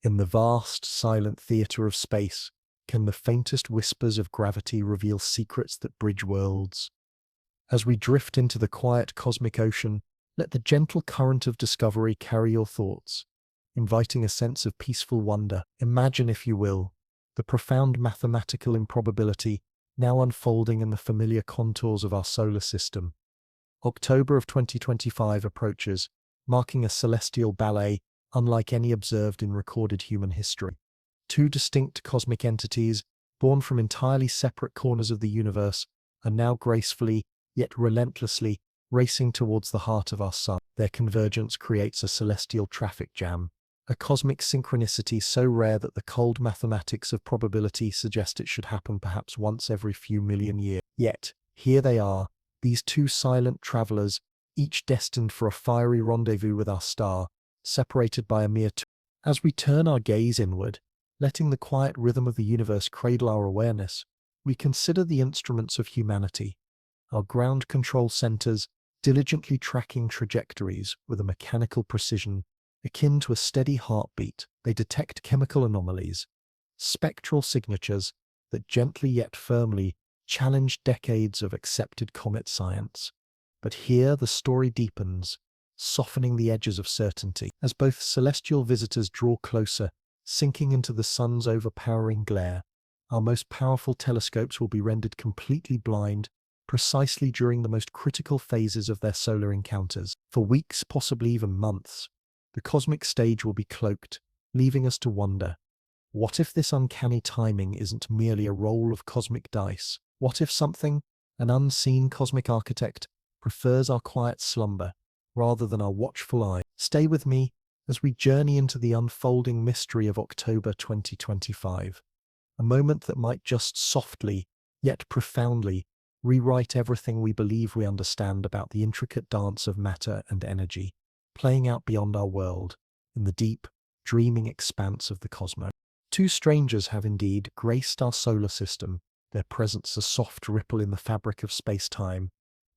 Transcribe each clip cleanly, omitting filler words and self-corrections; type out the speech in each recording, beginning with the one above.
In the vast, silent theatre of space, can the faintest whispers of gravity reveal secrets that bridge worlds? As we drift into the quiet cosmic ocean, let the gentle current of discovery carry your thoughts, inviting a sense of peaceful wonder. Imagine, if you will, the profound mathematical improbability now unfolding in the familiar contours of our solar system. October of 2025 approaches, marking a celestial ballet unlike any observed in recorded human history. Two distinct cosmic entities, born from entirely separate corners of the universe, are now gracefully, yet relentlessly, racing towards the heart of our sun. Their convergence creates a celestial traffic jam, a cosmic synchronicity so rare that the cold mathematics of probability suggest it should happen perhaps once every few million years. Yet, here they are, these two silent travelers, each destined for a fiery rendezvous with our star, separated by a mere two. As we turn our gaze inward, letting the quiet rhythm of the universe cradle our awareness, we consider the instruments of humanity, our ground control centers, diligently tracking trajectories with a mechanical precision akin to a steady heartbeat. They detect chemical anomalies, spectral signatures that gently yet firmly challenge decades of accepted comet science. But here the story deepens, softening the edges of certainty. As both celestial visitors draw closer, sinking into the sun's overpowering glare, our most powerful telescopes will be rendered completely blind precisely during the most critical phases of their solar encounters. For weeks, possibly even months, the cosmic stage will be cloaked, leaving us to wonder, what if this uncanny timing isn't merely a roll of cosmic dice? What if something, an unseen cosmic architect, prefers our quiet slumber rather than our watchful eye? Stay with me as we journey into the unfolding mystery of October 2025, a moment that might just softly, yet profoundly, rewrite everything we believe we understand about the intricate dance of matter and energy, playing out beyond our world, in the deep, dreaming expanse of the cosmos. Two strangers have indeed graced our solar system, their presence a soft ripple in the fabric of space-time.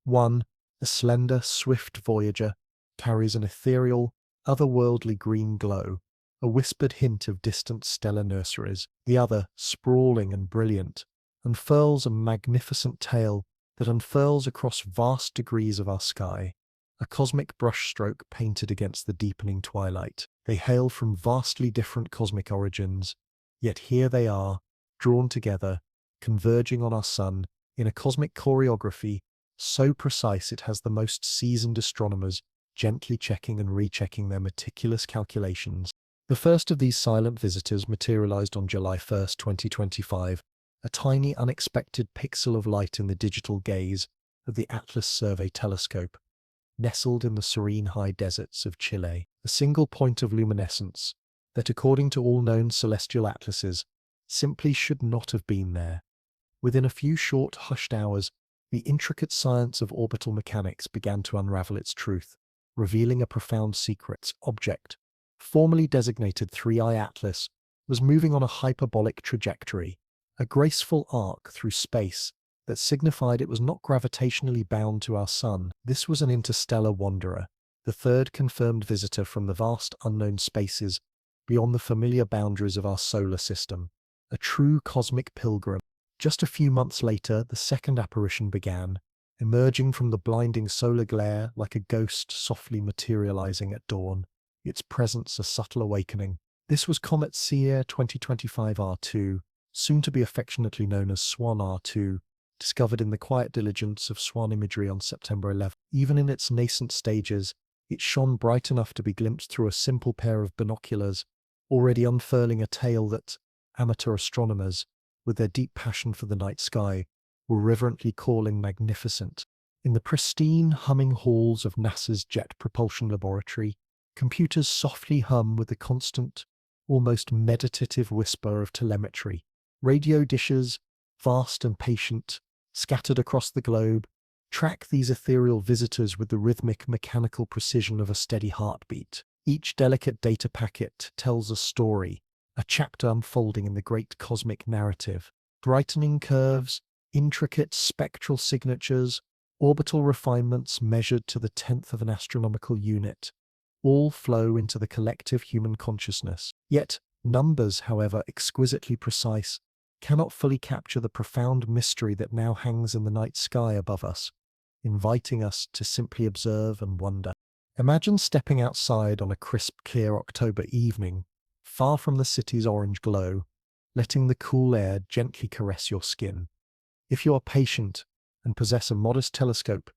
One, a slender, swift voyager, carries an ethereal, otherworldly green glow, a whispered hint of distant stellar nurseries. The other, sprawling and brilliant, unfurls a magnificent tale that unfurls across vast degrees of our sky, a cosmic brushstroke painted against the deepening twilight. They hail from vastly different cosmic origins, yet here they are, drawn together, converging on our sun, in a cosmic choreography so precise it has the most seasoned astronomers gently checking and rechecking their meticulous calculations. The first of these silent visitors materialized on July 1st, 2025, a tiny unexpected pixel of light in the digital gaze of the Atlas Survey telescope, nestled in the serene high deserts of Chile. A single point of luminescence that, according to all known celestial atlases, simply should not have been there. Within a few short, hushed hours, the intricate science of orbital mechanics began to unravel its truth, revealing a profound secret. Its object, formerly designated 3I Atlas, was moving on a hyperbolic trajectory, a graceful arc through space that signified it was not gravitationally bound to our sun. This was an interstellar wanderer, the third confirmed visitor from the vast unknown spaces beyond the familiar boundaries of our solar system, a true cosmic pilgrim. Just a few months later, the second apparition began, emerging from the blinding solar glare like a ghost softly materializing at dawn, its presence a subtle awakening. This was Comet Seer 2025 R2, soon to be affectionately known as Swan R2, discovered in the quiet diligence of Swan imagery on September 11. Even in its nascent stages, it shone bright enough to be glimpsed through a simple pair of binoculars, already unfurling a tale that amateur astronomers, with their deep passion for the night sky, were reverently calling magnificent. In the pristine, humming halls of NASA's Jet Propulsion Laboratory, computers softly hum with the constant, almost meditative whisper of telemetry. Radio dishes, vast and patient, scattered across the globe, track these ethereal visitors with the rhythmic, mechanical precision of a steady heartbeat. Each delicate data packet tells a story, a chapter unfolding in the great cosmic narrative. Brightening curves, intricate spectral signatures, orbital refinements measured to the tenth of an astronomical unit, all flow into the collective human consciousness. Yet, Numbers, however exquisitely precise, cannot fully capture the profound mystery that now hangs in the night sky above us, inviting us to simply observe and wonder. Imagine stepping outside on a crisp, clear October evening, far from the city's orange glow, letting the cool air gently caress your skin. If you are patient and possess a modest telescope,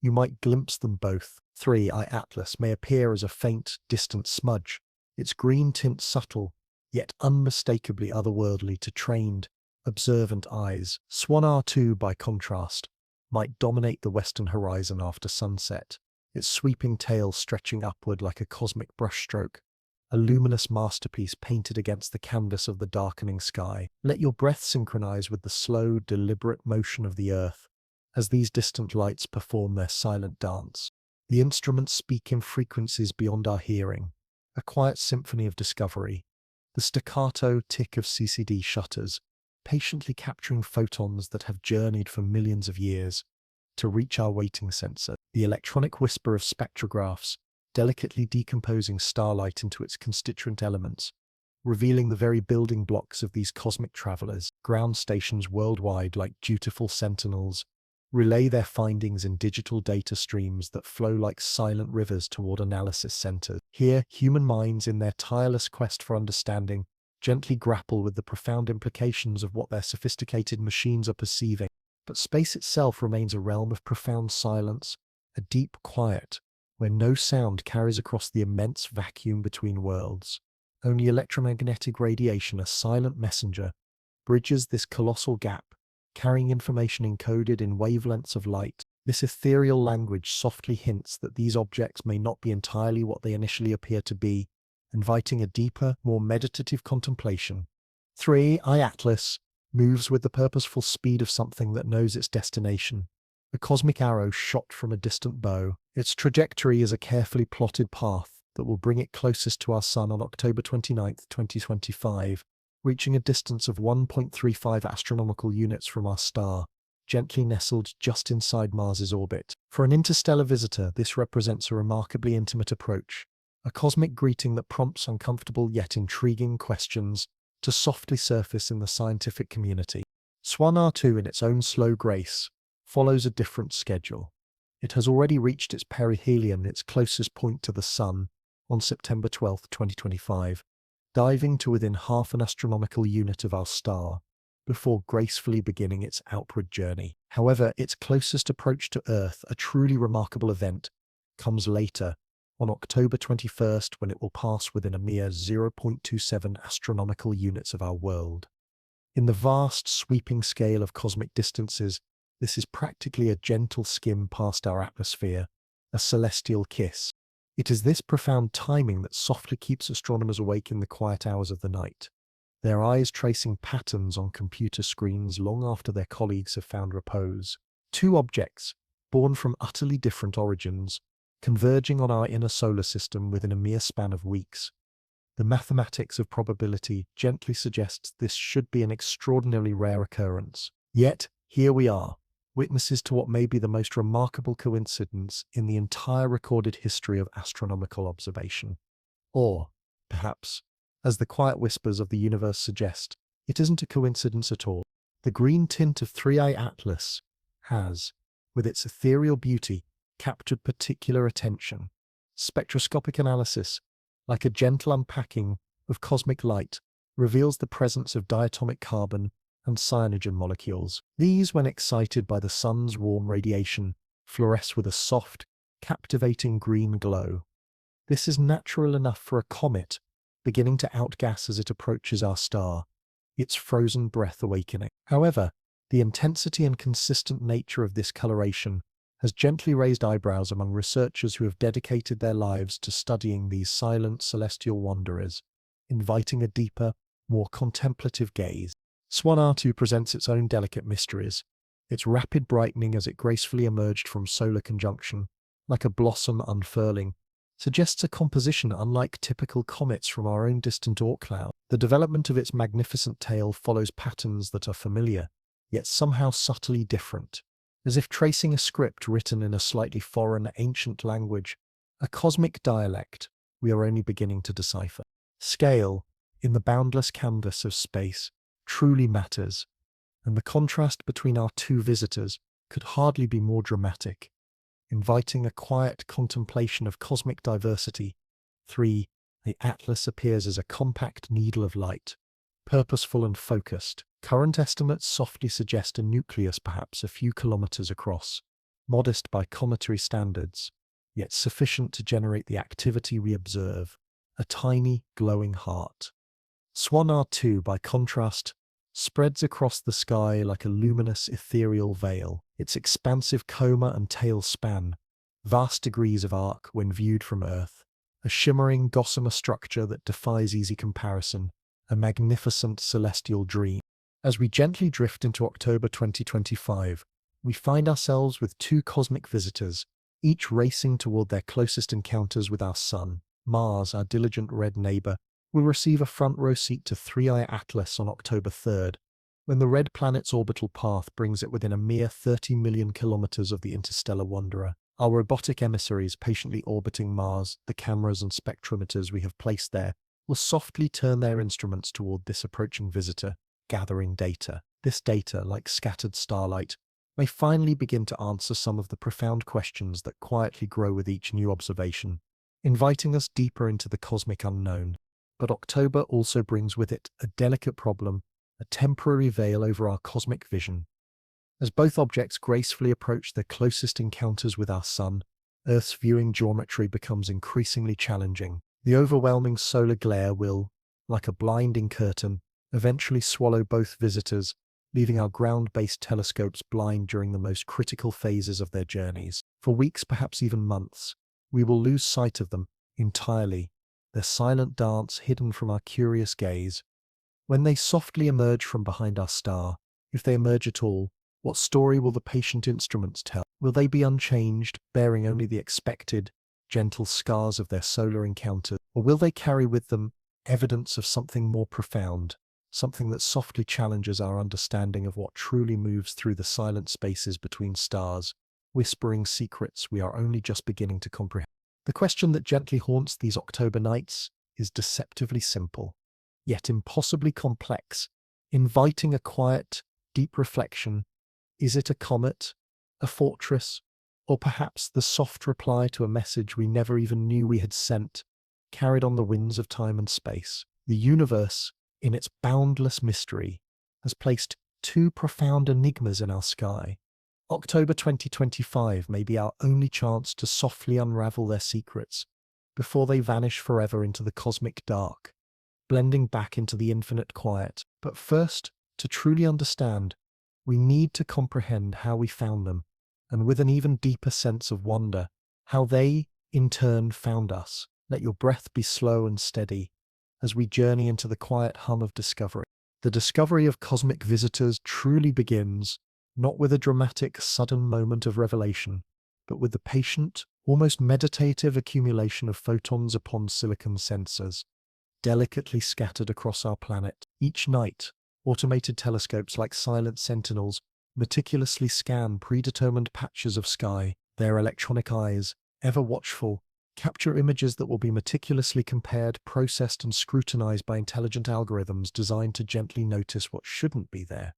you might glimpse them both. 3-eye Atlas may appear as a faint, distant smudge, its green tint subtle, yet unmistakably otherworldly to trained, observant eyes. Swan R2, by contrast, might dominate the western horizon after sunset, its sweeping tail stretching upward like a cosmic brushstroke, a luminous masterpiece painted against the canvas of the darkening sky. Let your breath synchronize with the slow, deliberate motion of the Earth as these distant lights perform their silent dance. The instruments speak in frequencies beyond our hearing, a quiet symphony of discovery. The staccato tick of CCD shutters, patiently capturing photons that have journeyed for millions of years to reach our waiting sensor. The electronic whisper of spectrographs, delicately decomposing starlight into its constituent elements, revealing the very building blocks of these cosmic travelers. Ground stations worldwide, like dutiful sentinels, relay their findings in digital data streams that flow like silent rivers toward analysis centers. Here, human minds, in their tireless quest for understanding, gently grapple with the profound implications of what their sophisticated machines are perceiving. But space itself remains a realm of profound silence, a deep quiet, where no sound carries across the immense vacuum between worlds. Only electromagnetic radiation, a silent messenger, bridges this colossal gap, carrying information encoded in wavelengths of light. This ethereal language softly hints that these objects may not be entirely what they initially appear to be, inviting a deeper, more meditative contemplation. 3-eye Atlas moves with the purposeful speed of something that knows its destination, a cosmic arrow shot from a distant bow. Its trajectory is a carefully plotted path that will bring it closest to our Sun on October 29, 2025, reaching a distance of 1.35 astronomical units from our star, gently nestled just inside Mars's orbit. For an interstellar visitor, this represents a remarkably intimate approach, a cosmic greeting that prompts uncomfortable yet intriguing questions to softly surface in the scientific community. Swan R2, in its own slow grace, follows a different schedule. It has already reached its perihelion, its closest point to the Sun, on September 12, 2025, diving to within half an astronomical unit of our star, before gracefully beginning its outward journey. However, its closest approach to Earth, a truly remarkable event, comes later, on October 21st, when it will pass within a mere 0.27 astronomical units of our world. In the vast, sweeping scale of cosmic distances, this is practically a gentle skim past our atmosphere, a celestial kiss. It is this profound timing that softly keeps astronomers awake in the quiet hours of the night, their eyes tracing patterns on computer screens long after their colleagues have found repose. Two objects, born from utterly different origins, converging on our inner solar system within a mere span of weeks. The mathematics of probability gently suggests this should be an extraordinarily rare occurrence. Yet, here we are, witnesses to what may be the most remarkable coincidence in the entire recorded history of astronomical observation. Or, perhaps, as the quiet whispers of the universe suggest, it isn't a coincidence at all. The green tint of 3-eye Atlas has, with its ethereal beauty, captured particular attention. Spectroscopic analysis, like a gentle unpacking of cosmic light, reveals the presence of diatomic carbon and cyanogen molecules. These, when excited by the sun's warm radiation, fluoresce with a soft, captivating green glow. This is natural enough for a comet, beginning to outgas as it approaches our star, its frozen breath awakening. However, the intensity and consistent nature of this coloration has gently raised eyebrows among researchers who have dedicated their lives to studying these silent celestial wanderers, inviting a deeper, more contemplative gaze. Swan R2 presents its own delicate mysteries, its rapid brightening as it gracefully emerged from solar conjunction, like a blossom unfurling, suggests a composition unlike typical comets from our own distant Oort cloud. The development of its magnificent tail follows patterns that are familiar, yet somehow subtly different, as if tracing a script written in a slightly foreign, ancient language, a cosmic dialect we are only beginning to decipher. Scale. in the boundless canvas of space truly matters, and the contrast between our two visitors could hardly be more dramatic, inviting a quiet contemplation of cosmic diversity. 3. The atlas appears as a compact needle of light, purposeful and focused. Current estimates softly suggest a nucleus perhaps a few kilometers across, modest by cometary standards, yet sufficient to generate the activity we observe, a tiny, glowing heart. Swan R2, by contrast, spreads across the sky like a luminous ethereal veil. Its expansive coma and tail span vast degrees of arc when viewed from Earth, a shimmering gossamer structure that defies easy comparison, a magnificent celestial dream. As we gently drift into October 2025, we find ourselves with two cosmic visitors, each racing toward their closest encounters with our Sun. Mars, our diligent red neighbor, will receive a front-row seat to Three-Eye Atlas on October 3rd, when the red planet's orbital path brings it within a mere 30 million kilometers of the interstellar wanderer. Our robotic emissaries patiently orbiting Mars, the cameras and spectrometers we have placed there, will softly turn their instruments toward this approaching visitor, gathering data. This data, like scattered starlight, may finally begin to answer some of the profound questions that quietly grow with each new observation, inviting us deeper into the cosmic unknown. But October also brings with it a delicate problem, a temporary veil over our cosmic vision. As both objects gracefully approach their closest encounters with our Sun, Earth's viewing geometry becomes increasingly challenging. The overwhelming solar glare will, like a blinding curtain, eventually swallow both visitors, leaving our ground-based telescopes blind during the most critical phases of their journeys. For weeks, perhaps even months, we will lose sight of them entirely, their silent dance hidden from our curious gaze. When they softly emerge from behind our star, if they emerge at all, what story will the patient instruments tell? Will they be unchanged, bearing only the expected, gentle scars of their solar encounter, or will they carry with them evidence of something more profound, something that softly challenges our understanding of what truly moves through the silent spaces between stars, whispering secrets we are only just beginning to comprehend? The question that gently haunts these October nights is deceptively simple, yet impossibly complex, inviting a quiet, deep reflection. Is it a comet, a fortress, or perhaps the soft reply to a message we never even knew we had sent, carried on the winds of time and space? The universe, in its boundless mystery, has placed two profound enigmas in our sky. October 2025 may be our only chance to softly unravel their secrets before they vanish forever into the cosmic dark, blending back into the infinite quiet. But first, to truly understand, we need to comprehend how we found them, and with an even deeper sense of wonder, how they, in turn, found us. Let your breath be slow and steady as we journey into the quiet hum of discovery. The discovery of cosmic visitors truly begins, not with a dramatic, sudden moment of revelation, but with the patient, almost meditative accumulation of photons upon silicon sensors, delicately scattered across our planet. Each night, automated telescopes like silent sentinels meticulously scan predetermined patches of sky. Their electronic eyes, ever watchful, capture images that will be meticulously compared, processed, and scrutinized by intelligent algorithms designed to gently notice what shouldn't be there.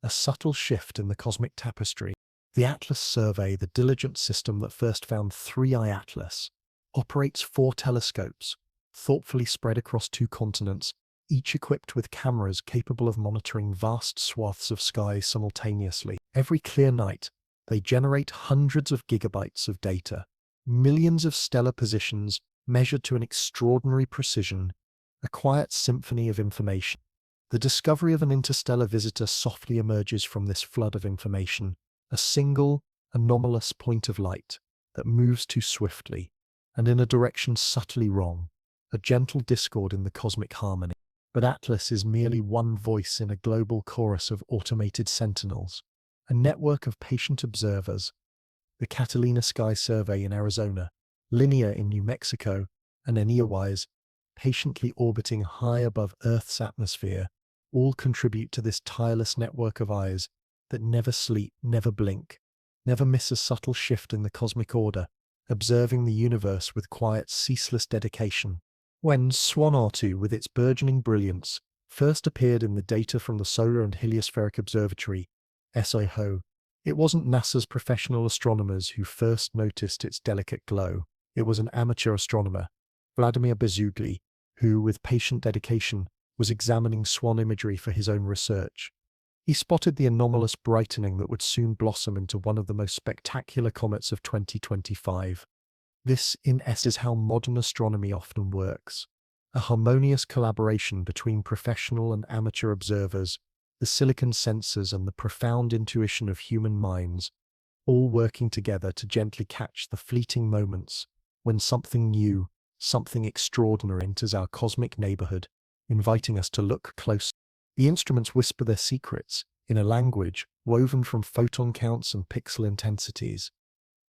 A subtle shift in the cosmic tapestry. The Atlas Survey, the diligent system that first found Three-Eye Atlas, operates 4 telescopes, thoughtfully spread across 2 continents, each equipped with cameras capable of monitoring vast swaths of sky simultaneously. Every clear night, they generate hundreds of gigabytes of data, millions of stellar positions measured to an extraordinary precision, a quiet symphony of information. The discovery of an interstellar visitor softly emerges from this flood of information, a single, anomalous point of light that moves too swiftly, and in a direction subtly wrong, a gentle discord in the cosmic harmony. But Atlas is merely one voice in a global chorus of automated sentinels, a network of patient observers. The Catalina Sky Survey in Arizona, Linear in New Mexico, and Eneawise, patiently orbiting high above Earth's atmosphere, all contribute to this tireless network of eyes that never sleep, never blink, never miss a subtle shift in the cosmic order, observing the universe with quiet, ceaseless dedication. When Swan R2, with its burgeoning brilliance, first appeared in the data from the Solar and Heliospheric Observatory, SIHO, it wasn't NASA's professional astronomers who first noticed its delicate glow. It was an amateur astronomer, Vladimir Bezugli, who, with patient dedication, was examining swan imagery for his own research. He spotted the anomalous brightening that would soon blossom into one of the most spectacular comets of 2025. This, in essence, is how modern astronomy often works. A harmonious collaboration between professional and amateur observers, the silicon sensors and the profound intuition of human minds, all working together to gently catch the fleeting moments when something new, something extraordinary enters our cosmic neighborhood, inviting us to look close. The instruments whisper their secrets in a language woven from photon counts and pixel intensities.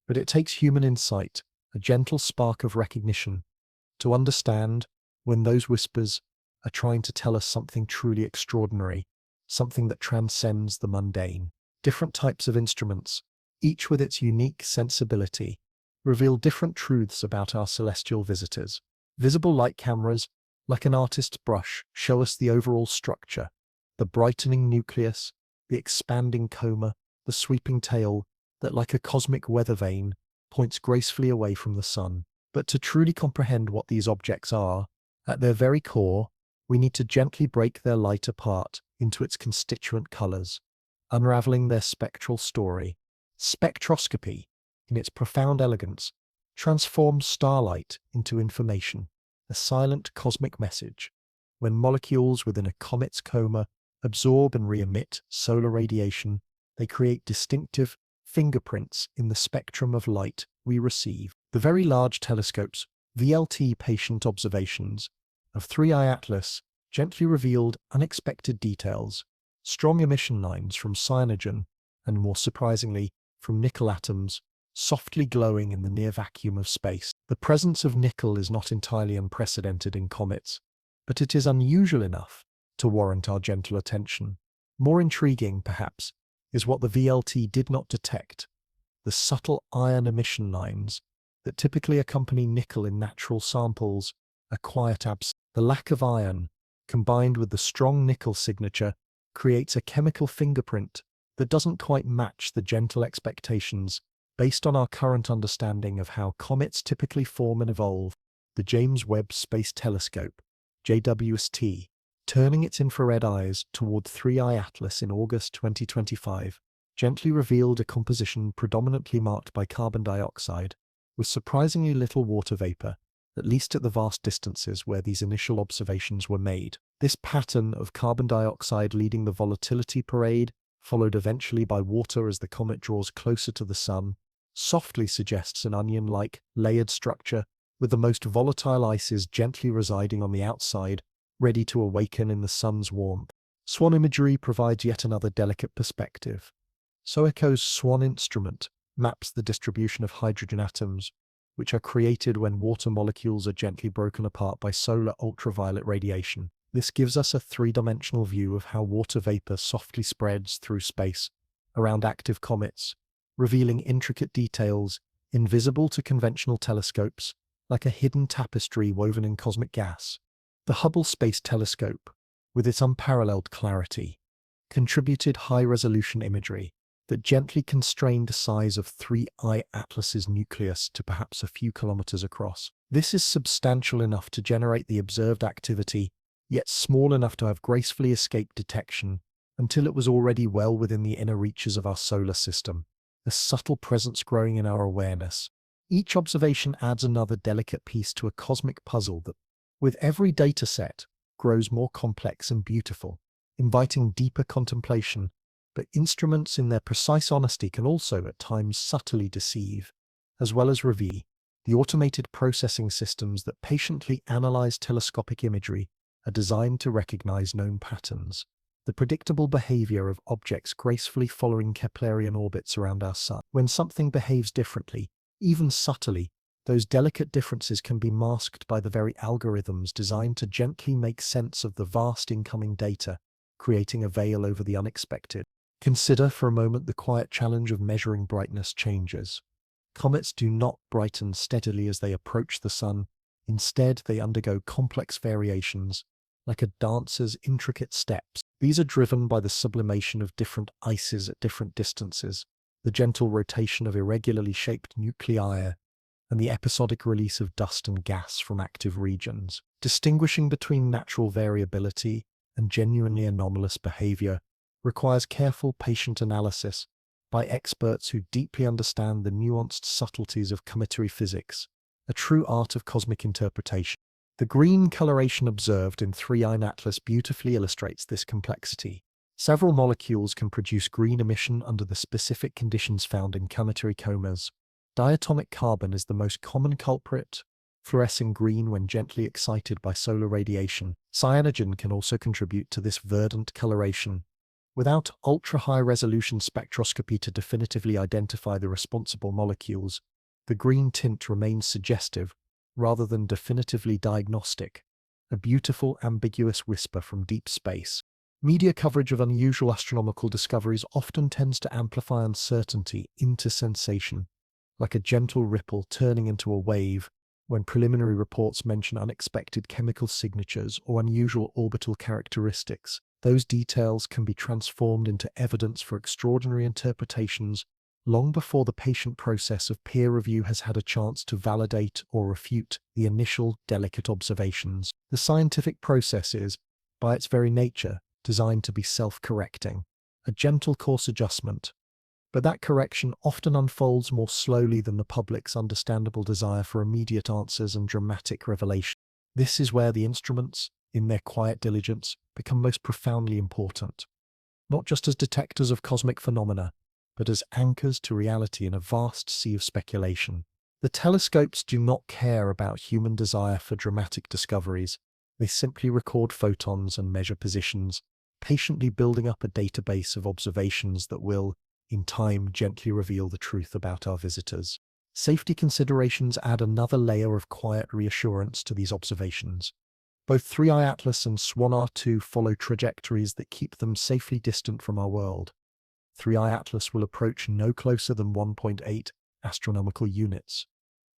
But it takes human insight, a gentle spark of recognition, to understand when those whispers are trying to tell us something truly extraordinary, something that transcends the mundane. Different types of instruments, each with its unique sensibility, reveal different truths about our celestial visitors. Visible light cameras, like an artist's brush, show us the overall structure, the brightening nucleus, the expanding coma, the sweeping tail that, like a cosmic weather vane, points gracefully away from the sun. But to truly comprehend what these objects are, at their very core, we need to gently break their light apart into its constituent colors, unraveling their spectral story. Spectroscopy, in its profound elegance, transforms starlight into information, a silent cosmic message. When molecules within a comet's coma absorb and re-emit solar radiation, they create distinctive fingerprints in the spectrum of light we receive. The Very Large Telescope's VLT patient observations of 3I Atlas gently revealed unexpected details, strong emission lines from cyanogen, and more surprisingly, from nickel atoms, softly glowing in the near vacuum of space. The presence of nickel is not entirely unprecedented in comets, but it is unusual enough to warrant our gentle attention. More intriguing, perhaps, is what the VLT did not detect: the subtle ion emission lines that typically accompany nickel in natural samples, a quiet absence. The lack of iron, combined with the strong nickel signature, creates a chemical fingerprint that doesn't quite match the gentle expectations based on our current understanding of how comets typically form and evolve. The James Webb Space Telescope, JWST, turning its infrared eyes toward 3I Atlas in August 2025, gently revealed a composition predominantly marked by carbon dioxide, with surprisingly little water vapor, at least at the vast distances where these initial observations were made. This pattern of carbon dioxide leading the volatility parade, followed eventually by water as the comet draws closer to the sun, softly suggests an onion-like, layered structure, with the most volatile ices gently residing on the outside, ready to awaken in the sun's warmth. Swan imagery provides yet another delicate perspective. SOHCA's Swan instrument maps the distribution of hydrogen atoms, which are created when water molecules are gently broken apart by solar ultraviolet radiation. This gives us a three-dimensional view of how water vapor softly spreads through space around active comets, revealing intricate details invisible to conventional telescopes, like a hidden tapestry woven in cosmic gas. The Hubble Space Telescope, with its unparalleled clarity, contributed high-resolution imagery that gently constrained the size of 3I Atlas's nucleus to perhaps a few kilometers across. This is substantial enough to generate the observed activity, yet small enough to have gracefully escaped detection until it was already well within the inner reaches of our solar system, a subtle presence growing in our awareness. Each observation adds another delicate piece to a cosmic puzzle that, with every data set, grows more complex and beautiful, inviting deeper contemplation. But instruments in their precise honesty can also at times subtly deceive, as well as reveal. The automated processing systems that patiently analyze telescopic imagery are designed to recognize known patterns, the predictable behavior of objects gracefully following Keplerian orbits around our sun. When something behaves differently, even subtly, those delicate differences can be masked by the very algorithms designed to gently make sense of the vast incoming data, creating a veil over the unexpected. Consider for a moment the quiet challenge of measuring brightness changes. Comets do not brighten steadily as they approach the sun. Instead, they undergo complex variations, like a dancer's intricate steps. These are driven by the sublimation of different ices at different distances, the gentle rotation of irregularly shaped nuclei, and the episodic release of dust and gas from active regions. Distinguishing between natural variability and genuinely anomalous behavior requires careful patient analysis by experts who deeply understand the nuanced subtleties of cometary physics, a true art of cosmic interpretation. The green coloration observed in 3i Atlas beautifully illustrates this complexity. Several molecules can produce green emission under the specific conditions found in cometary comas. Diatomic carbon is the most common culprit, fluorescing green when gently excited by solar radiation. Cyanogen can also contribute to this verdant coloration. Without ultra-high resolution spectroscopy to definitively identify the responsible molecules, the green tint remains suggestive rather than definitively diagnostic, a beautiful ambiguous whisper from deep space. Media coverage of unusual astronomical discoveries often tends to amplify uncertainty into sensation, like a gentle ripple turning into a wave when preliminary reports mention unexpected chemical signatures or unusual orbital characteristics. Those details can be transformed into evidence for extraordinary interpretations long before the patient process of peer review has had a chance to validate or refute the initial delicate observations. The scientific process is, by its very nature, designed to be self-correcting, a gentle course adjustment. But that correction often unfolds more slowly than the public's understandable desire for immediate answers and dramatic revelation. This is where the instruments, in their quiet diligence, become most profoundly important, not just as detectors of cosmic phenomena, but as anchors to reality in a vast sea of speculation. The telescopes do not care about human desire for dramatic discoveries. They simply record photons and measure positions, patiently building up a database of observations that will, in time, gently reveal the truth about our visitors. Safety considerations add another layer of quiet reassurance to these observations. Both 3i Atlas and Swan R2 follow trajectories that keep them safely distant from our world. 3i Atlas will approach no closer than 1.8 astronomical units,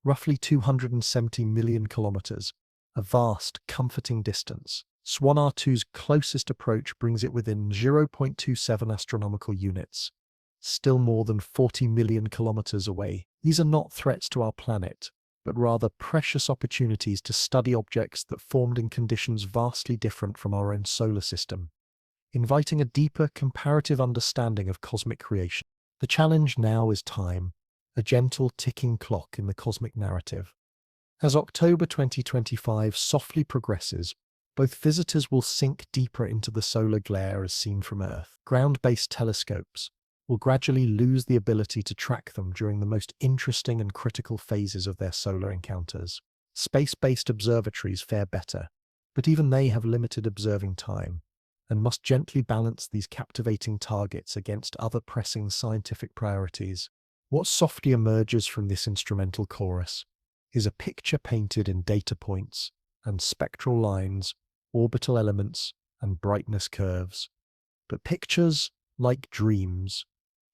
roughly 270 million kilometers, a vast, comforting distance. Swan R2's closest approach brings it within 0.27 astronomical units, still more than 40 million kilometers away. These are not threats to our planet, but rather precious opportunities to study objects that formed in conditions vastly different from our own solar system, inviting a deeper comparative understanding of cosmic creation. The challenge now is time, a gentle ticking clock in the cosmic narrative. As October 2025 softly progresses, both visitors will sink deeper into the solar glare as seen from Earth. Ground-based telescopes will gradually lose the ability to track them during the most interesting and critical phases of their solar encounters. Space-based observatories fare better, but even they have limited observing time and must gently balance these captivating targets against other pressing scientific priorities. What softly emerges from this instrumental chorus is a picture painted in data points and spectral lines, orbital elements, and brightness curves. But pictures, like dreams,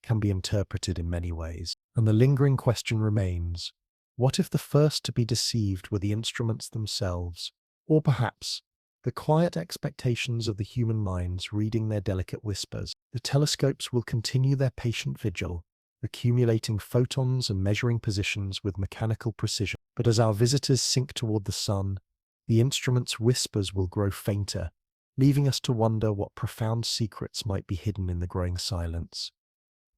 can be interpreted in many ways. And the lingering question remains, what if the first to be deceived were the instruments themselves? Or perhaps the quiet expectations of the human minds reading their delicate whispers? The telescopes will continue their patient vigil, accumulating photons and measuring positions with mechanical precision. But as our visitors sink toward the sun, the instruments' whispers will grow fainter, leaving us to wonder what profound secrets might be hidden in the growing silence,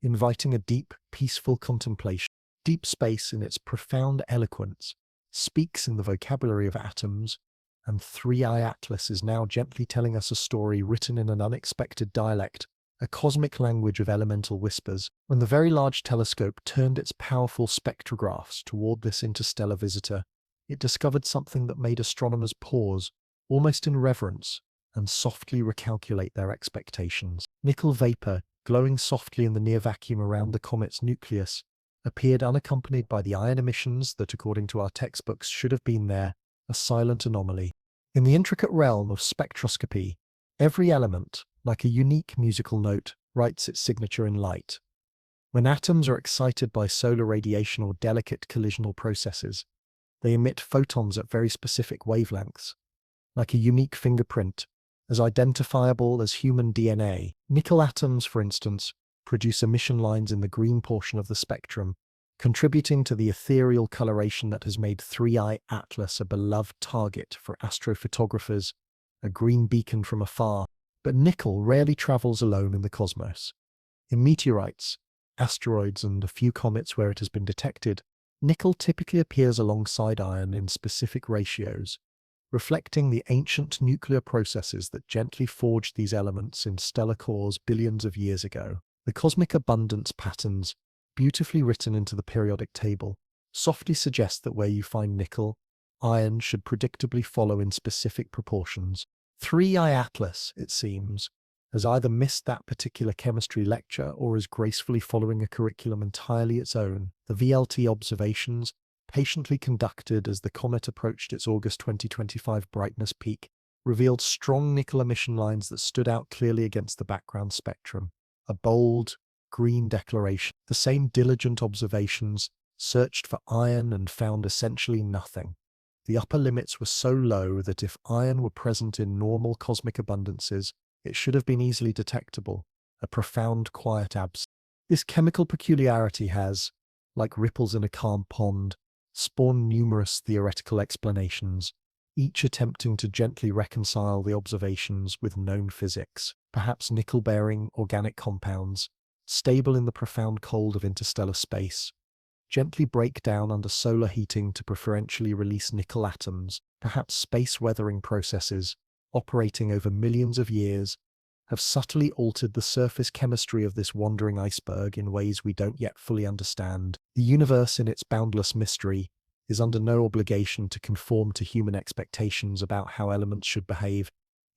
inviting a deep, peaceful contemplation. Deep space, in its profound eloquence, speaks in the vocabulary of atoms, and 3i Atlas is now gently telling us a story written in an unexpected dialect, a cosmic language of elemental whispers. When the Very Large Telescope turned its powerful spectrographs toward this interstellar visitor, it discovered something that made astronomers pause, almost in reverence, and softly recalculate their expectations. Nickel vapor, glowing softly in the near vacuum around the comet's nucleus, appeared unaccompanied by the ion emissions that, according to our textbooks, should have been there, a silent anomaly. In the intricate realm of spectroscopy, every element, like a unique musical note, writes its signature in light. When atoms are excited by solar radiation or delicate collisional processes, They emit photons at very specific wavelengths, like a unique fingerprint, as identifiable as human DNA. Nickel atoms, for instance, produce emission lines in the green portion of the spectrum, contributing to the ethereal coloration that has made 3I Atlas a beloved target for astrophotographers, a green beacon from afar. But nickel rarely travels alone in the cosmos. In meteorites, asteroids, and a few comets where it has been detected, nickel typically appears alongside iron in specific ratios, reflecting the ancient nuclear processes that gently forged these elements in stellar cores billions of years ago. The cosmic abundance patterns, beautifully written into the periodic table, softly suggest that where you find nickel, iron should predictably follow in specific proportions. 3I Atlas, it seems, has either missed that particular chemistry lecture or is gracefully following a curriculum entirely its own. The VLT observations, patiently conducted as the comet approached its August 2025 brightness peak, revealed strong nickel emission lines that stood out clearly against the background spectrum. A bold, green declaration. The same diligent observations searched for iron and found essentially nothing. The upper limits were so low that if iron were present in normal cosmic abundances, it should have been easily detectable, a profound quiet absence. This chemical peculiarity has, like ripples in a calm pond, spawned numerous theoretical explanations, each attempting to gently reconcile the observations with known physics. Perhaps nickel-bearing organic compounds, stable in the profound cold of interstellar space, gently break down under solar heating to preferentially release nickel atoms. Perhaps space weathering processes, operating over millions of years, have subtly altered the surface chemistry of this wandering iceberg in ways we don't yet fully understand. The universe, in its boundless mystery, is under no obligation to conform to human expectations about how elements should behave,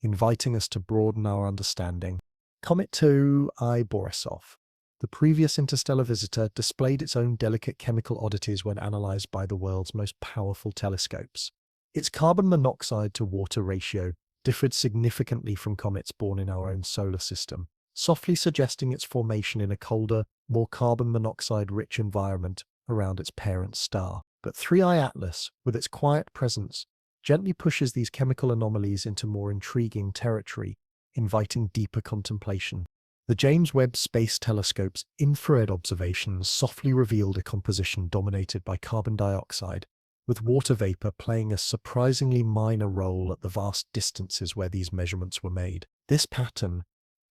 inviting us to broaden our understanding. Comet 2I Borisov. The previous interstellar visitor displayed its own delicate chemical oddities when analyzed by the world's most powerful telescopes. Its carbon monoxide to water ratio differed significantly from comets born in our own solar system, softly suggesting its formation in a colder, more carbon monoxide-rich environment around its parent star. But 3I Atlas, with its quiet presence, gently pushes these chemical anomalies into more intriguing territory, inviting deeper contemplation. The James Webb Space Telescope's infrared observations softly revealed a composition dominated by carbon dioxide, with water vapor playing a surprisingly minor role at the vast distances where these measurements were made. This pattern,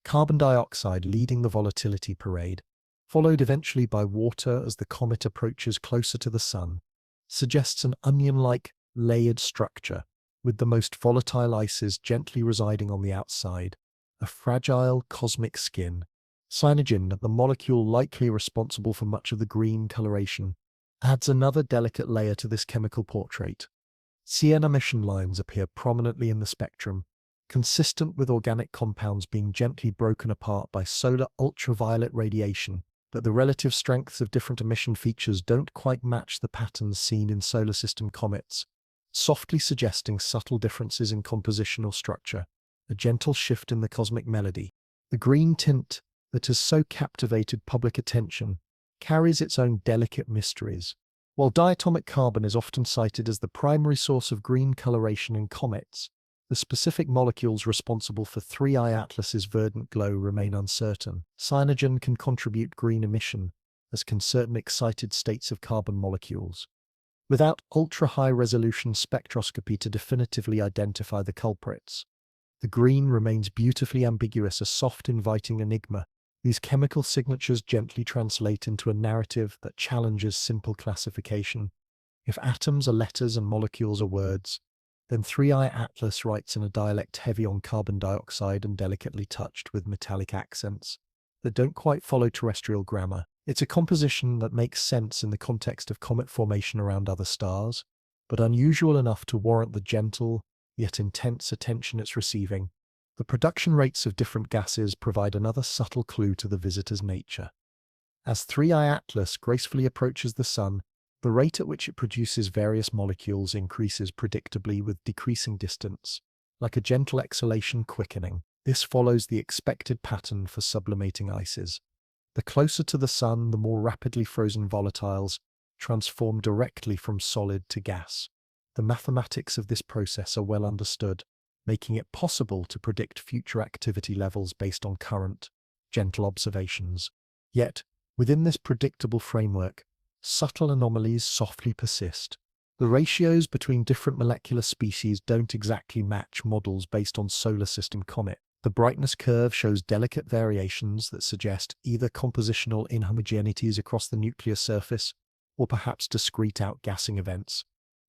carbon dioxide leading the volatility parade, followed eventually by water as the comet approaches closer to the Sun, suggests an onion-like layered structure, with the most volatile ices gently residing on the outside, a fragile cosmic skin. Cyanogen, the molecule likely responsible for much of the green coloration, adds another delicate layer to this chemical portrait. Cyan emission lines appear prominently in the spectrum, consistent with organic compounds being gently broken apart by solar ultraviolet radiation, but the relative strengths of different emission features don't quite match the patterns seen in solar system comets, softly suggesting subtle differences in composition or structure, a gentle shift in the cosmic melody. The green tint that has so captivated public attention carries its own delicate mysteries. While diatomic carbon is often cited as the primary source of green coloration in comets, the specific molecules responsible for 3I Atlas's verdant glow remain uncertain. Cyanogen can contribute green emission, as can certain excited states of carbon molecules. Without ultra-high-resolution spectroscopy to definitively identify the culprits, the green remains beautifully ambiguous, a soft, inviting enigma. These chemical signatures gently translate into a narrative that challenges simple classification. If atoms are letters and molecules are words, then 3I Atlas writes in a dialect heavy on carbon dioxide and delicately touched with metallic accents that don't quite follow terrestrial grammar. It's a composition that makes sense in the context of comet formation around other stars, but unusual enough to warrant the gentle, yet intense attention it's receiving. The production rates of different gases provide another subtle clue to the visitor's nature. As 3I Atlas gracefully approaches the Sun, the rate at which it produces various molecules increases predictably with decreasing distance, like a gentle exhalation quickening. This follows the expected pattern for sublimating ices. The closer to the Sun, the more rapidly frozen volatiles, transform directly from solid to gas. The mathematics of this process are well understood, making it possible to predict future activity levels based on current, gentle observations. Yet, within this predictable framework, subtle anomalies softly persist. The ratios between different molecular species don't exactly match models based on solar system comet. The brightness curve shows delicate variations that suggest either compositional inhomogeneities across the nuclear surface or perhaps discrete outgassing events,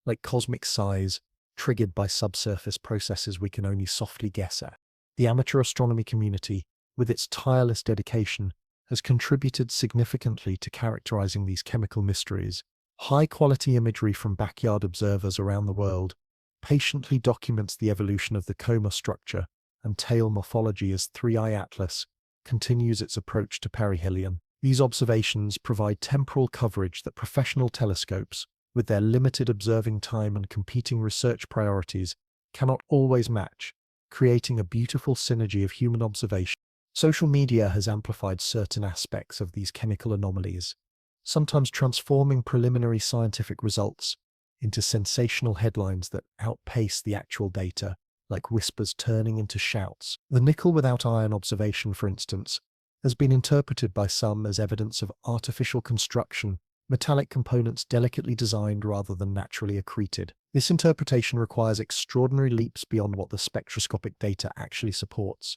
like cosmic size, triggered by subsurface processes we can only softly guess at. The amateur astronomy community, with its tireless dedication, has contributed significantly to characterizing these chemical mysteries. High-quality imagery from backyard observers around the world patiently documents the evolution of the coma structure and tail morphology as 3I Atlas continues its approach to perihelion. These observations provide temporal coverage that professional telescopes, with their limited observing time and competing research priorities, cannot always match, creating a beautiful synergy of human observation. Social media has amplified certain aspects of these chemical anomalies, sometimes transforming preliminary scientific results into sensational headlines that outpace the actual data, like whispers turning into shouts. The nickel without iron observation, for instance, has been interpreted by some as evidence of artificial construction, metallic components delicately designed rather than naturally accreted. This interpretation requires extraordinary leaps beyond what the spectroscopic data actually supports,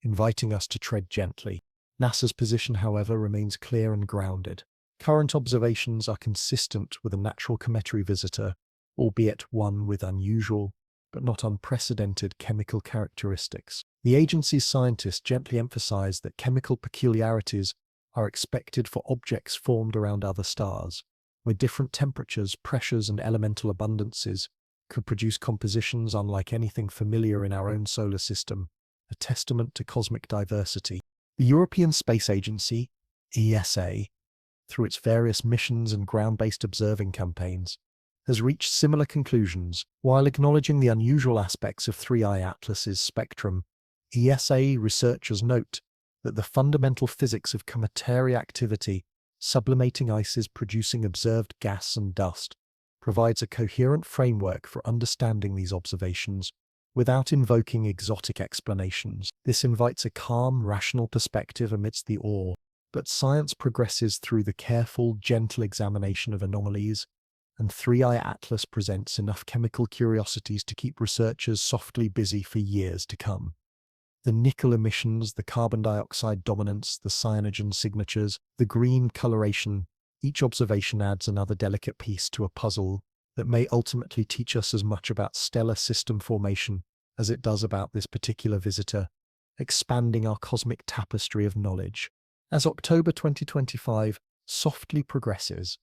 inviting us to tread gently. NASA's position, however, remains clear and grounded. Current observations are consistent with a natural cometary visitor, albeit one with unusual, but not unprecedented chemical characteristics. The agency's scientists gently emphasize that chemical peculiarities are expected for objects formed around other stars, where different temperatures, pressures, and elemental abundances could produce compositions unlike anything familiar in our own solar system, a testament to cosmic diversity. The European Space Agency, ESA, through its various missions and ground-based observing campaigns, has reached similar conclusions. While acknowledging the unusual aspects of 3I Atlas's spectrum, ESA researchers note that the fundamental physics of cometary activity, sublimating ices producing observed gas and dust, provides a coherent framework for understanding these observations without invoking exotic explanations. This invites a calm, rational perspective amidst the awe. But science progresses through the careful, gentle examination of anomalies, and 3I Atlas presents enough chemical curiosities to keep researchers softly busy for years to come. The nickel emissions, the carbon dioxide dominance, the cyanogen signatures, the green coloration, each observation adds another delicate piece to a puzzle that may ultimately teach us as much about stellar system formation as it does about this particular visitor, expanding our cosmic tapestry of knowledge. As October 2025 softly progresses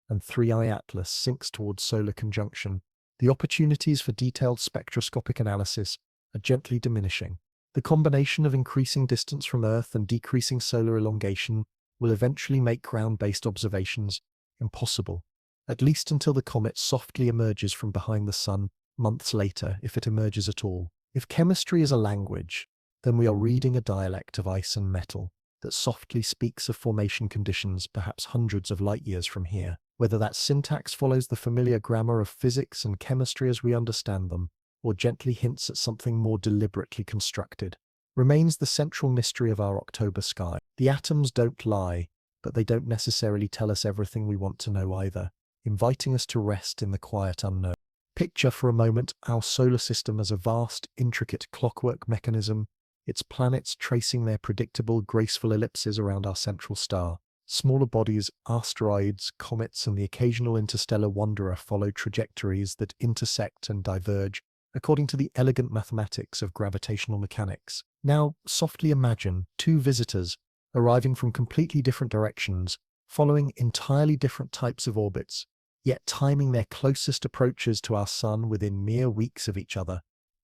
and 3I Atlas sinks towards solar conjunction, the opportunities for detailed spectroscopic analysis are gently diminishing. The combination of increasing distance from Earth and decreasing solar elongation will eventually make ground-based observations impossible, at least until the comet softly emerges from behind the Sun months later, if it emerges at all. If chemistry is a language, then we are reading a dialect of ice and metal that softly speaks of formation conditions perhaps hundreds of light years from here. Whether that syntax follows the familiar grammar of physics and chemistry as we understand them, or gently hints at something more deliberately constructed, remains the central mystery of our October sky. The atoms don't lie, but they don't necessarily tell us everything we want to know either, inviting us to rest in the quiet unknown. Picture for a moment our solar system as a vast, intricate clockwork mechanism, its planets tracing their predictable, graceful ellipses around our central star. Smaller bodies, asteroids, comets, and the occasional interstellar wanderer follow trajectories that intersect and diverge according to the elegant mathematics of gravitational mechanics. Now, softly imagine two visitors arriving from completely different directions, following entirely different types of orbits, yet timing their closest approaches to our Sun within mere weeks of each other.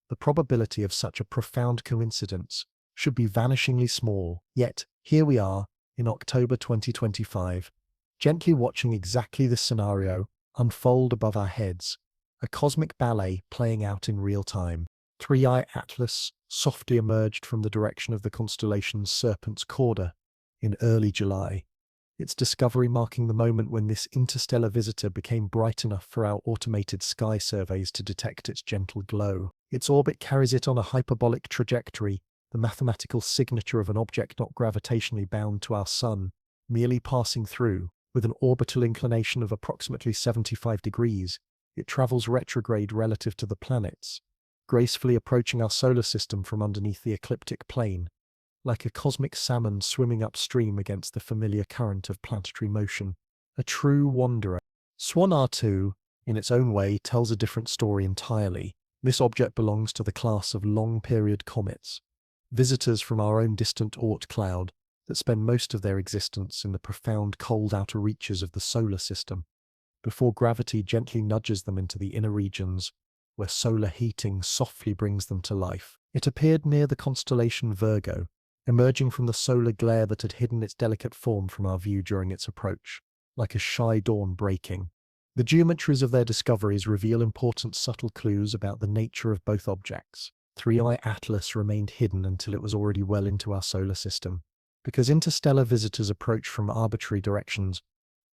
The probability of such a profound coincidence should be vanishingly small, yet here we are, in October 2025, gently watching exactly this scenario unfold above our heads, a cosmic ballet playing out in real time. 3I Atlas softly emerged from the direction of the constellation Serpent's Corda in early July, its discovery marking the moment when this interstellar visitor became bright enough for our automated sky surveys to detect its gentle glow. Its orbit carries it on a hyperbolic trajectory, the mathematical signature of an object not gravitationally bound to our Sun, merely passing through. With an orbital inclination of approximately 75 degrees, it travels retrograde relative to the planets, gracefully approaching our solar system from underneath the ecliptic plane, like a cosmic salmon swimming upstream against the familiar current of planetary motion. A true wanderer. Swan R2, in its own way, tells a different story entirely. This object belongs to the class of long-period comets, visitors from our own distant Oort cloud that spend most of their existence in the profound cold outer reaches of the solar system, before gravity gently nudges them into the inner regions, where solar heating softly brings them to life. It appeared near the constellation Virgo, emerging from the solar glare that had hidden its delicate form from our view during its approach, like a shy dawn breaking. The geometries of their discoveries reveal important subtle clues about the nature of both objects. 3i Atlas remained hidden until it was already well into our solar system, because interstellar visitors approach from arbitrary directions,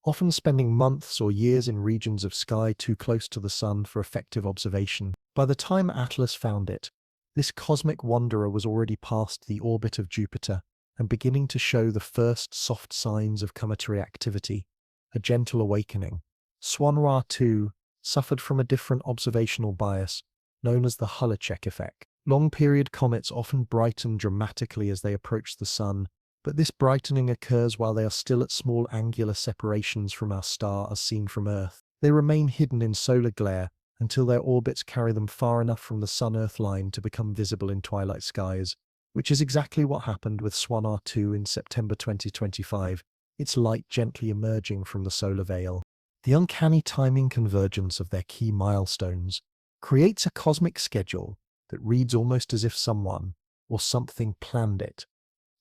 often spending months or years in regions of sky too close to the Sun for effective observation. By the time Atlas found it, this cosmic wanderer was already past the orbit of Jupiter and beginning to show the first soft signs of cometary activity, a gentle awakening. Swan Ra-2 suffered from a different observational bias, known as the Holochek effect. Long-period comets often brighten dramatically as they approach the Sun, but this brightening occurs while they are still at small angular separations from our star as seen from Earth. They remain hidden in solar glare until their orbits carry them far enough from the Sun-Earth line to become visible in twilight skies, which is exactly what happened with Swan R2 in September 2025, its light gently emerging from the solar veil. The uncanny timing convergence of their key milestones creates a cosmic schedule that reads almost as if someone or something planned it.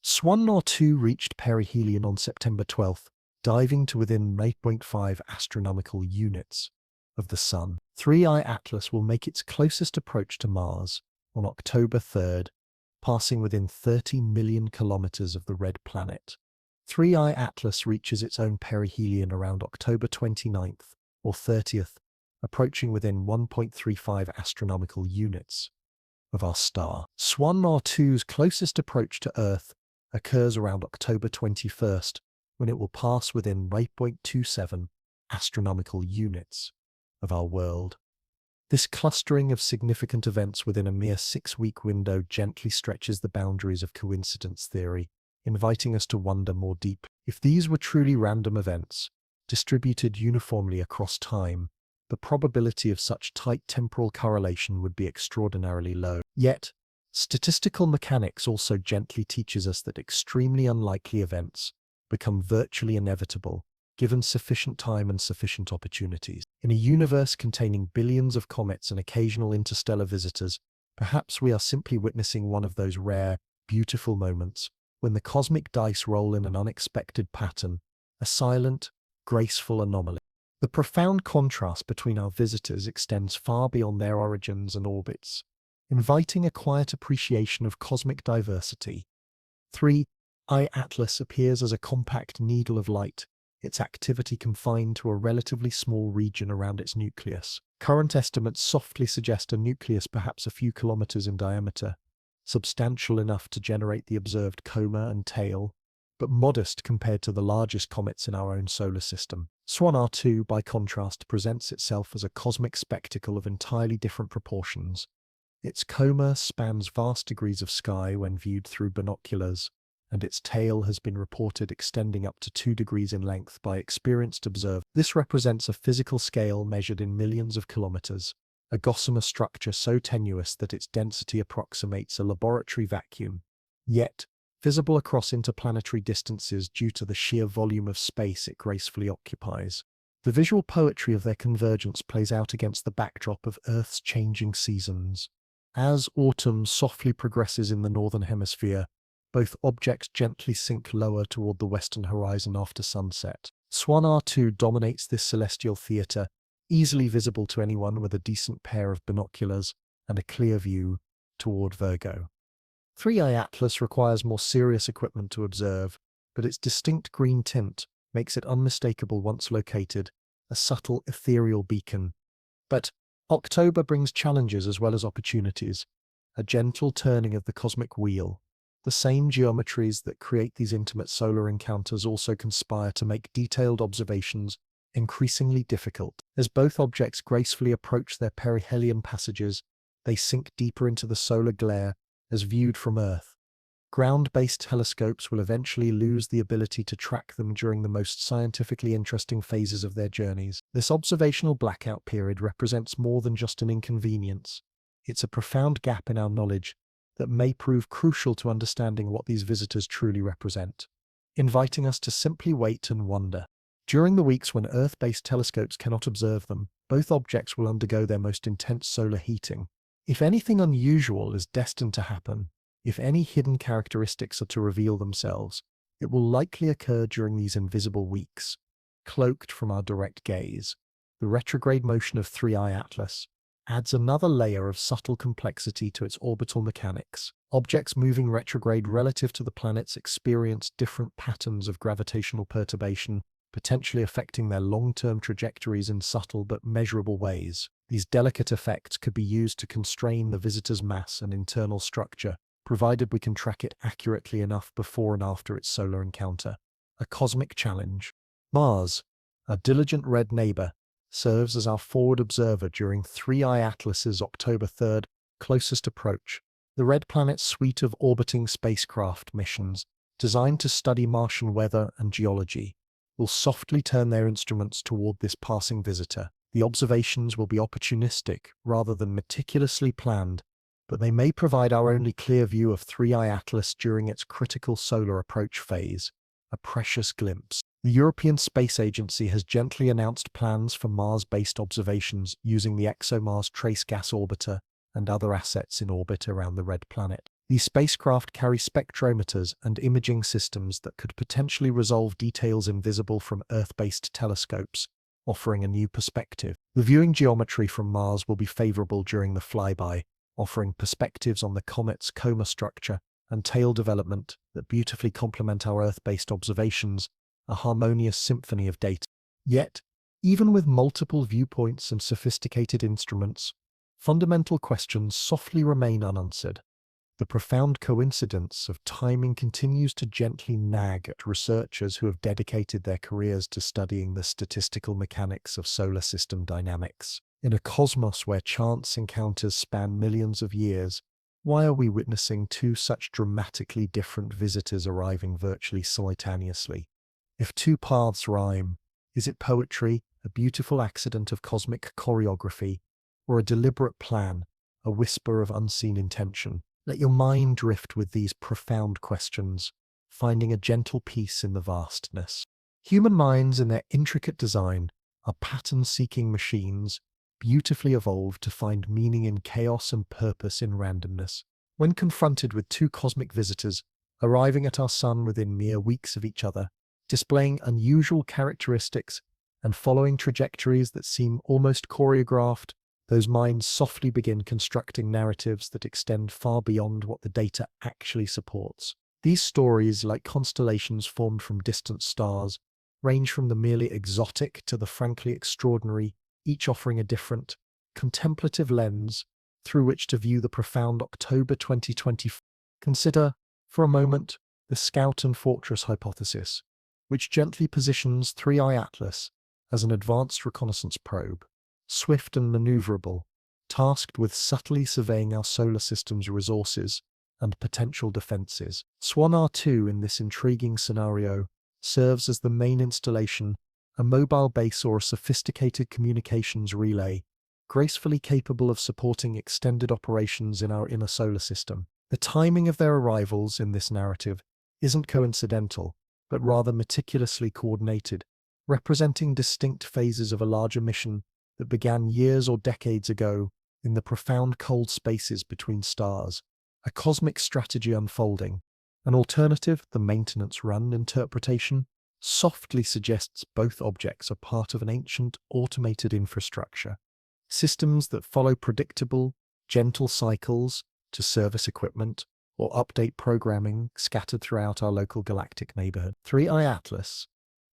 Swan R2 reached perihelion on September 12th, diving to within 8.5 astronomical units of the Sun. 3i Atlas will make its closest approach to Mars on October 3rd, passing within 30 million kilometers of the red planet. 3i Atlas reaches its own perihelion around October 29th or 30th, approaching within 1.35 astronomical units of our star. Swan R2's closest approach to Earth occurs around October 21st, when it will pass within 8.27 astronomical units of our world. This clustering of significant events within a mere 6-week window gently stretches the boundaries of coincidence theory, inviting us to wonder more deeply. If these were truly random events, distributed uniformly across time, the probability of such tight temporal correlation would be extraordinarily low. Yet, statistical mechanics also gently teaches us that extremely unlikely events become virtually inevitable, given sufficient time and sufficient opportunities. In a universe containing billions of comets and occasional interstellar visitors, perhaps we are simply witnessing one of those rare, beautiful moments when the cosmic dice roll in an unexpected pattern, a silent, graceful anomaly. The profound contrast between our visitors extends far beyond their origins and orbits, inviting a quiet appreciation of cosmic diversity. 3i Atlas appears as a compact needle of light, its activity confined to a relatively small region around its nucleus. Current estimates softly suggest a nucleus perhaps a few kilometers in diameter, substantial enough to generate the observed coma and tail, but modest compared to the largest comets in our own solar system. Swan R2, by contrast, presents itself as a cosmic spectacle of entirely different proportions. Its coma spans vast degrees of sky when viewed through binoculars, and its tail has been reported extending up to 2 degrees in length by experienced observers. This represents a physical scale measured in millions of kilometers, a gossamer structure so tenuous that its density approximates a laboratory vacuum, yet visible across interplanetary distances due to the sheer volume of space it gracefully occupies. The visual poetry of their convergence plays out against the backdrop of Earth's changing seasons. As autumn softly progresses in the northern hemisphere, both objects gently sink lower toward the western horizon after sunset. Swan R2 dominates this celestial theatre, easily visible to anyone with a decent pair of binoculars and a clear view toward Virgo. 3i Atlas requires more serious equipment to observe, but its distinct green tint makes it unmistakable once located, a subtle ethereal beacon. But October brings challenges as well as opportunities, a gentle turning of the cosmic wheel. The same geometries that create these intimate solar encounters also conspire to make detailed observations increasingly difficult. As both objects gracefully approach their perihelion passages, they sink deeper into the solar glare as viewed from Earth. Ground-based telescopes will eventually lose the ability to track them during the most scientifically interesting phases of their journeys. This observational blackout period represents more than just an inconvenience. It's a profound gap in our knowledge that may prove crucial to understanding what these visitors truly represent, inviting us to simply wait and wonder. During the weeks when Earth-based telescopes cannot observe them, both objects will undergo their most intense solar heating. If anything unusual is destined to happen, if any hidden characteristics are to reveal themselves, it will likely occur during these invisible weeks, cloaked from our direct gaze. The retrograde motion of 3I Atlas adds another layer of subtle complexity to its orbital mechanics. Objects moving retrograde relative to the planets experience different patterns of gravitational perturbation, potentially affecting their long-term trajectories in subtle but measurable ways. These delicate effects could be used to constrain the visitor's mass and internal structure, provided we can track it accurately enough before and after its solar encounter. A cosmic challenge. Mars, a diligent red neighbor, serves as our forward observer during 3I Atlas's October 3rd closest approach. The red planet's suite of orbiting spacecraft missions, designed to study Martian weather and geology, will softly turn their instruments toward this passing visitor. The observations will be opportunistic rather than meticulously planned, but they may provide our only clear view of 3I Atlas during its critical solar approach phase, a precious glimpse. The European Space Agency has gently announced plans for Mars-based observations using the ExoMars Trace Gas Orbiter and other assets in orbit around the red planet. These spacecraft carry spectrometers and imaging systems that could potentially resolve details invisible from Earth-based telescopes, offering a new perspective. The viewing geometry from Mars will be favorable during the flyby, offering perspectives on the comet's coma structure and tail development that beautifully complement our Earth-based observations, a harmonious symphony of data. Yet, even with multiple viewpoints and sophisticated instruments, fundamental questions softly remain unanswered. The profound coincidence of timing continues to gently nag at researchers who have dedicated their careers to studying the statistical mechanics of solar system dynamics. In a cosmos where chance encounters span millions of years, why are we witnessing two such dramatically different visitors arriving virtually simultaneously? If two paths rhyme, is it poetry, a beautiful accident of cosmic choreography, or a deliberate plan, a whisper of unseen intention? Let your mind drift with these profound questions, finding a gentle peace in the vastness. Human minds in their intricate design are pattern-seeking machines, beautifully evolved to find meaning in chaos and purpose in randomness. When confronted with two cosmic visitors arriving at our sun within mere weeks of each other, displaying unusual characteristics and following trajectories that seem almost choreographed, those minds softly begin constructing narratives that extend far beyond what the data actually supports. These stories, like constellations formed from distant stars, range from the merely exotic to the frankly extraordinary, each offering a different, contemplative lens through which to view the profound October 2024. Consider, for a moment, the Scout and Fortress hypothesis, which gently positions 3I Atlas as an advanced reconnaissance probe, swift and maneuverable, tasked with subtly surveying our solar system's resources and potential defenses. Swan R2 in this intriguing scenario serves as the main installation, a mobile base or a sophisticated communications relay, gracefully capable of supporting extended operations in our inner solar system. The timing of their arrivals in this narrative isn't coincidental, but rather meticulously coordinated, representing distinct phases of a larger mission that began years or decades ago in the profound cold spaces between stars. A cosmic strategy unfolding. An alternative, the maintenance run interpretation, softly suggests both objects are part of an ancient, automated infrastructure. Systems that follow predictable, gentle cycles to service equipment or update programming scattered throughout our local galactic neighborhood. 3I Atlas,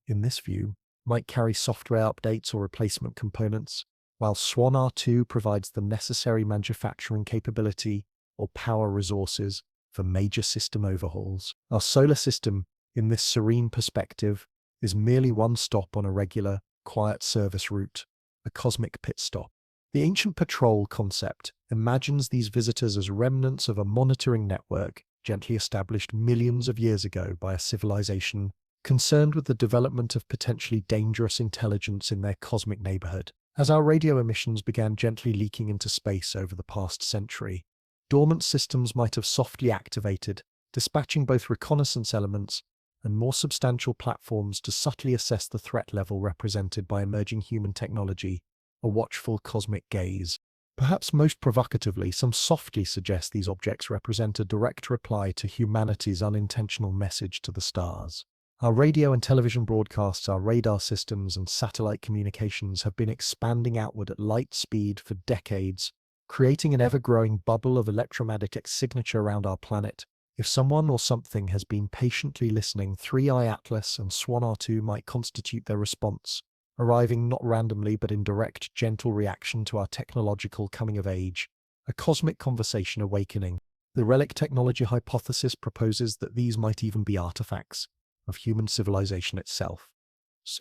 in this view, might carry software updates or replacement components, while Swan R2 provides the necessary manufacturing capability or power resources for major system overhauls. Our solar system, in this serene perspective, is merely one stop on a regular, quiet service route, a cosmic pit stop. The ancient patrol concept imagines these visitors as remnants of a monitoring network gently established millions of years ago by a civilization concerned with the development of potentially dangerous intelligence in their cosmic neighborhood. As our radio emissions began gently leaking into space over the past century, dormant systems might have softly activated, dispatching both reconnaissance elements and more substantial platforms to subtly assess the threat level represented by emerging human technology, a watchful cosmic gaze. Perhaps most provocatively, some softly suggest these objects represent a direct reply to humanity's unintentional message to the stars. Our radio and television broadcasts, our radar systems, and satellite communications have been expanding outward at light speed for decades, creating an ever-growing bubble of electromagnetic signature around our planet. If someone or something has been patiently listening, 3i Atlas and Swan R2 might constitute their response, arriving not randomly but in direct, gentle reaction to our technological coming of age, a cosmic conversation awakening. The relic technology hypothesis proposes that these might even be artifacts of human civilization itself,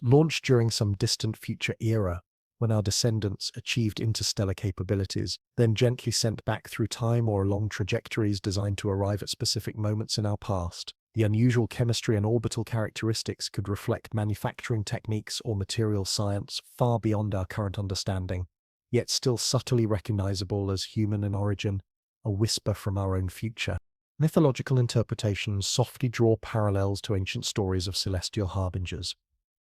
launched during some distant future era when our descendants achieved interstellar capabilities, then gently sent back through time or along trajectories designed to arrive at specific moments in our past. The unusual chemistry and orbital characteristics could reflect manufacturing techniques or material science far beyond our current understanding, yet still subtly recognizable as human in origin, a whisper from our own future. Mythological interpretations softly draw parallels to ancient stories of celestial harbingers,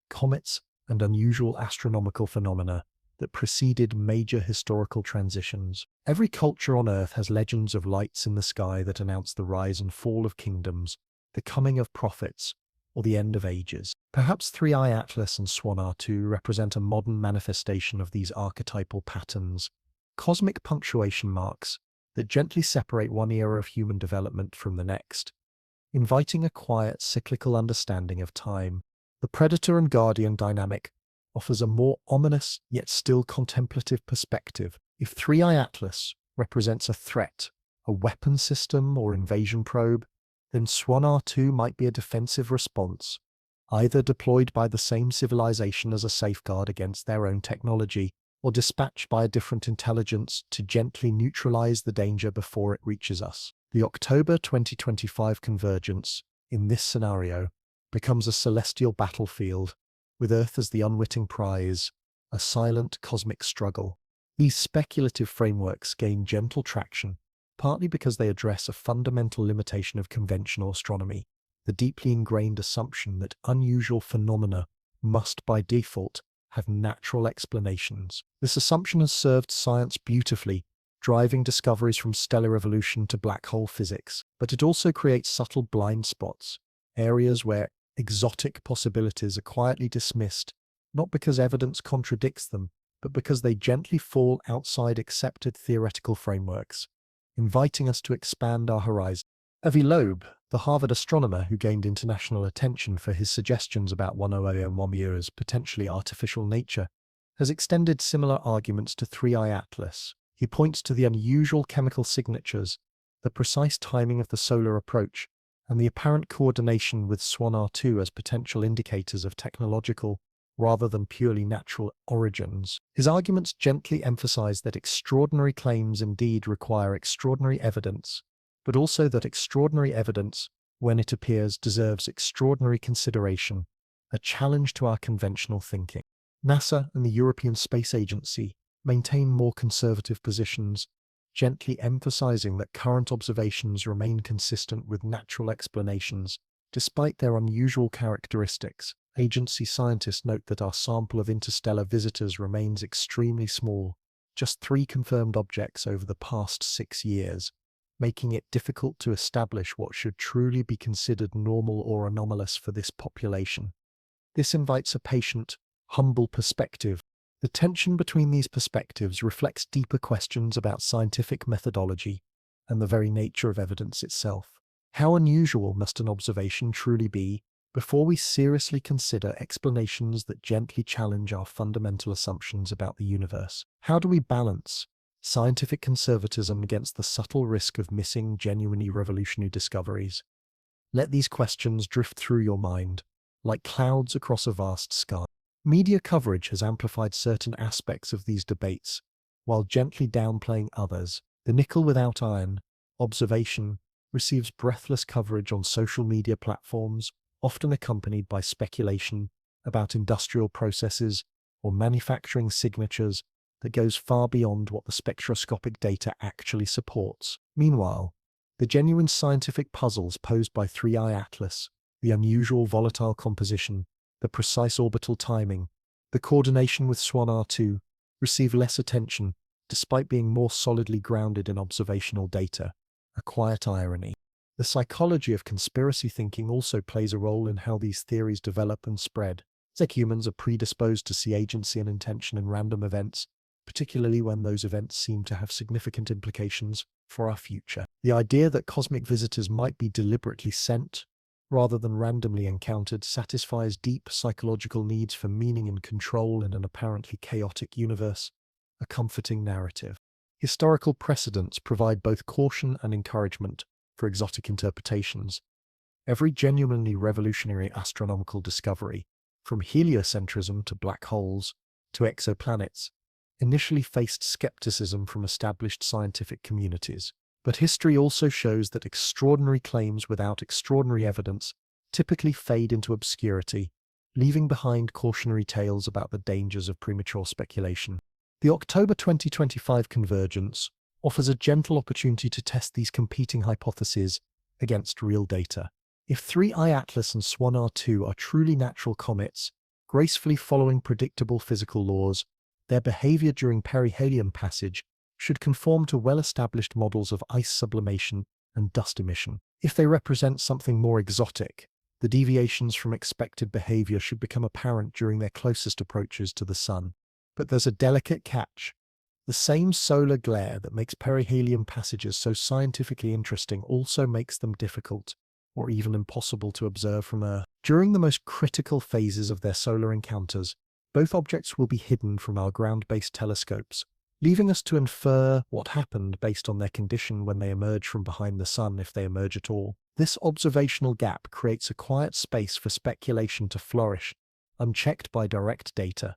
comets, and unusual astronomical phenomena that preceded major historical transitions. Every culture on Earth has legends of lights in the sky that announce the rise and fall of kingdoms, the coming of prophets, or the end of ages. Perhaps 3i Atlas and Swan R2 represent a modern manifestation of these archetypal patterns, cosmic punctuation marks that gently separate one era of human development from the next, inviting a quiet, cyclical understanding of time. The predator and guardian dynamic offers a more ominous yet still contemplative perspective. If 3i Atlas represents a threat, a weapon system or invasion probe, then Swan R2 might be a defensive response, either deployed by the same civilization as a safeguard against their own technology, or dispatched by a different intelligence to gently neutralize the danger before it reaches us. The October 2025 convergence, in this scenario, becomes a celestial battlefield, with Earth as the unwitting prize, a silent cosmic struggle. These speculative frameworks gain gentle traction, partly because they address a fundamental limitation of conventional astronomy, the deeply ingrained assumption that unusual phenomena must by default have natural explanations. This assumption has served science beautifully, driving discoveries from stellar evolution to black hole physics, but it also creates subtle blind spots, areas where exotic possibilities are quietly dismissed, not because evidence contradicts them, but because they gently fall outside accepted theoretical frameworks, inviting us to expand our horizon. Avi Loeb, the Harvard astronomer who gained international attention for his suggestions about 1001's potentially artificial nature, has extended similar arguments to 3i Atlas. He points to the unusual chemical signatures, the precise timing of the solar approach, and the apparent coordination with Swan R2 as potential indicators of technological, rather than purely natural, origins. His arguments gently emphasize that extraordinary claims indeed require extraordinary evidence, but also that extraordinary evidence, when it appears, deserves extraordinary consideration, a challenge to our conventional thinking. NASA and the European Space Agency maintain more conservative positions, gently emphasizing that current observations remain consistent with natural explanations, despite their unusual characteristics. Agency scientists note that our sample of interstellar visitors remains extremely small, just 3 confirmed objects over the past 6 years, making it difficult to establish what should truly be considered normal or anomalous for this population. This invites a patient, humble perspective. The tension between these perspectives reflects deeper questions about scientific methodology and the very nature of evidence itself. How unusual must an observation truly be before we seriously consider explanations that gently challenge our fundamental assumptions about the universe. How do we balance scientific conservatism against the subtle risk of missing genuinely revolutionary discoveries? Let these questions drift through your mind, like clouds across a vast sky. Media coverage has amplified certain aspects of these debates, while gently downplaying others. The nickel without iron observation receives breathless coverage on social media platforms, often accompanied by speculation about industrial processes or manufacturing signatures that goes far beyond what the spectroscopic data actually supports. Meanwhile, the genuine scientific puzzles posed by 3I Atlas, the unusual volatile composition, the precise orbital timing, the coordination with Swan R2, receive less attention despite being more solidly grounded in observational data, a quiet irony. The psychology of conspiracy thinking also plays a role in how these theories develop and spread. Like humans are predisposed to see agency and intention in random events, particularly when those events seem to have significant implications for our future. The idea that cosmic visitors might be deliberately sent, rather than randomly encountered, satisfies deep psychological needs for meaning and control in an apparently chaotic universe, a comforting narrative. Historical precedents provide both caution and encouragement for exotic interpretations. Every genuinely revolutionary astronomical discovery, from heliocentrism to black holes to exoplanets, initially faced skepticism from established scientific communities. But history also shows that extraordinary claims without extraordinary evidence typically fade into obscurity, leaving behind cautionary tales about the dangers of premature speculation. The October 2025 convergence offers a gentle opportunity to test these competing hypotheses against real data. If 3I Atlas and Swan R2 are truly natural comets, gracefully following predictable physical laws, their behavior during perihelion passage should conform to well-established models of ice sublimation and dust emission. If they represent something more exotic, the deviations from expected behavior should become apparent during their closest approaches to the Sun. But there's a delicate catch. The same solar glare that makes perihelion passages so scientifically interesting also makes them difficult, or even impossible to observe from Earth. During the most critical phases of their solar encounters, both objects will be hidden from our ground-based telescopes, leaving us to infer what happened based on their condition when they emerge from behind the Sun, if they emerge at all. This observational gap creates a quiet space for speculation to flourish, unchecked by direct data.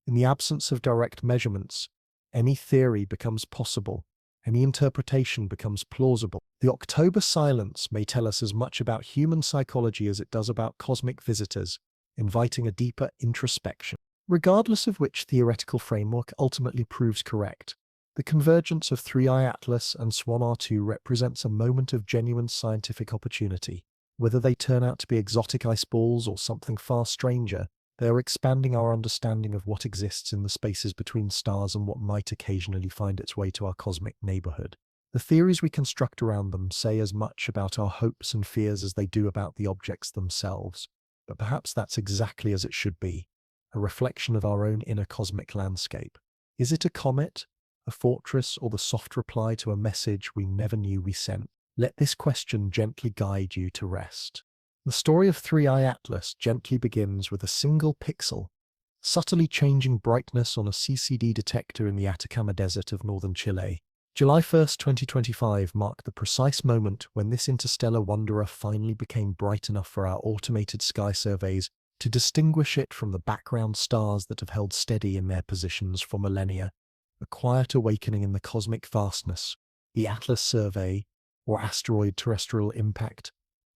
In the absence of direct measurements, any theory becomes possible, any interpretation becomes plausible. The October silence may tell us as much about human psychology as it does about cosmic visitors, inviting a deeper introspection. Regardless of which theoretical framework ultimately proves correct, the convergence of 3I Atlas and Swan R2 represents a moment of genuine scientific opportunity. Whether they turn out to be exotic ice balls or something far stranger, they are expanding our understanding of what exists in the spaces between stars and what might occasionally find its way to our cosmic neighborhood. The theories we construct around them say as much about our hopes and fears as they do about the objects themselves. But perhaps that's exactly as it should be, a reflection of our own inner cosmic landscape. Is it a comet, a fortress, or the soft reply to a message we never knew we sent? Let this question gently guide you to rest. The story of 3I Atlas gently begins with a single pixel, subtly changing brightness on a CCD detector in the Atacama Desert of northern Chile. July 1st, 2025 marked the precise moment when this interstellar wanderer finally became bright enough for our automated sky surveys to distinguish it from the background stars that have held steady in their positions for millennia. A quiet awakening in the cosmic vastness. The Atlas Survey, or Asteroid Terrestrial Impact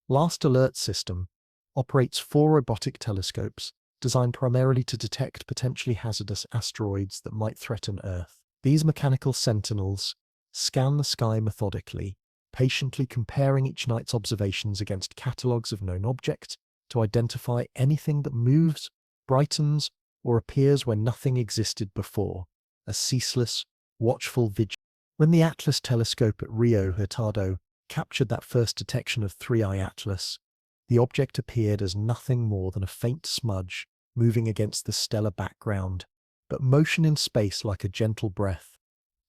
Last Alert System, operates 4 robotic telescopes designed primarily to detect potentially hazardous asteroids that might threaten Earth. These mechanical sentinels scan the sky methodically, patiently comparing each night's observations against catalogues of known objects to identify anything that moves, brightens, or appears where nothing existed before, a ceaseless, watchful vigil. When the Atlas telescope at Rio Hurtado captured that first detection of 3I Atlas, the object appeared as nothing more than a faint smudge moving against the stellar background, but motion in space, like a gentle breath,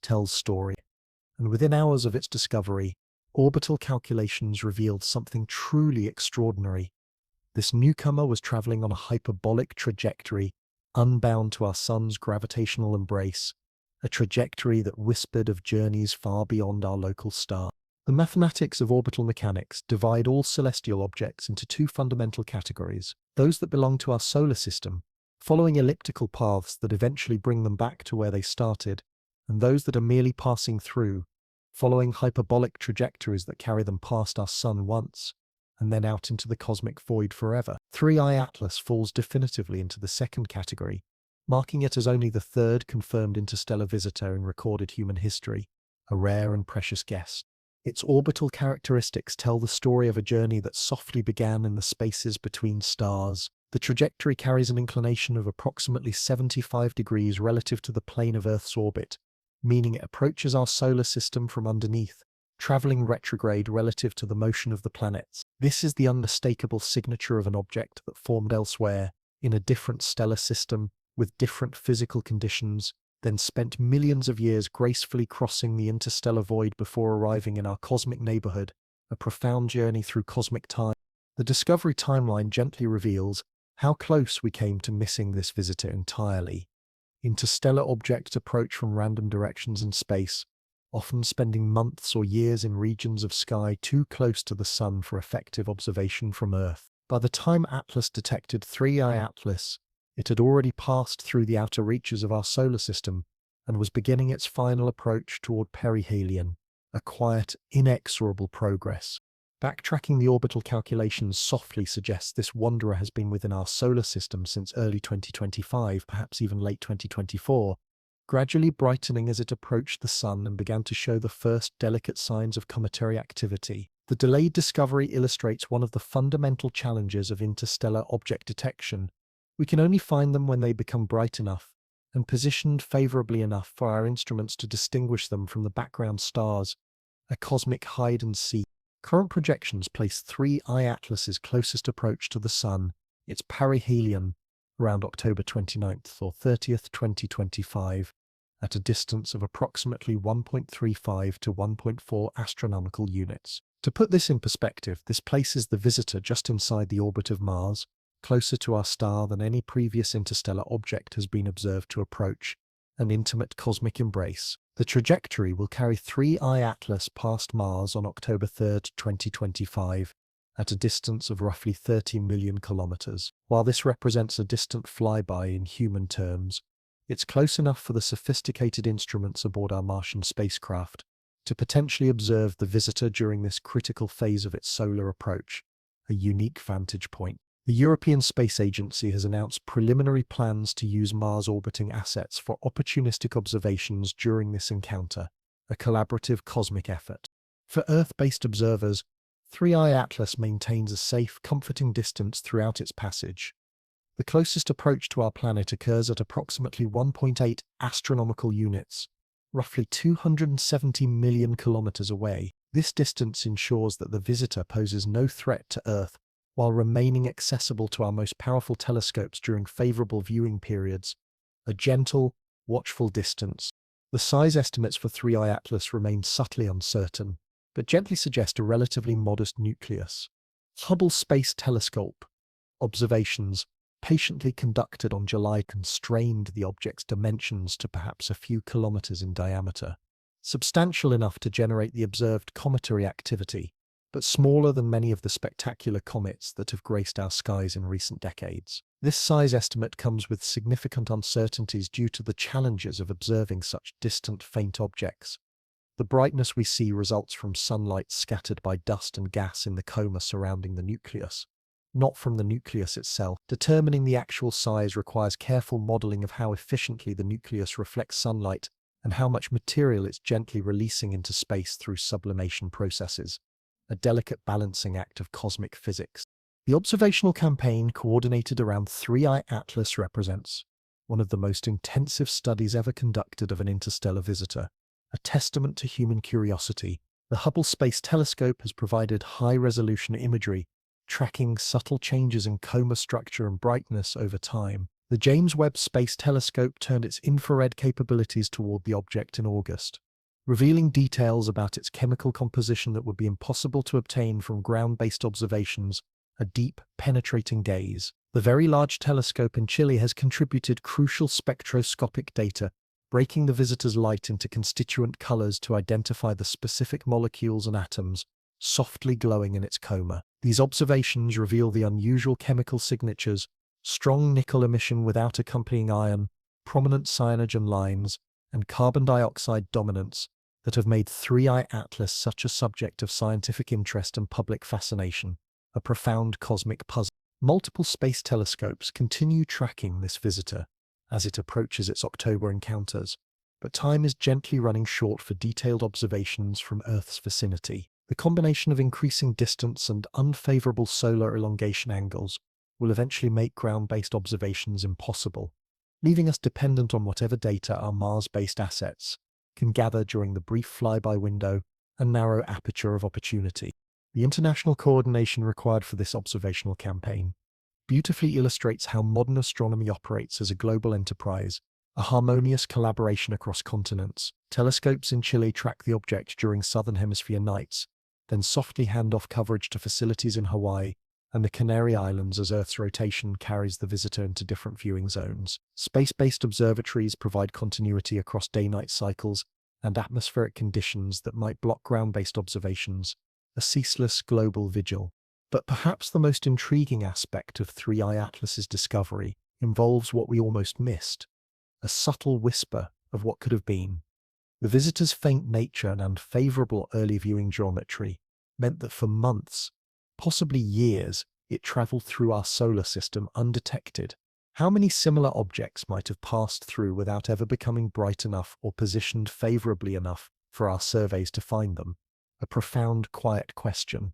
tells story. And within hours of its discovery, orbital calculations revealed something truly extraordinary. This newcomer was traveling on a hyperbolic trajectory, unbound to our sun's gravitational embrace, a trajectory that whispered of journeys far beyond our local star. The mathematics of orbital mechanics divide all celestial objects into two fundamental categories: those that belong to our solar system, following elliptical paths that eventually bring them back to where they started, and those that are merely passing through, following hyperbolic trajectories that carry them past our sun once, and then out into the cosmic void forever. 3I Atlas falls definitively into the second category, marking it as only the third confirmed interstellar visitor in recorded human history, a rare and precious guest. Its orbital characteristics tell the story of a journey that softly began in the spaces between stars. The trajectory carries an inclination of approximately 75 degrees relative to the plane of Earth's orbit, meaning it approaches our solar system from underneath, traveling retrograde relative to the motion of the planets. This is the unmistakable signature of an object that formed elsewhere, in a different stellar system, with different physical conditions, then spent millions of years gracefully crossing the interstellar void before arriving in our cosmic neighborhood, a profound journey through cosmic time. The Discovery timeline gently reveals how close we came to missing this visitor entirely. Interstellar objects approach from random directions in space, often spending months or years in regions of sky too close to the sun for effective observation from Earth. By the time Atlas detected 3I Atlas, it had already passed through the outer reaches of our solar system and was beginning its final approach toward perihelion, a quiet, inexorable progress. Backtracking the orbital calculations softly suggests this wanderer has been within our solar system since early 2025, perhaps even late 2024, gradually brightening as it approached the sun and began to show the first delicate signs of cometary activity. The delayed discovery illustrates one of the fundamental challenges of interstellar object detection. We can only find them when they become bright enough and positioned favorably enough for our instruments to distinguish them from the background stars, a cosmic hide and seek. Current projections place 3I Atlas's closest approach to the sun, its perihelion, around October 29th or 30th, 2025, at a distance of approximately 1.35 to 1.4 astronomical units. To put this in perspective, this places the visitor just inside the orbit of Mars, closer to our star than any previous interstellar object has been observed to approach, an intimate cosmic embrace. The trajectory will carry 3I Atlas past Mars on October 3rd, 2025, at a distance of roughly 30 million kilometers. While this represents a distant flyby in human terms, it's close enough for the sophisticated instruments aboard our Martian spacecraft to potentially observe the visitor during this critical phase of its solar approach, a unique vantage point. The European Space Agency has announced preliminary plans to use Mars-orbiting assets for opportunistic observations during this encounter, a collaborative cosmic effort. For Earth-based observers, 3I Atlas maintains a safe, comforting distance throughout its passage. The closest approach to our planet occurs at approximately 1.8 astronomical units, roughly 270 million kilometers away. This distance ensures that the visitor poses no threat to Earth, while remaining accessible to our most powerful telescopes during favorable viewing periods, a gentle, watchful distance. The size estimates for 3I Atlas remain subtly uncertain, but gently suggest a relatively modest nucleus. Hubble Space Telescope observations, patiently conducted on July, constrained the object's dimensions to perhaps a few kilometers in diameter, substantial enough to generate the observed cometary activity, but smaller than many of the spectacular comets that have graced our skies in recent decades. This size estimate comes with significant uncertainties due to the challenges of observing such distant, faint objects. The brightness we see results from sunlight scattered by dust and gas in the coma surrounding the nucleus, not from the nucleus itself. Determining the actual size requires careful modeling of how efficiently the nucleus reflects sunlight and how much material it's gently releasing into space through sublimation processes, a delicate balancing act of cosmic physics. The observational campaign coordinated around 3I Atlas represents one of the most intensive studies ever conducted of an interstellar visitor, a testament to human curiosity. The Hubble Space Telescope has provided high-resolution imagery, tracking subtle changes in coma structure and brightness over time. The James Webb Space Telescope turned its infrared capabilities toward the object in August, revealing details about its chemical composition that would be impossible to obtain from ground-based observations, a deep, penetrating gaze. The Very Large Telescope in Chile has contributed crucial spectroscopic data, breaking the visitor's light into constituent colors to identify the specific molecules and atoms softly glowing in its coma. These observations reveal the unusual chemical signatures, strong nickel emission without accompanying iron, prominent cyanogen lines, and carbon dioxide dominance that have made 3I Atlas such a subject of scientific interest and public fascination, a profound cosmic puzzle. Multiple space telescopes continue tracking this visitor as it approaches its October encounters, but time is gently running short for detailed observations from Earth's vicinity. The combination of increasing distance and unfavorable solar elongation angles will eventually make ground-based observations impossible, leaving us dependent on whatever data our Mars-based assets can gather during the brief flyby window and narrow aperture of opportunity. The international coordination required for this observational campaign beautifully illustrates how modern astronomy operates as a global enterprise, a harmonious collaboration across continents. Telescopes in Chile track the object during Southern Hemisphere nights, then softly hand off coverage to facilities in Hawaii and the Canary Islands as Earth's rotation carries the visitor into different viewing zones. Space-based observatories provide continuity across day-night cycles and atmospheric conditions that might block ground-based observations, a ceaseless global vigil. But perhaps the most intriguing aspect of 3I Atlas's discovery involves what we almost missed, a subtle whisper of what could have been. The visitor's faint nature and unfavorable early viewing geometry meant that for months, possibly years, it traveled through our solar system undetected. How many similar objects might have passed through without ever becoming bright enough or positioned favorably enough for our surveys to find them? A profound, quiet question.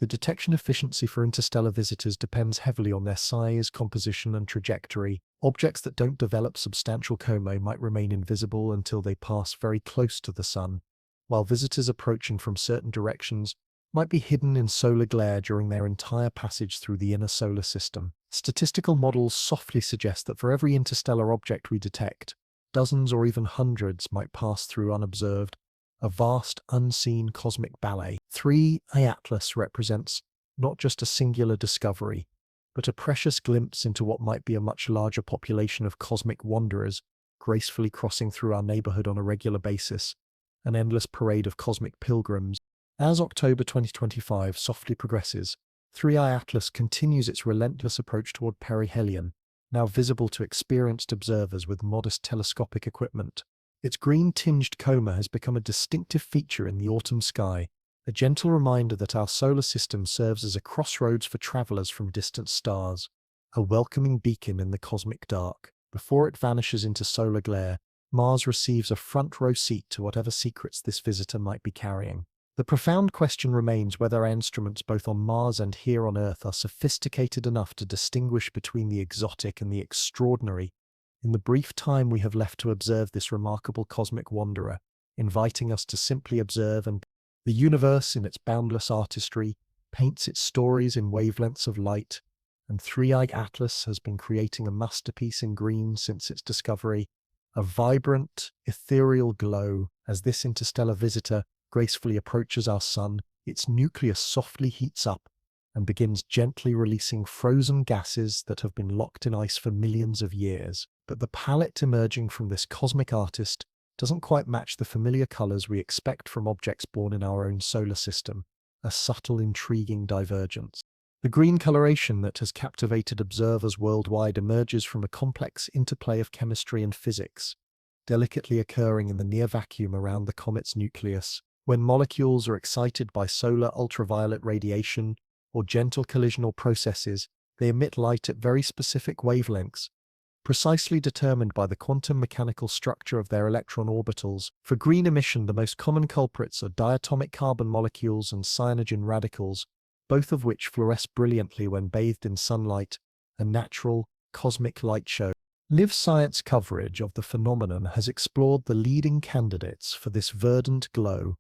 The detection efficiency for interstellar visitors depends heavily on their size, composition, and trajectory. Objects that don't develop substantial coma might remain invisible until they pass very close to the Sun, while visitors approaching from certain directions might be hidden in solar glare during their entire passage through the inner solar system. Statistical models softly suggest that for every interstellar object we detect, dozens or even hundreds might pass through unobserved, a vast, unseen cosmic ballet. 3I Atlas represents not just a singular discovery, but a precious glimpse into what might be a much larger population of cosmic wanderers gracefully crossing through our neighborhood on a regular basis, an endless parade of cosmic pilgrims. As October 2025 softly progresses, 3I Atlas continues its relentless approach toward perihelion, now visible to experienced observers with modest telescopic equipment. Its green-tinged coma has become a distinctive feature in the autumn sky, a gentle reminder that our solar system serves as a crossroads for travelers from distant stars, a welcoming beacon in the cosmic dark. Before it vanishes into solar glare, Mars receives a front-row seat to whatever secrets this visitor might be carrying. The profound question remains whether our instruments both on Mars and here on Earth are sophisticated enough to distinguish between the exotic and the extraordinary in the brief time we have left to observe this remarkable cosmic wanderer, inviting us to simply observe. And the universe, in its boundless artistry, paints its stories in wavelengths of light, and 3I Atlas has been creating a masterpiece in green since its discovery, a vibrant, ethereal glow. As this interstellar visitor gracefully approaches our Sun, its nucleus softly heats up and begins gently releasing frozen gases that have been locked in ice for millions of years. But the palette emerging from this cosmic artist doesn't quite match the familiar colors we expect from objects born in our own solar system, a subtle, intriguing divergence. The green coloration that has captivated observers worldwide emerges from a complex interplay of chemistry and physics, delicately occurring in the near vacuum around the comet's nucleus. When molecules are excited by solar ultraviolet radiation or gentle collisional processes, they emit light at very specific wavelengths, precisely determined by the quantum mechanical structure of their electron orbitals. For green emission, the most common culprits are diatomic carbon molecules and cyanogen radicals, both of which fluoresce brilliantly when bathed in sunlight, a natural, cosmic light show. Live Science coverage of the phenomenon has explored the leading candidates for this verdant glow,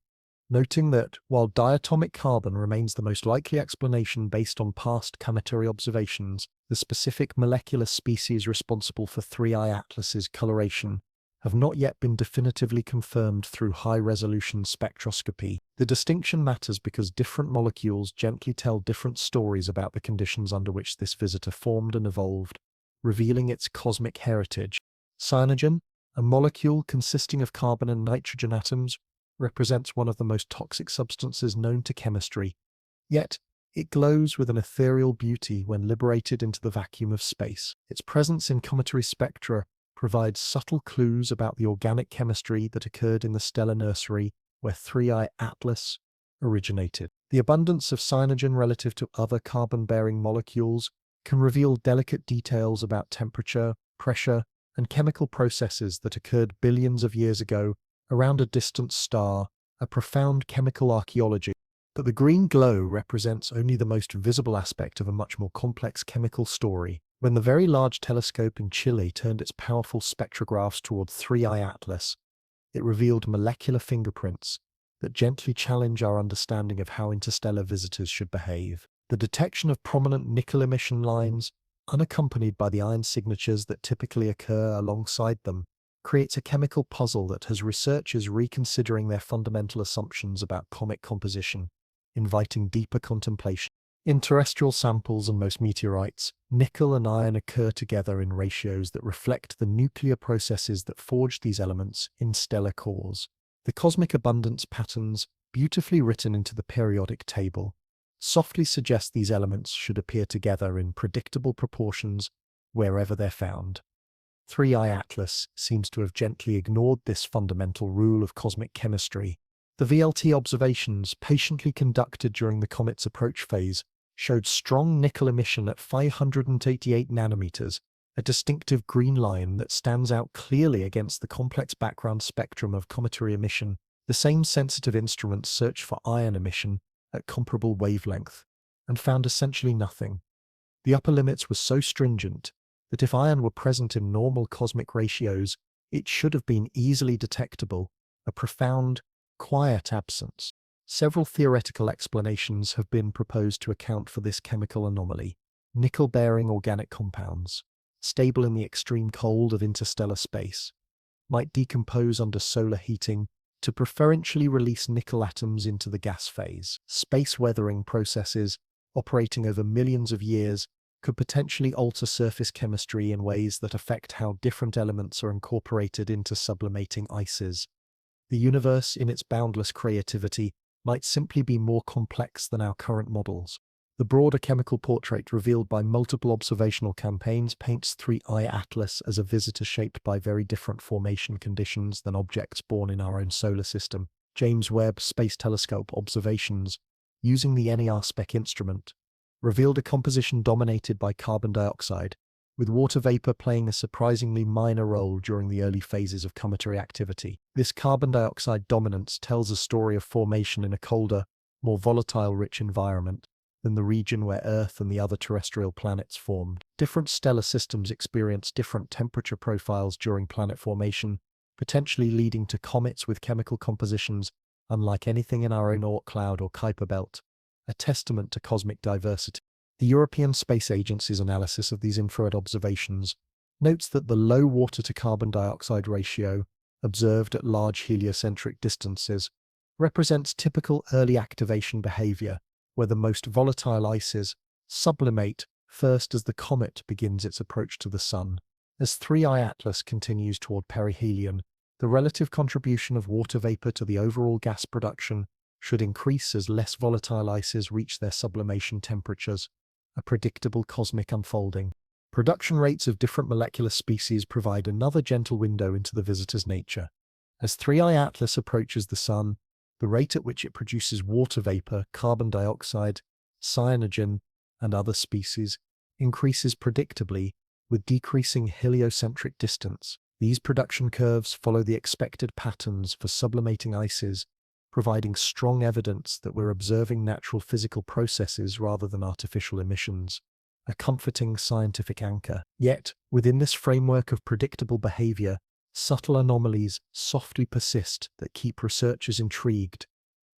noting that, while diatomic carbon remains the most likely explanation based on past cometary observations, the specific molecular species responsible for 3I Atlas's coloration have not yet been definitively confirmed through high-resolution spectroscopy. The distinction matters because different molecules gently tell different stories about the conditions under which this visitor formed and evolved, revealing its cosmic heritage. Cyanogen, a molecule consisting of carbon and nitrogen atoms, represents one of the most toxic substances known to chemistry, yet it glows with an ethereal beauty when liberated into the vacuum of space. Its presence in cometary spectra provides subtle clues about the organic chemistry that occurred in the stellar nursery where 3I Atlas originated. The abundance of cyanogen relative to other carbon-bearing molecules can reveal delicate details about temperature, pressure, and chemical processes that occurred billions of years ago around a distant star, a profound chemical archaeology. But the green glow represents only the most visible aspect of a much more complex chemical story. When the Very Large Telescope in Chile turned its powerful spectrographs toward 3I Atlas, it revealed molecular fingerprints that gently challenge our understanding of how interstellar visitors should behave. The detection of prominent nickel emission lines, unaccompanied by the iron signatures that typically occur alongside them, creates a chemical puzzle that has researchers reconsidering their fundamental assumptions about comet composition, inviting deeper contemplation. In terrestrial samples and most meteorites, nickel and iron occur together in ratios that reflect the nuclear processes that forge these elements in stellar cores. The cosmic abundance patterns, beautifully written into the periodic table, softly suggest these elements should appear together in predictable proportions wherever they're found. 3I Atlas seems to have gently ignored this fundamental rule of cosmic chemistry. The VLT observations, patiently conducted during the comet's approach phase, showed strong nickel emission at 588 nanometers, a distinctive green line that stands out clearly against the complex background spectrum of cometary emission. The same sensitive instruments searched for iron emission at comparable wavelength and found essentially nothing. The upper limits were so stringent that if iron were present in normal cosmic ratios, it should have been easily detectable, a profound, quiet absence. Several theoretical explanations have been proposed to account for this chemical anomaly. Nickel-bearing organic compounds, stable in the extreme cold of interstellar space, might decompose under solar heating to preferentially release nickel atoms into the gas phase. Space weathering processes, operating over millions of years, could potentially alter surface chemistry in ways that affect how different elements are incorporated into sublimating ices. The universe, in its boundless creativity, might simply be more complex than our current models. The broader chemical portrait revealed by multiple observational campaigns paints 3I Atlas as a visitor shaped by very different formation conditions than objects born in our own solar system. James Webb Space Telescope observations, using the NER spec instrument, revealed a composition dominated by carbon dioxide, with water vapor playing a surprisingly minor role during the early phases of cometary activity. This carbon dioxide dominance tells a story of formation in a colder, more volatile-rich environment than the region where Earth and the other terrestrial planets formed. Different stellar systems experience different temperature profiles during planet formation, potentially leading to comets with chemical compositions unlike anything in our own Oort cloud or Kuiper belt, a testament to cosmic diversity. The European Space Agency's analysis of these infrared observations notes that the low water-to-carbon dioxide ratio observed at large heliocentric distances represents typical early activation behavior, where the most volatile ices sublimate first as the comet begins its approach to the Sun. As 3I Atlas continues toward perihelion, the relative contribution of water vapor to the overall gas production should increase as less volatile ices reach their sublimation temperatures, a predictable cosmic unfolding. Production rates of different molecular species provide another gentle window into the visitor's nature. As 3I Atlas approaches the Sun, the rate at which it produces water vapor, carbon dioxide, cyanogen, and other species increases predictably with decreasing heliocentric distance. These production curves follow the expected patterns for sublimating ices, providing strong evidence that we're observing natural physical processes rather than artificial emissions, a comforting scientific anchor. Yet, within this framework of predictable behavior, subtle anomalies softly persist that keep researchers intrigued.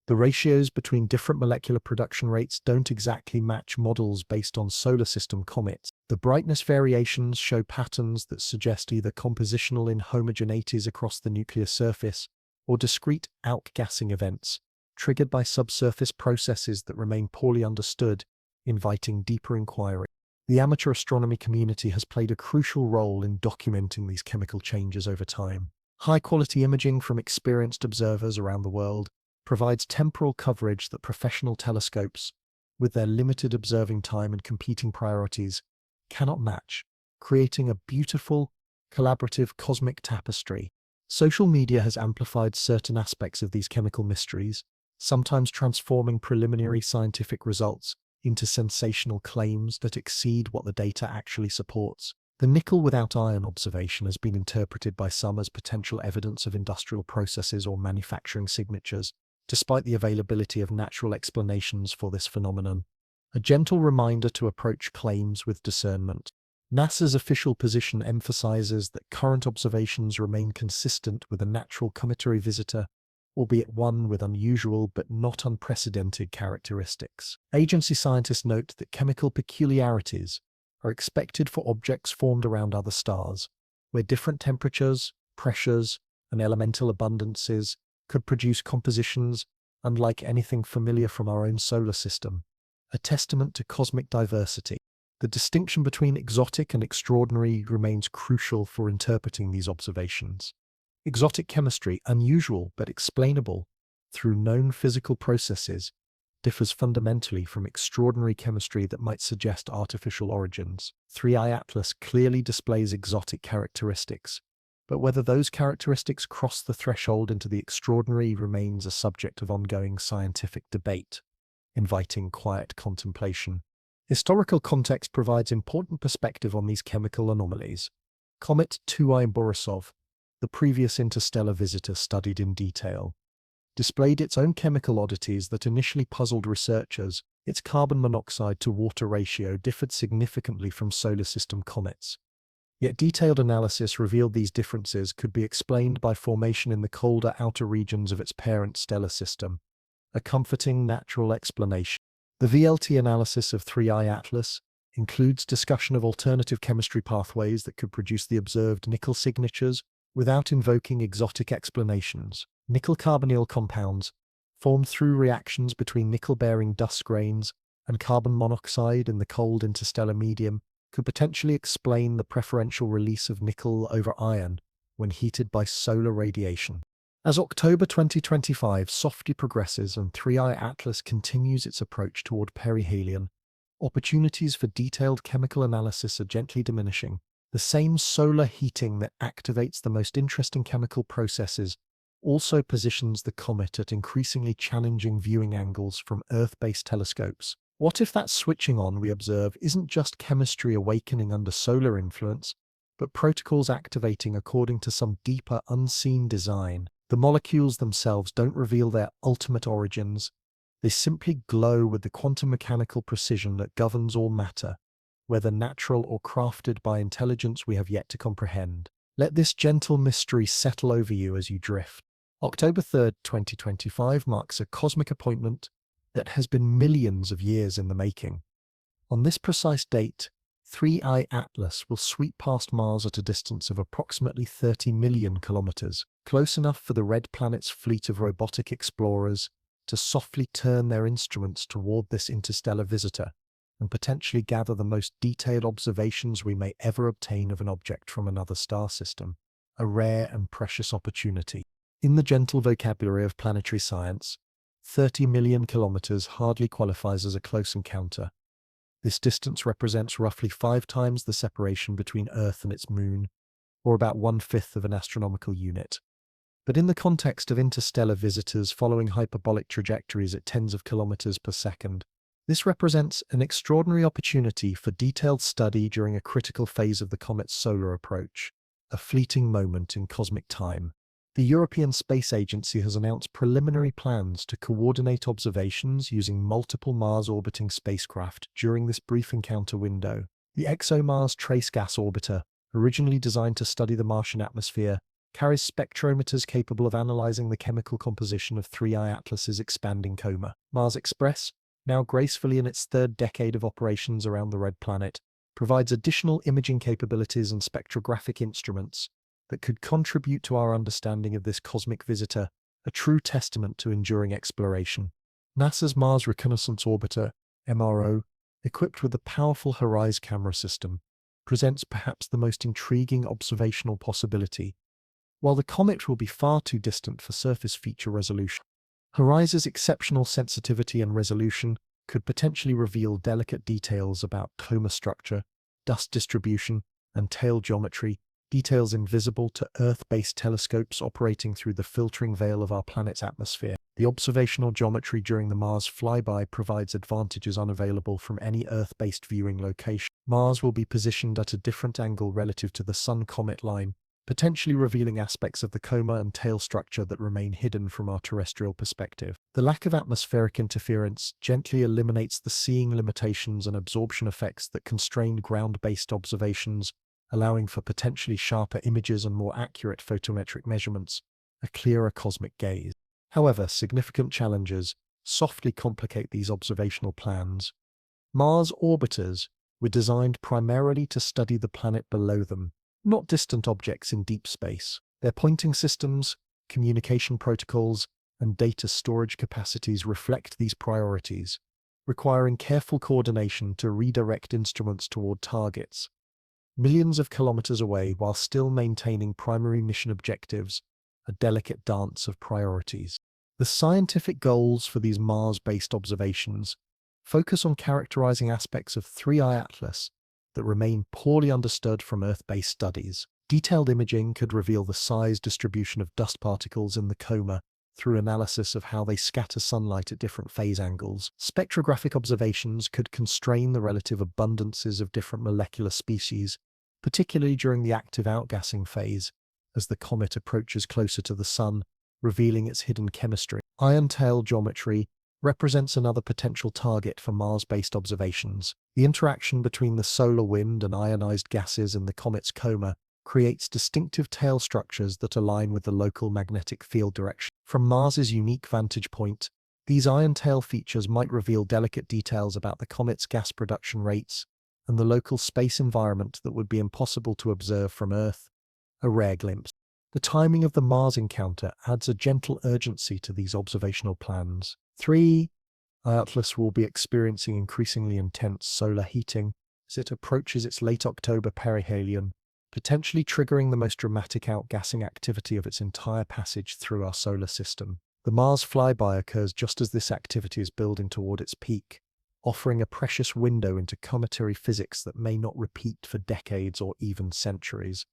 The ratios between different molecular production rates don't exactly match models based on solar system comets. The brightness variations show patterns that suggest either compositional inhomogeneities across the nuclear surface or discrete outgassing events triggered by subsurface processes that remain poorly understood, inviting deeper inquiry. The amateur astronomy community has played a crucial role in documenting these chemical changes over time. High-quality imaging from experienced observers around the world provides temporal coverage that professional telescopes, with their limited observing time and competing priorities, cannot match, creating a beautiful, collaborative cosmic tapestry. Social media has amplified certain aspects of these chemical mysteries, sometimes transforming preliminary scientific results into sensational claims that exceed what the data actually supports. The nickel without iron observation has been interpreted by some as potential evidence of industrial processes or manufacturing signatures, despite the availability of natural explanations for this phenomenon. A gentle reminder to approach claims with discernment. NASA's official position emphasizes that current observations remain consistent with a natural cometary visitor, albeit one with unusual but not unprecedented characteristics. Agency scientists note that chemical peculiarities are expected for objects formed around other stars, where different temperatures, pressures, and elemental abundances could produce compositions unlike anything familiar from our own solar system, a testament to cosmic diversity. The distinction between exotic and extraordinary remains crucial for interpreting these observations. Exotic chemistry, unusual but explainable through known physical processes, differs fundamentally from extraordinary chemistry that might suggest artificial origins. 3I Atlas clearly displays exotic characteristics, but whether those characteristics cross the threshold into the extraordinary remains a subject of ongoing scientific debate, inviting quiet contemplation. Historical context provides important perspective on these chemical anomalies. Comet 2I Borisov, the previous interstellar visitor studied in detail, displayed its own chemical oddities that initially puzzled researchers. Its carbon monoxide to water ratio differed significantly from solar system comets. Yet detailed analysis revealed these differences could be explained by formation in the colder outer regions of its parent stellar system, a comforting natural explanation. The VLT analysis of 3I Atlas includes discussion of alternative chemistry pathways that could produce the observed nickel signatures without invoking exotic explanations. Nickel carbonyl compounds, formed through reactions between nickel-bearing dust grains and carbon monoxide in the cold interstellar medium, could potentially explain the preferential release of nickel over iron when heated by solar radiation. As October 2025 softly progresses and 3I Atlas continues its approach toward perihelion, opportunities for detailed chemical analysis are gently diminishing. The same solar heating that activates the most interesting chemical processes also positions the comet at increasingly challenging viewing angles from Earth-based telescopes. What if that switching on we observe isn't just chemistry awakening under solar influence, but protocols activating according to some deeper unseen design? The molecules themselves don't reveal their ultimate origins. They simply glow with the quantum mechanical precision that governs all matter, whether natural or crafted by intelligence we have yet to comprehend. Let this gentle mystery settle over you as you drift. October 3rd, 2025 marks a cosmic appointment that has been millions of years in the making. On this precise date, 3I Atlas will sweep past Mars at a distance of approximately 30 million kilometers, close enough for the red planet's fleet of robotic explorers to softly turn their instruments toward this interstellar visitor and potentially gather the most detailed observations we may ever obtain of an object from another star system, a rare and precious opportunity. In the gentle vocabulary of planetary science, 30 million kilometers hardly qualifies as a close encounter. This distance represents roughly 5 times the separation between Earth and its moon, or about 1/5 of an astronomical unit. But in the context of interstellar visitors following hyperbolic trajectories at tens of kilometers per second, this represents an extraordinary opportunity for detailed study during a critical phase of the comet's solar approach, a fleeting moment in cosmic time. The European Space Agency has announced preliminary plans to coordinate observations using multiple Mars-orbiting spacecraft during this brief encounter window. The ExoMars Trace Gas Orbiter, originally designed to study the Martian atmosphere, carries spectrometers capable of analyzing the chemical composition of 3I Atlas's expanding coma. Mars Express, now gracefully in its third decade of operations around the red planet, provides additional imaging capabilities and spectrographic instruments that could contribute to our understanding of this cosmic visitor, a true testament to enduring exploration. NASA's Mars Reconnaissance Orbiter, MRO, equipped with a powerful HiRISE camera system, presents perhaps the most intriguing observational possibility. While the comet will be far too distant for surface feature resolution, HiRISE's exceptional sensitivity and resolution could potentially reveal delicate details about coma structure, dust distribution, and tail geometry, details invisible to Earth-based telescopes operating through the filtering veil of our planet's atmosphere. The observational geometry during the Mars flyby provides advantages unavailable from any Earth-based viewing location. Mars will be positioned at a different angle relative to the Sun-comet line, potentially revealing aspects of the coma and tail structure that remain hidden from our terrestrial perspective. The lack of atmospheric interference gently eliminates the seeing limitations and absorption effects that constrain ground-based observations, allowing for potentially sharper images and more accurate photometric measurements, a clearer cosmic gaze. However, significant challenges softly complicate these observational plans. Mars orbiters were designed primarily to study the planet below them, not distant objects in deep space. Their pointing systems, communication protocols, and data storage capacities reflect these priorities, requiring careful coordination to redirect instruments toward targets millions of kilometers away while still maintaining primary mission objectives, a delicate dance of priorities. The scientific goals for these Mars-based observations focus on characterizing aspects of 3I Atlas that remain poorly understood from Earth-based studies. Detailed imaging could reveal the size distribution of dust particles in the coma through analysis of how they scatter sunlight at different phase angles. Spectrographic observations could constrain the relative abundances of different molecular species, particularly during the active outgassing phase, as the comet approaches closer to the Sun, revealing its hidden chemistry. Iron tail geometry represents another potential target for Mars-based observations. The interaction between the solar wind and ionized gases in the comet's coma creates distinctive tail structures that align with the local magnetic field direction. From Mars's unique vantage point, these iron tail features might reveal delicate details about the comet's gas production rates and the local space environment that would be impossible to observe from Earth, a rare glimpse. The timing of the Mars encounter adds a gentle urgency to these observational plans. 3I Atlas will be experiencing increasingly intense solar heating as it approaches its late October perihelion, potentially triggering the most dramatic outgassing activity of its entire passage through our solar system. The Mars flyby occurs just as this activity is building toward its peak, offering a precious window into cometary physics that may not repeat for decades or even centuries.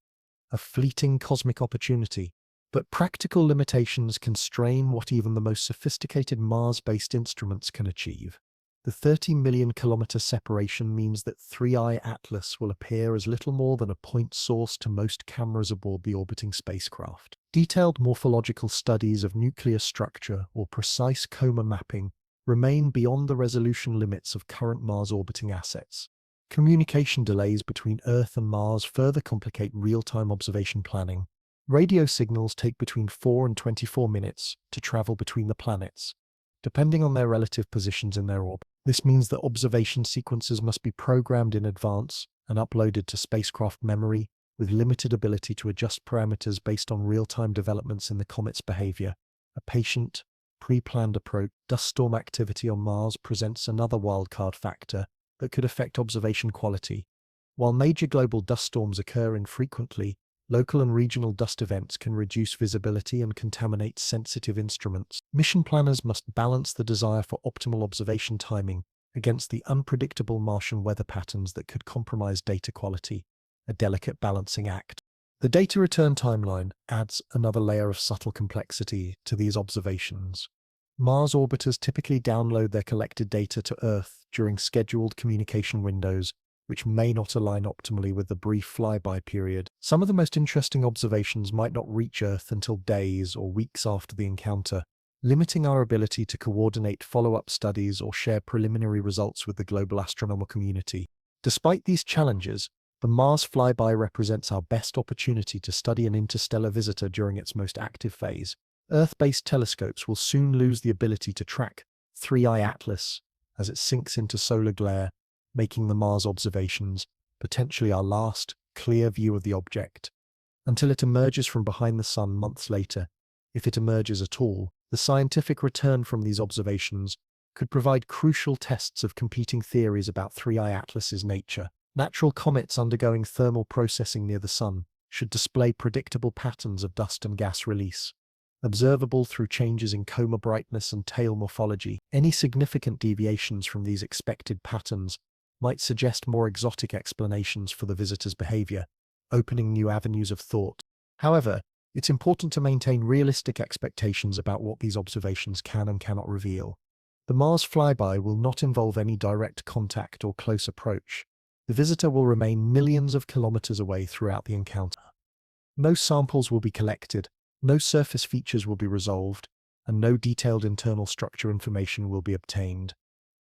A fleeting cosmic opportunity, but practical limitations constrain what even the most sophisticated Mars-based instruments can achieve. The 30 million kilometer separation means that 3I Atlas will appear as little more than a point source to most cameras aboard the orbiting spacecraft. Detailed morphological studies of nuclear structure or precise coma mapping remain beyond the resolution limits of current Mars orbiting assets. Communication delays between Earth and Mars further complicate real-time observation planning. Radio signals take between 4 and 24 minutes to travel between the planets, depending on their relative positions in their orbit. This means that observation sequences must be programmed in advance and uploaded to spacecraft memory, with limited ability to adjust parameters based on real-time developments in the comet's behavior. A patient, pre-planned approach. Dust storm activity on Mars presents another wildcard factor that could affect observation quality. While major global dust storms occur infrequently, local and regional dust events can reduce visibility and contaminate sensitive instruments. Mission planners must balance the desire for optimal observation timing against the unpredictable Martian weather patterns that could compromise data quality, a delicate balancing act. The data return timeline adds another layer of subtle complexity to these observations. Mars orbiters typically download their collected data to Earth during scheduled communication windows, which may not align optimally with the brief flyby period. Some of the most interesting observations might not reach Earth until days or weeks after the encounter, limiting our ability to coordinate follow-up studies or share preliminary results with the global astronomical community. Despite these challenges, The Mars flyby represents our best opportunity to study an interstellar visitor during its most active phase. Earth-based telescopes will soon lose the ability to track 3-eye Atlas as it sinks into solar glare, making the Mars observations potentially our last clear view of the object. Until it emerges from behind the Sun months later, if it emerges at all, the scientific return from these observations could provide crucial tests of competing theories about 3-eye Atlas's nature. Natural comets undergoing thermal processing near the Sun should display predictable patterns of dust and gas release, observable through changes in coma brightness and tail morphology. Any significant deviations from these expected patterns might suggest more exotic explanations for the visitor's behavior, opening new avenues of thought. However, it's important to maintain realistic expectations about what these observations can and cannot reveal. The Mars flyby will not involve any direct contact or close approach. The visitor will remain millions of kilometers away throughout the encounter. No samples will be collected, no surface features will be resolved, and no detailed internal structure information will be obtained.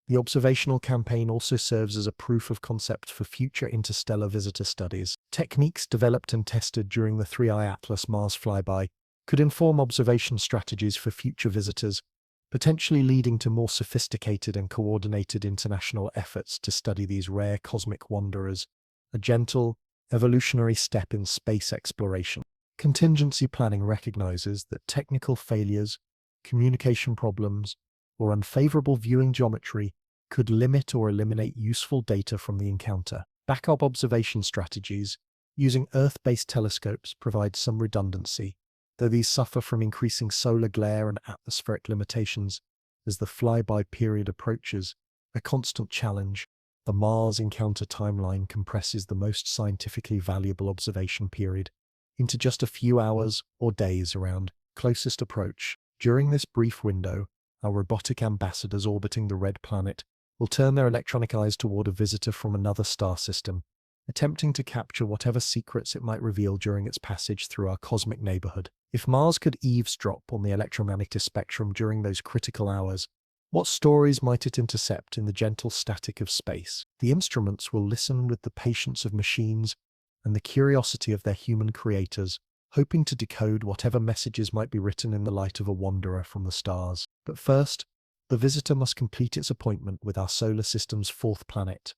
The observational campaign also serves as a proof of concept for future interstellar visitor studies. Techniques developed and tested during the 3-eye Atlas Mars flyby could inform observation strategies for future visitors, potentially leading to more sophisticated and coordinated international efforts to study these rare cosmic wanderers, a gentle, evolutionary step in space exploration. Contingency planning recognizes that technical failures, communication problems, or unfavorable viewing geometry could limit or eliminate useful data from the encounter. Backup observation strategies using Earth-based telescopes provide some redundancy, though these suffer from increasing solar glare and atmospheric limitations as the flyby period approaches, a constant challenge. The Mars encounter timeline compresses the most scientifically valuable observation period into just a few hours or days around closest approach. During this brief window, our robotic ambassadors orbiting the red planet will turn their electronic eyes toward a visitor from another star system, attempting to capture whatever secrets it might reveal during its passage through our cosmic neighborhood. If Mars could eavesdrop on the electromagnetic spectrum during those critical hours, what stories might it intercept in the gentle static of space? The instruments will listen with the patience of machines and the curiosity of their human creators, hoping to decode whatever messages might be written in the light of a wanderer from the stars. But first, the visitor must complete its appointment with our solar system's fourth planet,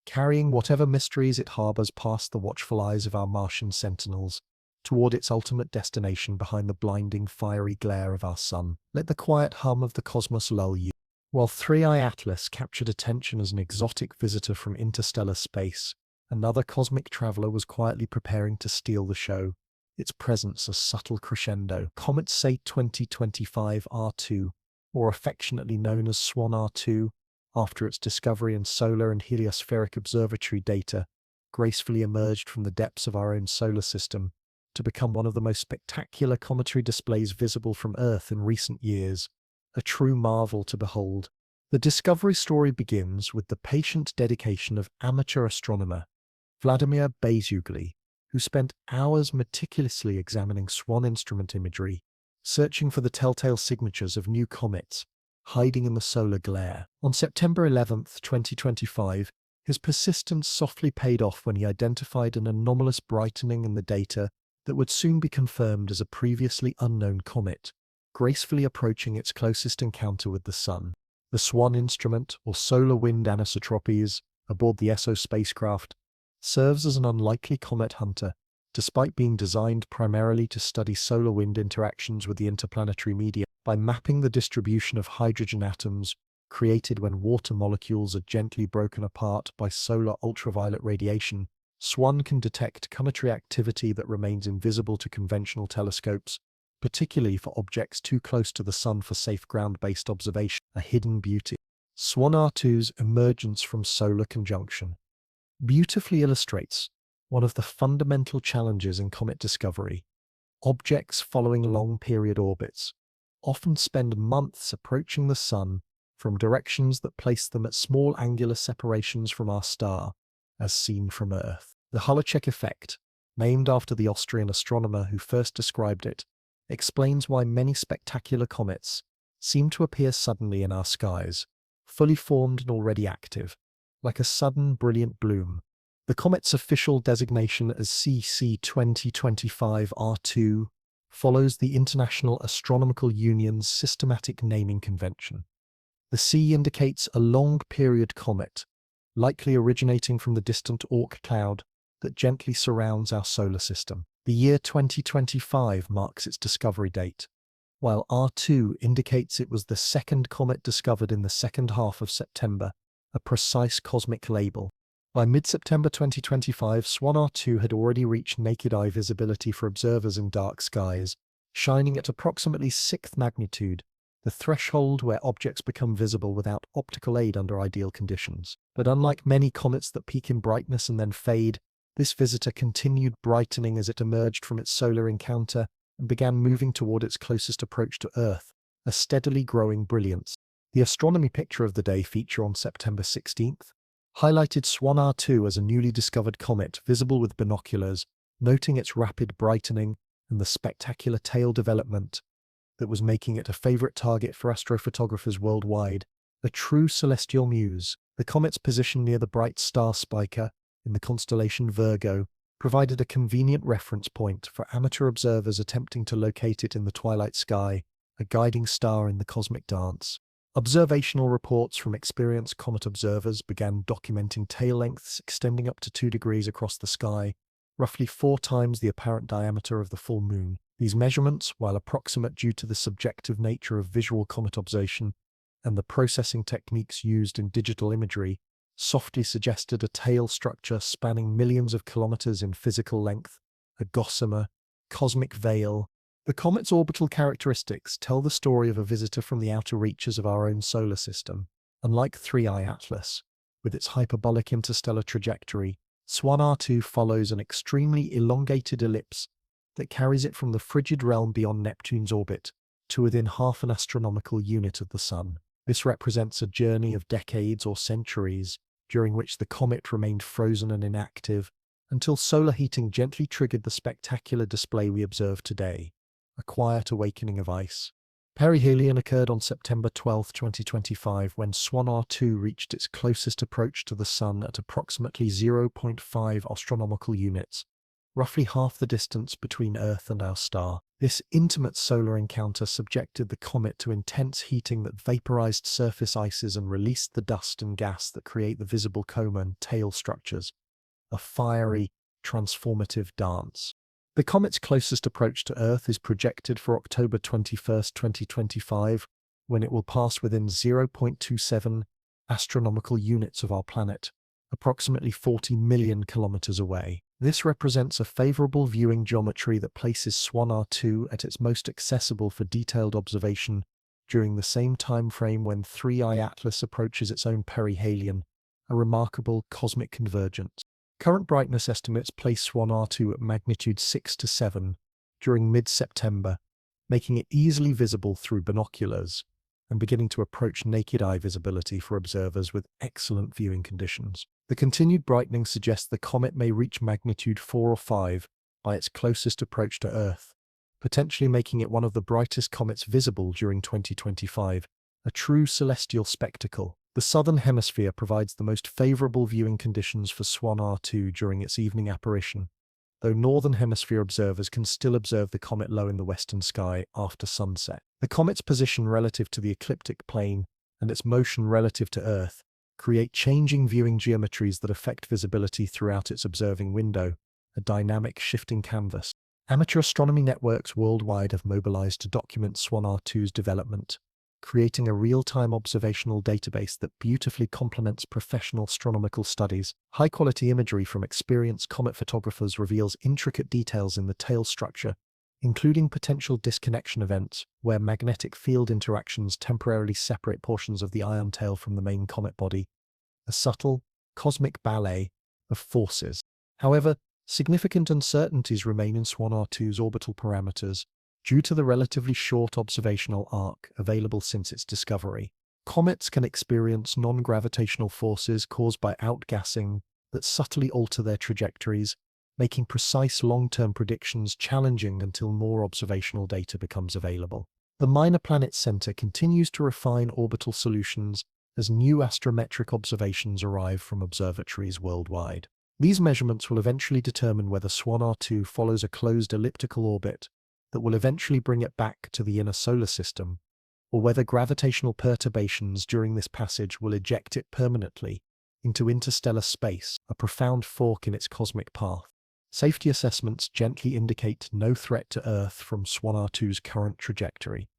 carrying whatever mysteries it harbors past the watchful eyes of our Martian sentinels, toward its ultimate destination behind the blinding fiery glare of our sun. Let the quiet hum of the cosmos lull you. While 3-eye Atlas captured attention as an exotic visitor from interstellar space, another cosmic traveler was quietly preparing to steal the show, its presence a subtle crescendo. Comet SAE 2025 R2, or affectionately known as Swan R2, after its discovery in solar and heliospheric observatory data, gracefully emerged from the depths of our own solar system to become one of the most spectacular cometary displays visible from Earth in recent years, a true marvel to behold. The discovery story begins with the patient dedication of amateur astronomer Vladimir Bezugli, who spent hours meticulously examining Swan instrument imagery, searching for the telltale signatures of new comets hiding in the solar glare. On September 11, 2025, his persistence softly paid off when he identified an anomalous brightening in the data that would soon be confirmed as a previously unknown comet, gracefully approaching its closest encounter with the Sun. The Swan instrument, or solar wind anisotropes, aboard the ESO spacecraft, serves as an unlikely comet hunter, despite being designed primarily to study solar wind interactions with the interplanetary media. By mapping the distribution of hydrogen atoms created when water molecules are gently broken apart by solar ultraviolet radiation, SWAN can detect cometary activity that remains invisible to conventional telescopes, particularly for objects too close to the Sun for safe ground-based observation, a hidden beauty. SWAN R2's emergence from solar conjunction beautifully illustrates one of the fundamental challenges in comet discovery. Objects following long-period orbits often spend months approaching the Sun from directions that place them at small angular separations from our star, as seen from Earth. The Holochek effect, named after the Austrian astronomer who first described it, explains why many spectacular comets seem to appear suddenly in our skies, fully formed and already active, like a sudden brilliant bloom. The comet's official designation as CC 2025 R2 follows the International Astronomical Union's systematic naming convention. The C indicates a long-period comet, likely originating from the distant Oort cloud that gently surrounds our solar system. The year 2025 marks its discovery date, while R2 indicates it was the second comet discovered in the second half of September, a precise cosmic label. By mid-September 2025, Swan R2 had already reached naked eye visibility for observers in dark skies, shining at approximately 6th magnitude, the threshold where objects become visible without optical aid under ideal conditions. But unlike many comets that peak in brightness and then fade, this visitor continued brightening as it emerged from its solar encounter and began moving toward its closest approach to Earth, a steadily growing brilliance. The astronomy picture of the day feature on September 16th highlighted Swan R2 as a newly discovered comet visible with binoculars, noting its rapid brightening and the spectacular tail development that was making it a favorite target for astrophotographers worldwide. A true celestial muse, the comet's position near the bright star Spica in the constellation Virgo provided a convenient reference point for amateur observers attempting to locate it in the twilight sky, a guiding star in the cosmic dance. Observational reports from experienced comet observers began documenting tail lengths extending up to 2 degrees across the sky, roughly 4 times the apparent diameter of the full moon. These measurements, while approximate due to the subjective nature of visual comet observation and the processing techniques used in digital imagery, softly suggested a tail structure spanning millions of kilometers in physical length, a gossamer, cosmic veil. The comet's orbital characteristics tell the story of a visitor from the outer reaches of our own solar system. Unlike 3I Atlas, with its hyperbolic interstellar trajectory, Swan R2 follows an extremely elongated ellipse that carries it from the frigid realm beyond Neptune's orbit to within half an astronomical unit of the Sun. This represents a journey of decades or centuries, during which the comet remained frozen and inactive until solar heating gently triggered the spectacular display we observe today. A quiet awakening of ice. Perihelion occurred on September 12, 2025, when Swan R2 reached its closest approach to the Sun at approximately 0.5 astronomical units, roughly half the distance between Earth and our star. This intimate solar encounter subjected the comet to intense heating that vaporized surface ices and released the dust and gas that create the visible coma and tail structures. A fiery, transformative dance. The comet's closest approach to Earth is projected for October 21, 2025, when it will pass within 0.27 astronomical units of our planet, approximately 40 million kilometers away. This represents a favorable viewing geometry that places Swan R2 at its most accessible for detailed observation during the same time frame when 3I Atlas approaches its own perihelion, a remarkable cosmic convergence. Current brightness estimates place Swan R2 at magnitude 6 to 7 during mid-September, making it easily visible through binoculars and beginning to approach naked eye visibility for observers with excellent viewing conditions. The continued brightening suggests the comet may reach magnitude 4 or 5 by its closest approach to Earth, potentially making it one of the brightest comets visible during 2025, a true celestial spectacle. The southern hemisphere provides the most favorable viewing conditions for Swan R2 during its evening apparition, though northern hemisphere observers can still observe the comet low in the western sky after sunset. The comet's position relative to the ecliptic plane and its motion relative to Earth create changing viewing geometries that affect visibility throughout its observing window, a dynamic, shifting canvas. Amateur astronomy networks worldwide have mobilized to document Swan R2's development, creating a real-time observational database that beautifully complements professional astronomical studies. High-quality imagery from experienced comet photographers reveals intricate details in the tail structure, including potential disconnection events where magnetic field interactions temporarily separate portions of the ion tail from the main comet body, a subtle, cosmic ballet of forces. However, significant uncertainties remain in Swan R2's orbital parameters, due to the relatively short observational arc available since its discovery. Comets can experience non-gravitational forces caused by outgassing that subtly alter their trajectories, making precise long-term predictions challenging until more observational data becomes available. The Minor Planets Center continues to refine orbital solutions as new astrometric observations arrive from observatories worldwide. These measurements will eventually determine whether Swan R2 follows a closed elliptical orbit that will eventually bring it back to the inner solar system, or whether gravitational perturbations during this passage will eject it permanently into interstellar space, a profound fork in its cosmic path. Safety assessments gently indicate no threat to Earth from Swan R2's current trajectory.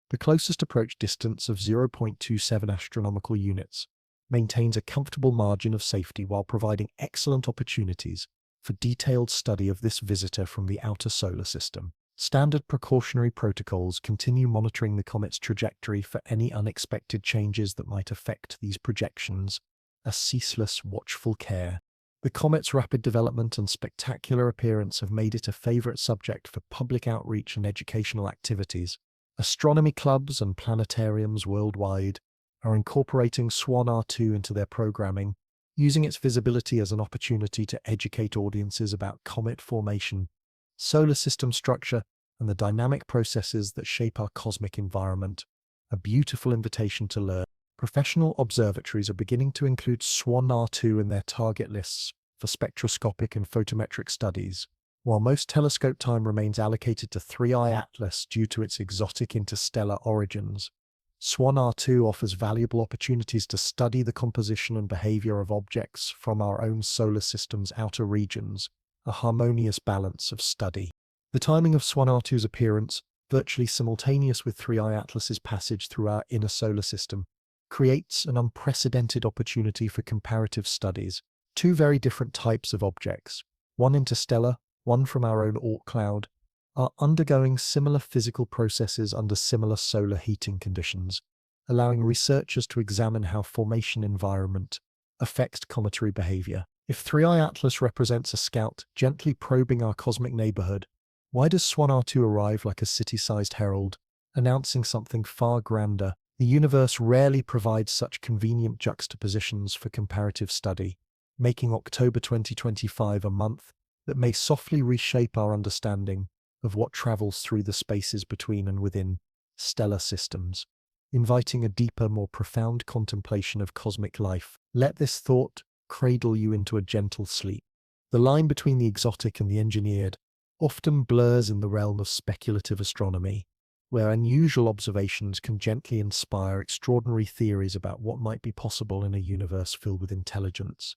The closest approach distance of 0.27 astronomical units maintains a comfortable margin of safety while providing excellent opportunities for detailed study of this visitor from the outer solar system. Standard precautionary protocols continue monitoring the comet's trajectory for any unexpected changes that might affect these projections, a ceaseless, watchful care. The comet's rapid development and spectacular appearance have made it a favorite subject for public outreach and educational activities. Astronomy clubs and planetariums worldwide are incorporating Swan R2 into their programming, using its visibility as an opportunity to educate audiences about comet formation, solar system structure, and the dynamic processes that shape our cosmic environment. A beautiful invitation to learn. Professional observatories are beginning to include Swan R2 in their target lists for spectroscopic and photometric studies. While most telescope time remains allocated to 3i Atlas due to its exotic interstellar origins, Swan R2 offers valuable opportunities to study the composition and behavior of objects from our own solar system's outer regions, a harmonious balance of study. The timing of Swan R2's appearance, virtually simultaneous with 3i Atlas's passage through our inner solar system, creates an unprecedented opportunity for comparative studies. Two very different types of objects, one interstellar, one from our own Oort cloud, are undergoing similar physical processes under similar solar heating conditions, allowing researchers to examine how formation environment affects cometary behavior. If 3i Atlas represents a scout gently probing our cosmic neighborhood, why does Swan R2 arrive like a city-sized herald, announcing something far grander? The universe rarely provides such convenient juxtapositions for comparative study, making October 2025 a month that may softly reshape our understanding of what travels through the spaces between and within stellar systems, inviting a deeper, more profound contemplation of cosmic life. Let this thought cradle you into a gentle sleep. The line between the exotic and the engineered often blurs in the realm of speculative astronomy, where unusual observations can gently inspire extraordinary theories about what might be possible in a universe filled with intelligence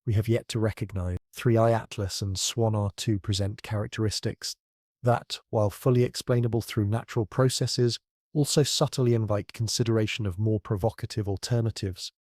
we have yet to recognize. 3i Atlas and Swan R2 present characteristics that, while fully explainable through natural processes, also subtly invite consideration of more provocative alternatives,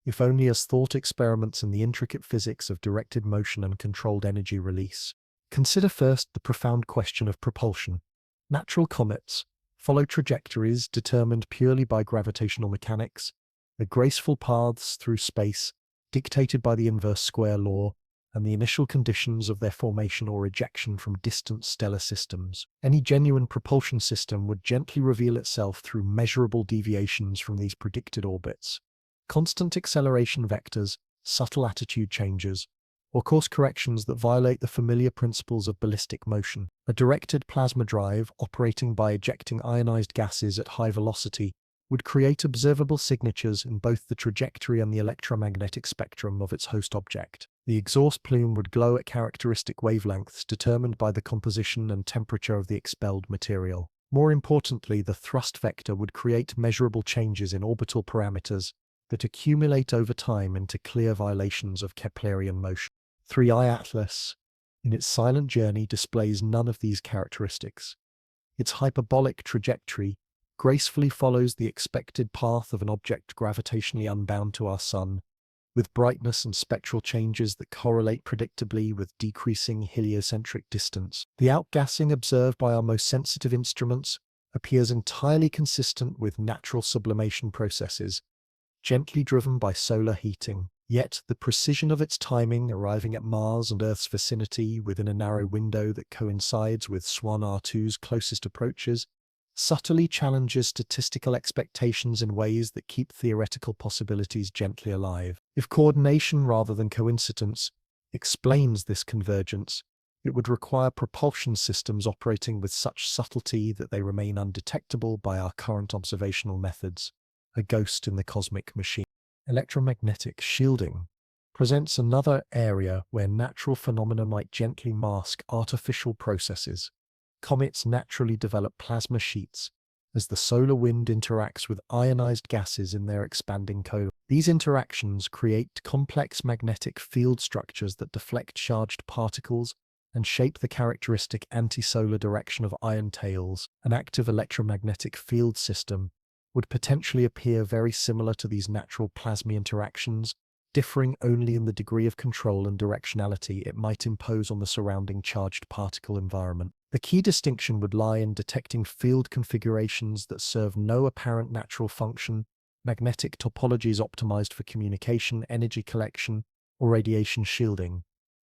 if only as thought experiments in the intricate physics of directed motion and controlled energy release. Consider first the profound question of propulsion. Natural comets follow trajectories determined purely by gravitational mechanics, the graceful paths through space dictated by the inverse square law, and the initial conditions of their formation or ejection from distant stellar systems. Any genuine propulsion system would gently reveal itself through measurable deviations from these predicted orbits. Constant acceleration vectors, subtle attitude changes, or course corrections that violate the familiar principles of ballistic motion. A directed plasma drive operating by ejecting ionized gases at high velocity would create observable signatures in both the trajectory and the electromagnetic spectrum of its host object. The exhaust plume would glow at characteristic wavelengths determined by the composition and temperature of the expelled material. More importantly, the thrust vector would create measurable changes in orbital parameters that accumulate over time into clear violations of Keplerian motion. 3i Atlas, in its silent journey, displays none of these characteristics. Its hyperbolic trajectory gracefully follows the expected path of an object gravitationally unbound to our Sun, with brightness and spectral changes that correlate predictably with decreasing heliocentric distance. The outgassing observed by our most sensitive instruments appears entirely consistent with natural sublimation processes, gently driven by solar heating. Yet the precision of its timing, arriving at Mars and Earth's vicinity within a narrow window that coincides with Swan R2's closest approaches, subtly challenges statistical expectations in ways that keep theoretical possibilities gently alive. If coordination rather than coincidence explains this convergence, it would require propulsion systems operating with such subtlety that they remain undetectable by our current observational methods, a ghost in the cosmic machine. Electromagnetic shielding presents another area where natural phenomena might gently mask artificial processes. Comets naturally develop plasma sheets as the solar wind interacts with ionized gases in their expanding core. These interactions create complex magnetic field structures that deflect charged particles and shape the characteristic antisolar direction of ion tails. An active electromagnetic field system would potentially appear very similar to these natural plasma interactions, differing only in the degree of control and directionality it might impose on the surrounding charged particle environment. The key distinction would lie in detecting field configurations that serve no apparent natural function, magnetic topologies optimized for communication, energy collection, or radiation shielding,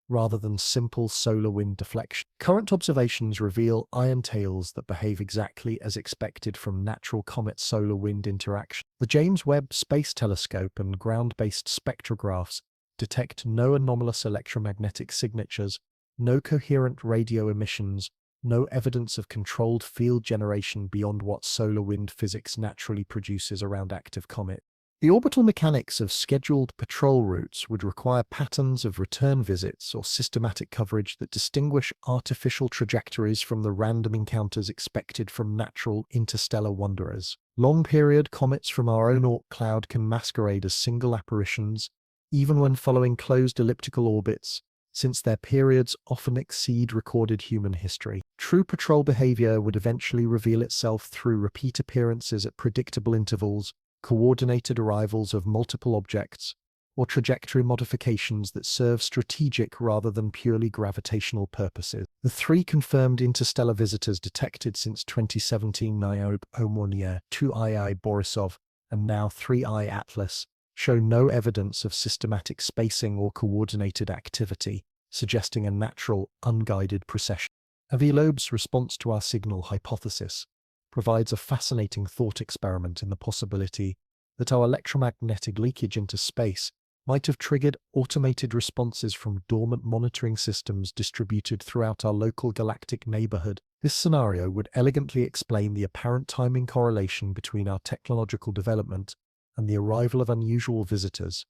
rather than simple solar wind deflection. Current observations reveal ion tails that behave exactly as expected from natural comet-solar wind interaction. The James Webb Space Telescope and ground-based spectrographs detect no anomalous electromagnetic signatures, no coherent radio emissions, no evidence of controlled field generation beyond what solar wind physics naturally produces around active comets. The orbital mechanics of scheduled patrol routes would require patterns of return visits or systematic coverage that distinguish artificial trajectories from the random encounters expected from natural interstellar wanderers. Long-period comets from our own Oort cloud can masquerade as single apparitions, even when following closed elliptical orbits, since their periods often exceed recorded human history. True patrol behavior would eventually reveal itself through repeat appearances at predictable intervals, coordinated arrivals of multiple objects, or trajectory modifications that serve strategic rather than purely gravitational purposes. The 3 confirmed interstellar visitors detected since 2017, Niobe Oumuamua, 2II Borisov, and now 3I Atlas, show no evidence of systematic spacing or coordinated activity, suggesting a natural, unguided procession. Avi Loeb's response to our signal hypothesis provides a fascinating thought experiment in the possibility that our electromagnetic leakage into space might have triggered automated responses from dormant monitoring systems distributed throughout our local galactic neighborhood. This scenario would elegantly explain the apparent timing correlation between our technological development and the arrival of unusual visitors.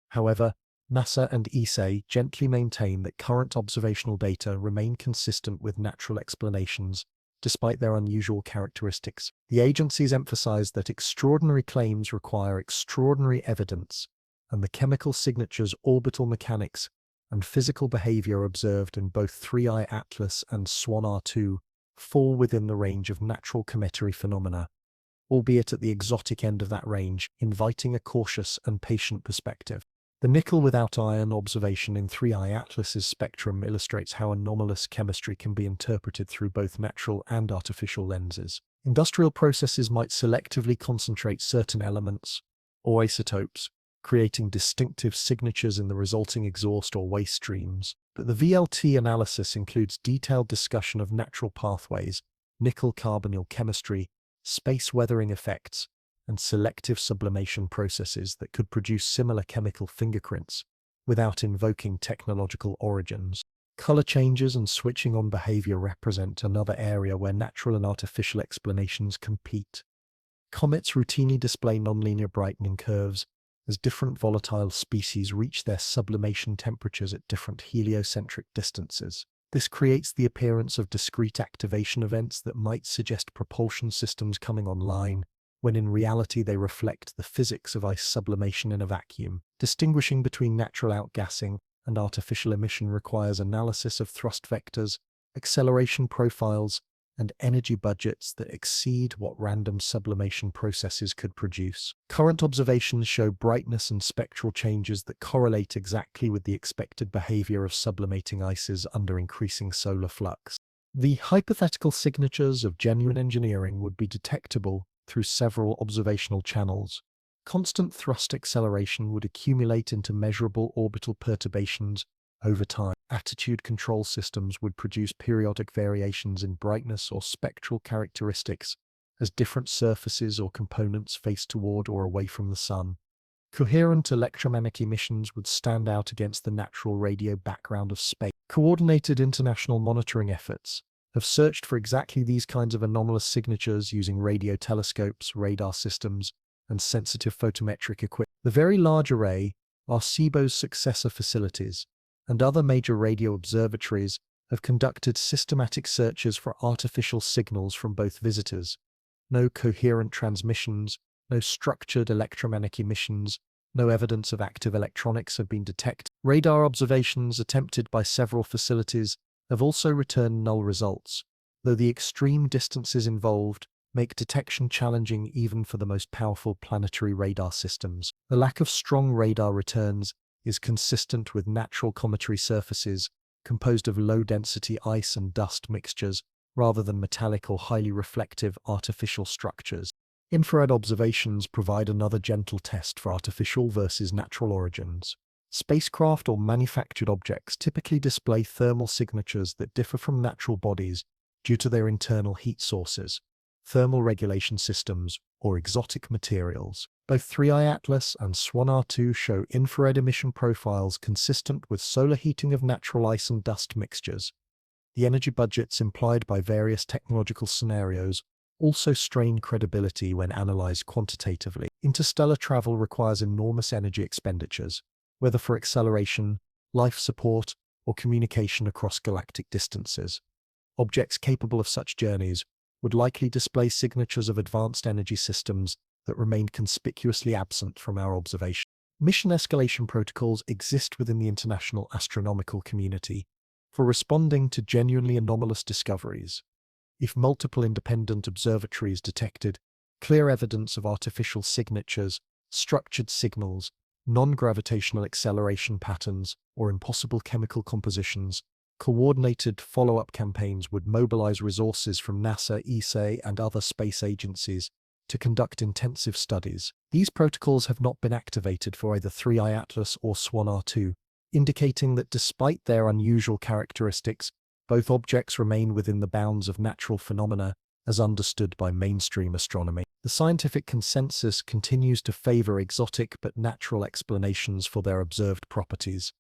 However, NASA and ESA gently maintain that current observational data remain consistent with natural explanations, despite their unusual characteristics. The agencies emphasize that extraordinary claims require extraordinary evidence, and the chemical signatures, orbital mechanics, and physical behavior observed in both 3I Atlas and SWAN R2 fall within the range of natural cometary phenomena, albeit at the exotic end of that range, inviting a cautious and patient perspective. The nickel without iron observation in 3I Atlas's spectrum illustrates how anomalous chemistry can be interpreted through both natural and artificial lenses. Industrial processes might selectively concentrate certain elements, or isotopes, creating distinctive signatures in the resulting exhaust or waste streams. But the VLT analysis includes detailed discussion of natural pathways, nickel-carbonyl chemistry, space weathering effects, and selective sublimation processes that could produce similar chemical fingerprints without invoking technological origins. Color changes and switching on behavior represent another area where natural and artificial explanations compete. Comets routinely display nonlinear brightening curves as different volatile species reach their sublimation temperatures at different heliocentric distances. This creates the appearance of discrete activation events that might suggest propulsion systems coming online, when in reality they reflect the physics of ice sublimation in a vacuum. Distinguishing between natural outgassing and artificial emission requires analysis of thrust vectors, acceleration profiles, and energy budgets that exceed what random sublimation processes could produce. Current observations show brightness and spectral changes that correlate exactly with the expected behavior of sublimating ices under increasing solar flux. The hypothetical signatures of genuine engineering would be detectable through several observational channels. Constant thrust acceleration would accumulate into measurable orbital perturbations over time. Attitude control systems would produce periodic variations in brightness or spectral characteristics as different surfaces or components face toward or away from the sun. Coherent electromagnetic emissions would stand out against the natural radio background of space. Coordinated international monitoring efforts have searched for exactly these kinds of anomalous signatures using radio telescopes, radar systems, and sensitive photometric equipment. The Very Large Array, Arecibo's successor facilities, and other major radio observatories have conducted systematic searches for artificial signals from both visitors. No coherent transmissions, no structured electromagnetic emissions, no evidence of active electronics have been detected. Radar observations attempted by several facilities have also returned null results, though the extreme distances involved make detection challenging even for the most powerful planetary radar systems. The lack of strong radar returns is consistent with natural cometary surfaces composed of low-density ice and dust mixtures rather than metallic or highly reflective artificial structures. Infrared observations provide another gentle test for artificial versus natural origins. Spacecraft or manufactured objects typically display thermal signatures that differ from natural bodies due to their internal heat sources, thermal regulation systems, or exotic materials. Both 3I Atlas and Swan R2 show infrared emission profiles consistent with solar heating of natural ice and dust mixtures. The energy budgets implied by various technological scenarios also strain credibility when analyzed quantitatively. Interstellar travel requires enormous energy expenditures, whether for acceleration, life support, or communication across galactic distances. Objects capable of such journeys would likely display signatures of advanced energy systems that remained conspicuously absent from our observation. Mission escalation protocols exist within the international astronomical community for responding to genuinely anomalous discoveries. If multiple independent observatories detected clear evidence of artificial signatures, structured signals, non-gravitational acceleration patterns, or impossible chemical compositions, coordinated follow-up campaigns would mobilize resources from NASA, ESA, and other space agencies to conduct intensive studies. These protocols have not been activated for either 3I Atlas or Swan R2, indicating that despite their unusual characteristics, both objects remain within the bounds of natural phenomena as understood by mainstream astronomy. The scientific consensus continues to favor exotic but natural explanations for their observed properties,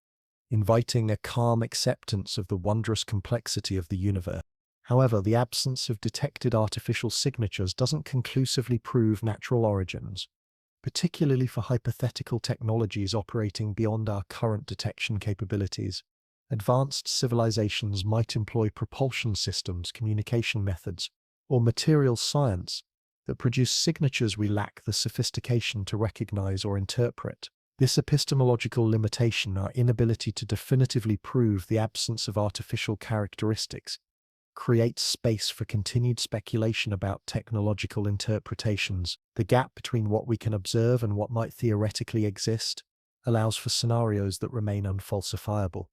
inviting a calm acceptance of the wondrous complexity of the universe. However, the absence of detected artificial signatures doesn't conclusively prove natural origins, particularly for hypothetical technologies operating beyond our current detection capabilities. Advanced civilizations might employ propulsion systems, communication methods, or material science that produce signatures we lack the sophistication to recognize or interpret. This epistemological limitation, our inability to definitively prove the absence of artificial characteristics, creates space for continued speculation about technological interpretations. The gap between what we can observe and what might theoretically exist allows for scenarios that remain unfalsifiable,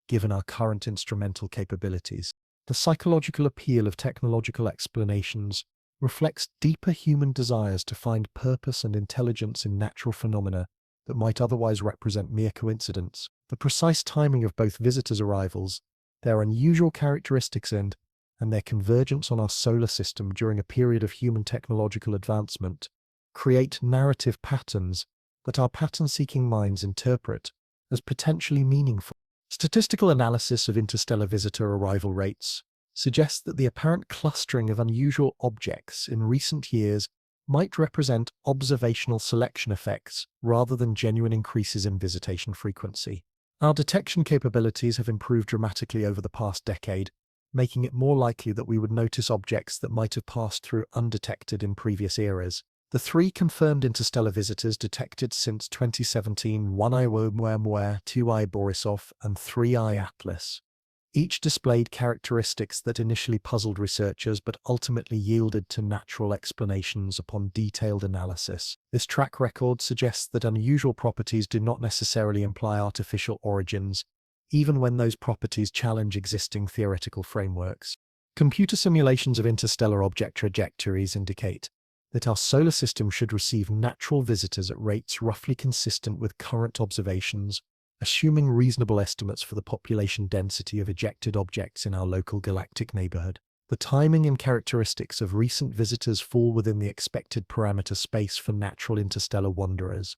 given our current instrumental capabilities. The psychological appeal of technological explanations reflects deeper human desires to find purpose and intelligence in natural phenomena that might otherwise represent mere coincidence. The precise timing of both visitors' arrivals, their unusual characteristics and their convergence on our solar system during a period of human technological advancement create narrative patterns that our pattern-seeking minds interpret as potentially meaningful. Statistical analysis of interstellar visitor arrival rates suggests that the apparent clustering of unusual objects in recent years might represent observational selection effects rather than genuine increases in visitation frequency. Our detection capabilities have improved dramatically over the past decade, making it more likely that we would notice objects that might have passed through undetected in previous eras. The 3 confirmed interstellar visitors detected since 2017, 1I Oumuamua, 2I Borisov, and 3I Atlas, each displayed characteristics that initially puzzled researchers but ultimately yielded to natural explanations upon detailed analysis. This track record suggests that unusual properties do not necessarily imply artificial origins, even when those properties challenge existing theoretical frameworks. Computer simulations of interstellar object trajectories indicate that our solar system should receive natural visitors at rates roughly consistent with current observations, assuming reasonable estimates for the population density of ejected objects in our local galactic neighborhood. The timing and characteristics of recent visitors fall within the expected parameter space for natural interstellar wanderers.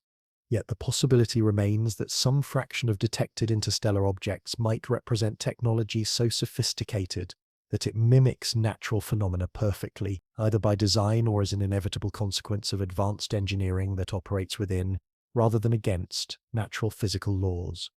Yet the possibility remains that some fraction of detected interstellar objects might represent technology so sophisticated that it mimics natural phenomena perfectly, either by design or as an inevitable consequence of advanced engineering that operates within rather than against natural physical laws.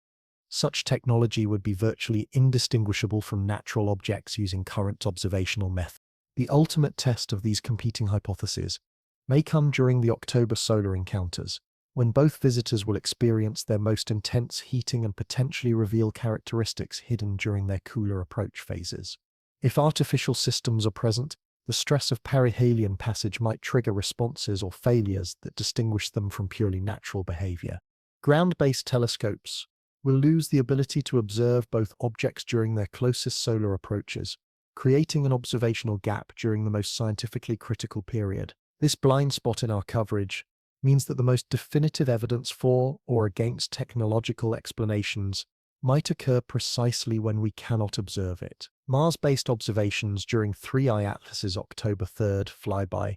Such technology would be virtually indistinguishable from natural objects using current observational methods. The ultimate test of these competing hypotheses may come during the October solar encounters, when both visitors will experience their most intense heating and potentially reveal characteristics hidden during their cooler approach phases. If artificial systems are present, the stress of perihelion passage might trigger responses or failures that distinguish them from purely natural behavior. Ground-based telescopes will lose the ability to observe both objects during their closest solar approaches, creating an observational gap during the most scientifically critical period. This blind spot in our coverage means that the most definitive evidence for or against technological explanations might occur precisely when we cannot observe it. Mars-based observations during 3i Atlas's October 3rd flyby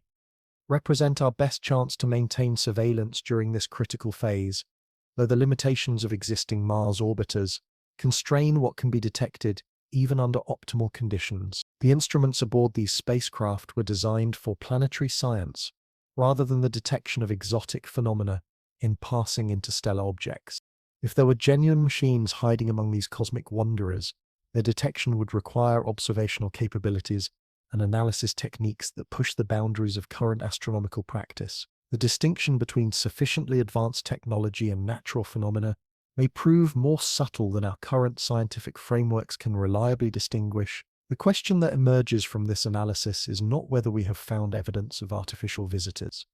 represent our best chance to maintain surveillance during this critical phase, though the limitations of existing Mars orbiters constrain what can be detected even under optimal conditions. The instruments aboard these spacecraft were designed for planetary science, rather than the detection of exotic phenomena in passing interstellar objects. If there were genuine machines hiding among these cosmic wanderers, their detection would require observational capabilities and analysis techniques that push the boundaries of current astronomical practice. The distinction between sufficiently advanced technology and natural phenomena may prove more subtle than our current scientific frameworks can reliably distinguish. The question that emerges from this analysis is not whether we have found evidence of artificial visitors,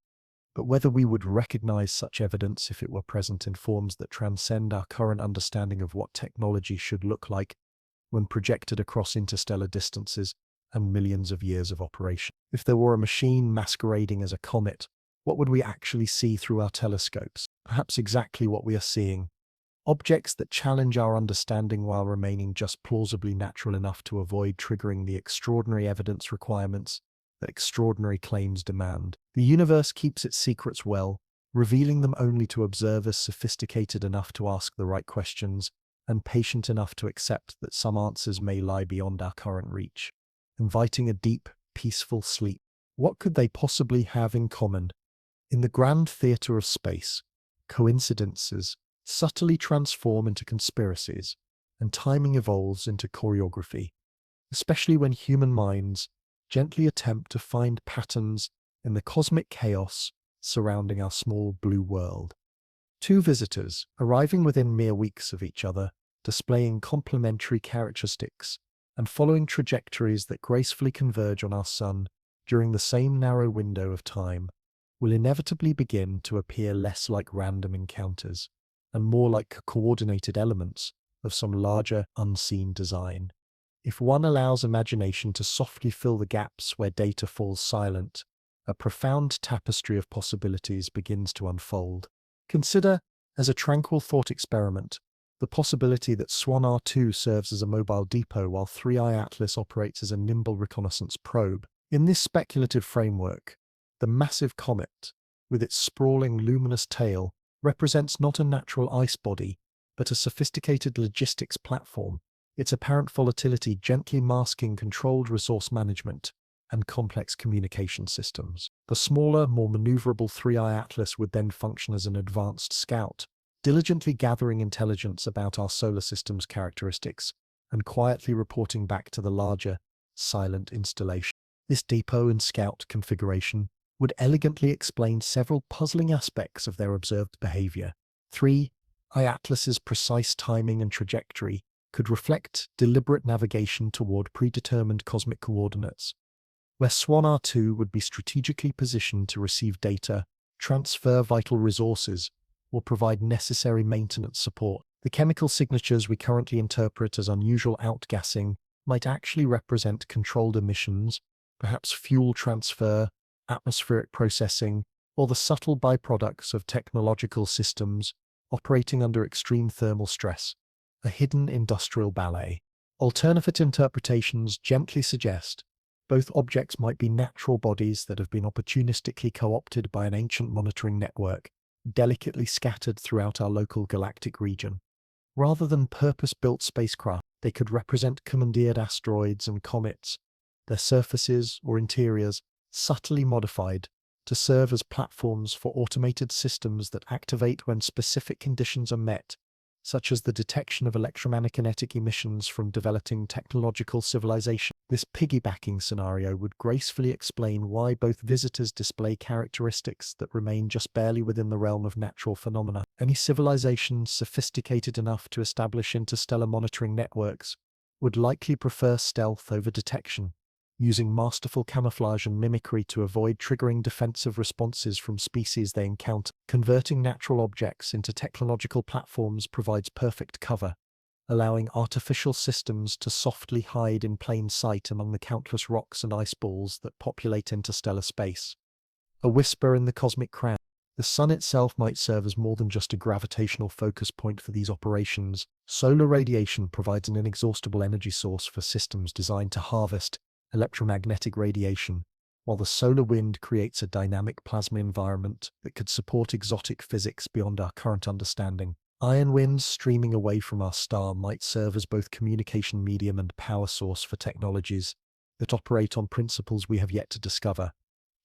but whether we would recognize such evidence if it were present in forms that transcend our current understanding of what technology should look like when projected across interstellar distances and millions of years of operation. If there were a machine masquerading as a comet, what would we actually see through our telescopes? Perhaps exactly what we are seeing: objects that challenge our understanding while remaining just plausibly natural enough to avoid triggering the extraordinary evidence requirements that extraordinary claims demand. The universe keeps its secrets well, revealing them only to observers sophisticated enough to ask the right questions and patient enough to accept that some answers may lie beyond our current reach, inviting a deep, peaceful sleep. What could they possibly have in common? In the grand theatre of space, coincidences subtly transform into conspiracies, and timing evolves into choreography, especially when human minds gently attempt to find patterns in the cosmic chaos surrounding our small blue world. Two visitors, arriving within mere weeks of each other, displaying complementary characteristics and following trajectories that gracefully converge on our sun during the same narrow window of time, will inevitably begin to appear less like random encounters and more like coordinated elements of some larger, unseen design. If one allows imagination to softly fill the gaps where data falls silent, a profound tapestry of possibilities begins to unfold. Consider, as a tranquil thought experiment, the possibility that Swan R2 serves as a mobile depot while 3i Atlas operates as a nimble reconnaissance probe. In this speculative framework, the massive comet, with its sprawling luminous tail, represents not a natural ice body, but a sophisticated logistics platform, its apparent volatility gently masking controlled resource management and complex communication systems. The smaller, more maneuverable 3i Atlas would then function as an advanced scout, diligently gathering intelligence about our solar system's characteristics and quietly reporting back to the larger, silent installation. This depot and scout configuration would elegantly explain several puzzling aspects of their observed behavior. 3i Atlas's precise timing and trajectory could reflect deliberate navigation toward predetermined cosmic coordinates, where Swan R2 would be strategically positioned to receive data, transfer vital resources, or provide necessary maintenance support. The chemical signatures we currently interpret as unusual outgassing might actually represent controlled emissions, perhaps fuel transfer, atmospheric processing, or the subtle byproducts of technological systems operating under extreme thermal stress, a hidden industrial ballet. Alternative interpretations gently suggest both objects might be natural bodies that have been opportunistically co-opted by an ancient monitoring network, delicately scattered throughout our local galactic region. Rather than purpose-built spacecraft, they could represent commandeered asteroids and comets, their surfaces or interiors subtly modified to serve as platforms for automated systems that activate when specific conditions are met, such as the detection of electromagnetic emissions from developing technological civilization. This piggybacking scenario would gracefully explain why both visitors display characteristics that remain just barely within the realm of natural phenomena. Any civilization sophisticated enough to establish interstellar monitoring networks would likely prefer stealth over detection, using masterful camouflage and mimicry to avoid triggering defensive responses from species they encounter. Converting natural objects into technological platforms provides perfect cover, allowing artificial systems to softly hide in plain sight among the countless rocks and ice balls that populate interstellar space. A whisper in the cosmic crowd. The sun itself might serve as more than just a gravitational focus point for these operations. Solar radiation provides an inexhaustible energy source for systems designed to harvest electromagnetic radiation, while the solar wind creates a dynamic plasma environment that could support exotic physics beyond our current understanding. Iron winds streaming away from our star might serve as both communication medium and power source for technologies that operate on principles we have yet to discover,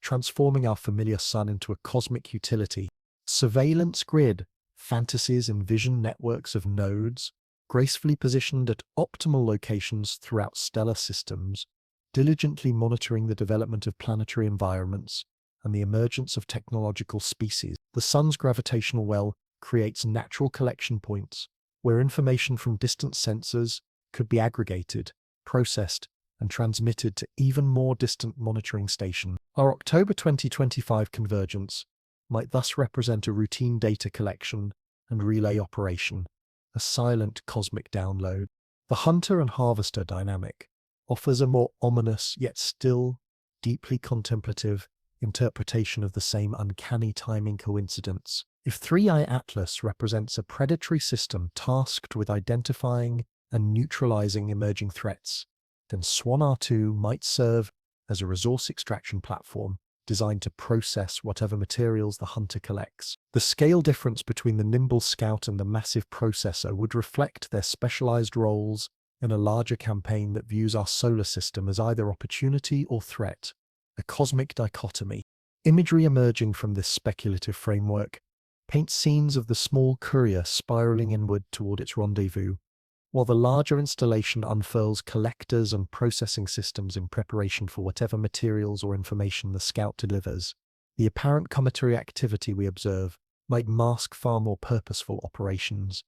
transforming our familiar sun into a cosmic utility. Surveillance grid fantasies envision networks of nodes, gracefully positioned at optimal locations throughout stellar systems, diligently monitoring the development of planetary environments and the emergence of technological species. The sun's gravitational well creates natural collection points where information from distant sensors could be aggregated, processed, and transmitted to even more distant monitoring stations. Our October 2025 convergence might thus represent a routine data collection and relay operation, a silent cosmic download. The hunter and harvester dynamic offers a more ominous yet still deeply contemplative interpretation of the same uncanny timing coincidence. If 3i Atlas represents a predatory system tasked with identifying and neutralizing emerging threats, then Swan R2 might serve as a resource extraction platform designed to process whatever materials the hunter collects. The scale difference between the nimble scout and the massive processor would reflect their specialized roles in a larger campaign that views our solar system as either opportunity or threat, a cosmic dichotomy. Imagery emerging from this speculative framework paints scenes of the small courier spiraling inward toward its rendezvous, while the larger installation unfurls collectors and processing systems in preparation for whatever materials or information the scout delivers. The apparent cometary activity we observe might mask far more purposeful operations: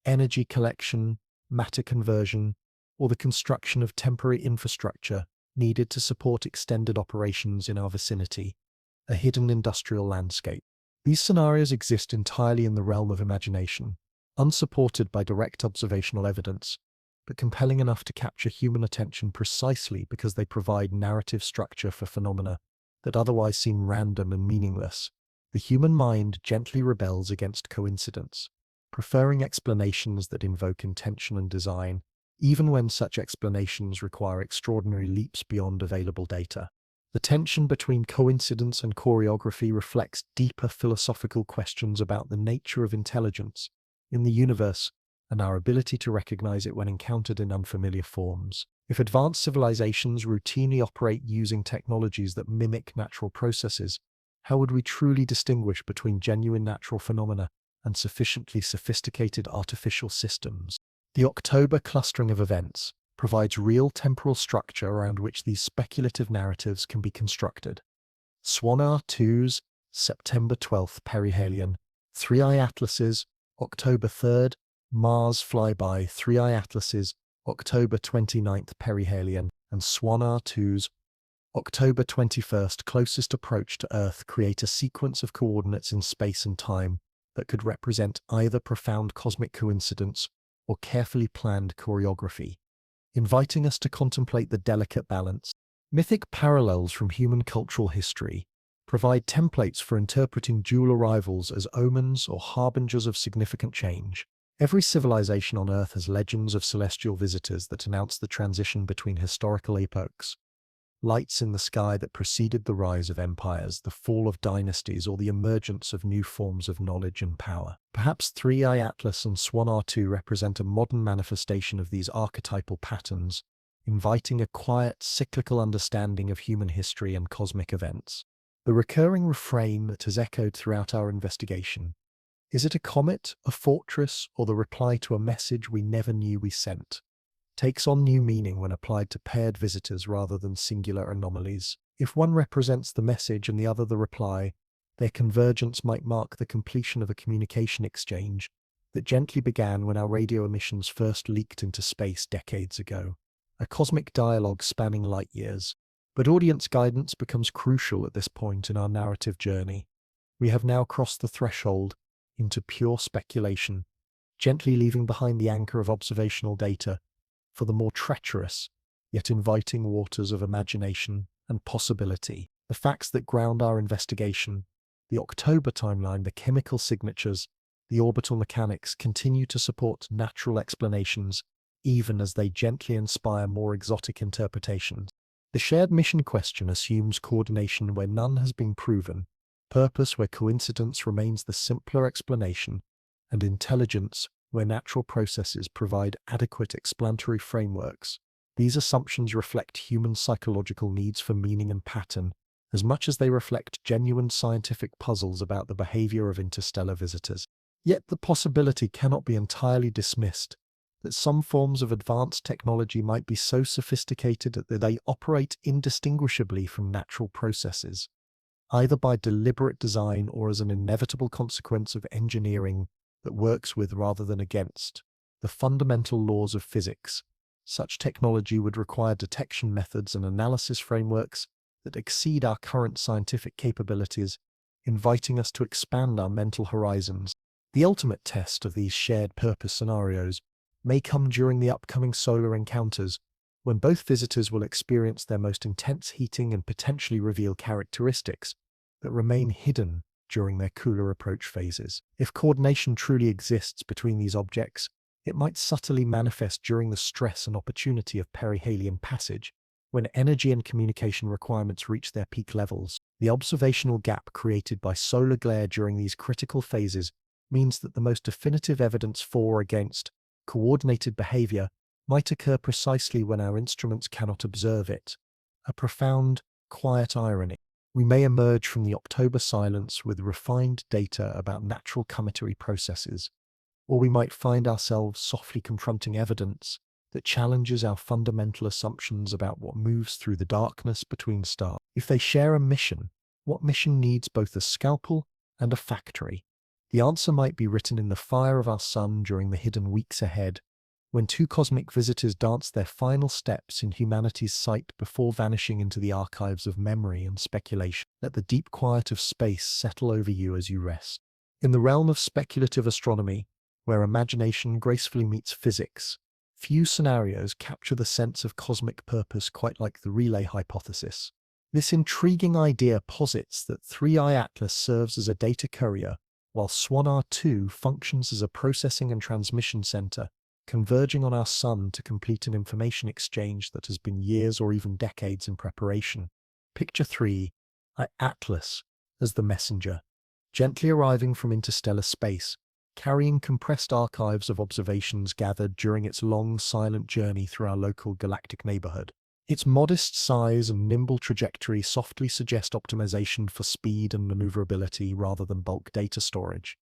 energy collection, matter conversion, or the construction of temporary infrastructure needed to support extended operations in our vicinity, a hidden industrial landscape. These scenarios exist entirely in the realm of imagination, unsupported by direct observational evidence, but compelling enough to capture human attention precisely because they provide narrative structure for phenomena that otherwise seem random and meaningless. The human mind gently rebels against coincidence, preferring explanations that invoke intention and design, even when such explanations require extraordinary leaps beyond available data. The tension between coincidence and choreography reflects deeper philosophical questions about the nature of intelligence in the universe and our ability to recognize it when encountered in unfamiliar forms. If advanced civilizations routinely operate using technologies that mimic natural processes, how would we truly distinguish between genuine natural phenomena and sufficiently sophisticated artificial systems? The October clustering of events provides real temporal structure around which these speculative narratives can be constructed. Swan R2's September 12th perihelion, 3i Atlas's October 3rd, Mars flyby 3i Atlas's October 29th perihelion, and Swan R2's October 21st closest approach to Earth create a sequence of coordinates in space and time that could represent either profound cosmic coincidence or carefully planned choreography, inviting us to contemplate the delicate balance. Mythic parallels from human cultural history provide templates for interpreting dual arrivals as omens or harbingers of significant change. Every civilization on Earth has legends of celestial visitors that announce the transition between historical epochs, lights in the sky that preceded the rise of empires, the fall of dynasties, or the emergence of new forms of knowledge and power. Perhaps 3i Atlas and Swan R2 represent a modern manifestation of these archetypal patterns, inviting a quiet, cyclical understanding of human history and cosmic events. The recurring refrain that has echoed throughout our investigation, is it a comet, a fortress, or the reply to a message we never knew we sent, takes on new meaning when applied to paired visitors rather than singular anomalies. If one represents the message and the other the reply, their convergence might mark the completion of a communication exchange that gently began when our radio emissions first leaked into space decades ago. A cosmic dialogue spanning light years. But audience guidance becomes crucial at this point in our narrative journey. We have now crossed the threshold into pure speculation, gently leaving behind the anchor of observational data for the more treacherous, yet inviting waters of imagination and possibility. The facts that ground our investigation, the October timeline, the chemical signatures, the orbital mechanics continue to support natural explanations, even as they gently inspire more exotic interpretations. The shared mission question assumes coordination where none has been proven, purpose where coincidence remains the simpler explanation, and intelligence where natural processes provide adequate explanatory frameworks. These assumptions reflect human psychological needs for meaning and pattern, as much as they reflect genuine scientific puzzles about the behavior of interstellar visitors. Yet the possibility cannot be entirely dismissed that some forms of advanced technology might be so sophisticated that they operate indistinguishably from natural processes, either by deliberate design or as an inevitable consequence of engineering that works with rather than against the fundamental laws of physics. Such technology would require detection methods and analysis frameworks that exceed our current scientific capabilities, inviting us to expand our mental horizons. The ultimate test of these shared purpose scenarios may come during the upcoming solar encounters, when both visitors will experience their most intense heating and potentially reveal characteristics that remain hidden during their cooler approach phases. If coordination truly exists between these objects, it might subtly manifest during the stress and opportunity of perihelion passage, when energy and communication requirements reach their peak levels. The observational gap created by solar glare during these critical phases means that the most definitive evidence for or against coordinated behavior might occur precisely when our instruments cannot observe it. A profound, quiet irony. We may emerge from the October silence with refined data about natural cometary processes, or we might find ourselves softly confronting evidence that challenges our fundamental assumptions about what moves through the darkness between stars. If they share a mission, what mission needs both a scalpel and a factory? The answer might be written in the fire of our sun during the hidden weeks ahead, when two cosmic visitors dance their final steps in humanity's sight before vanishing into the archives of memory and speculation. Let the deep quiet of space settle over you as you rest. In the realm of speculative astronomy, where imagination gracefully meets physics, few scenarios capture the sense of cosmic purpose quite like the relay hypothesis. This intriguing idea posits that 3i Atlas serves as a data courier, while Swan 2 functions as a processing and transmission center, converging on our sun to complete an information exchange that has been years or even decades in preparation. Picture 3i Atlas as the messenger, gently arriving from interstellar space, carrying compressed archives of observations gathered during its long, silent journey through our local galactic neighborhood. Its modest size and nimble trajectory softly suggest optimization for speed and maneuverability rather than bulk data storage.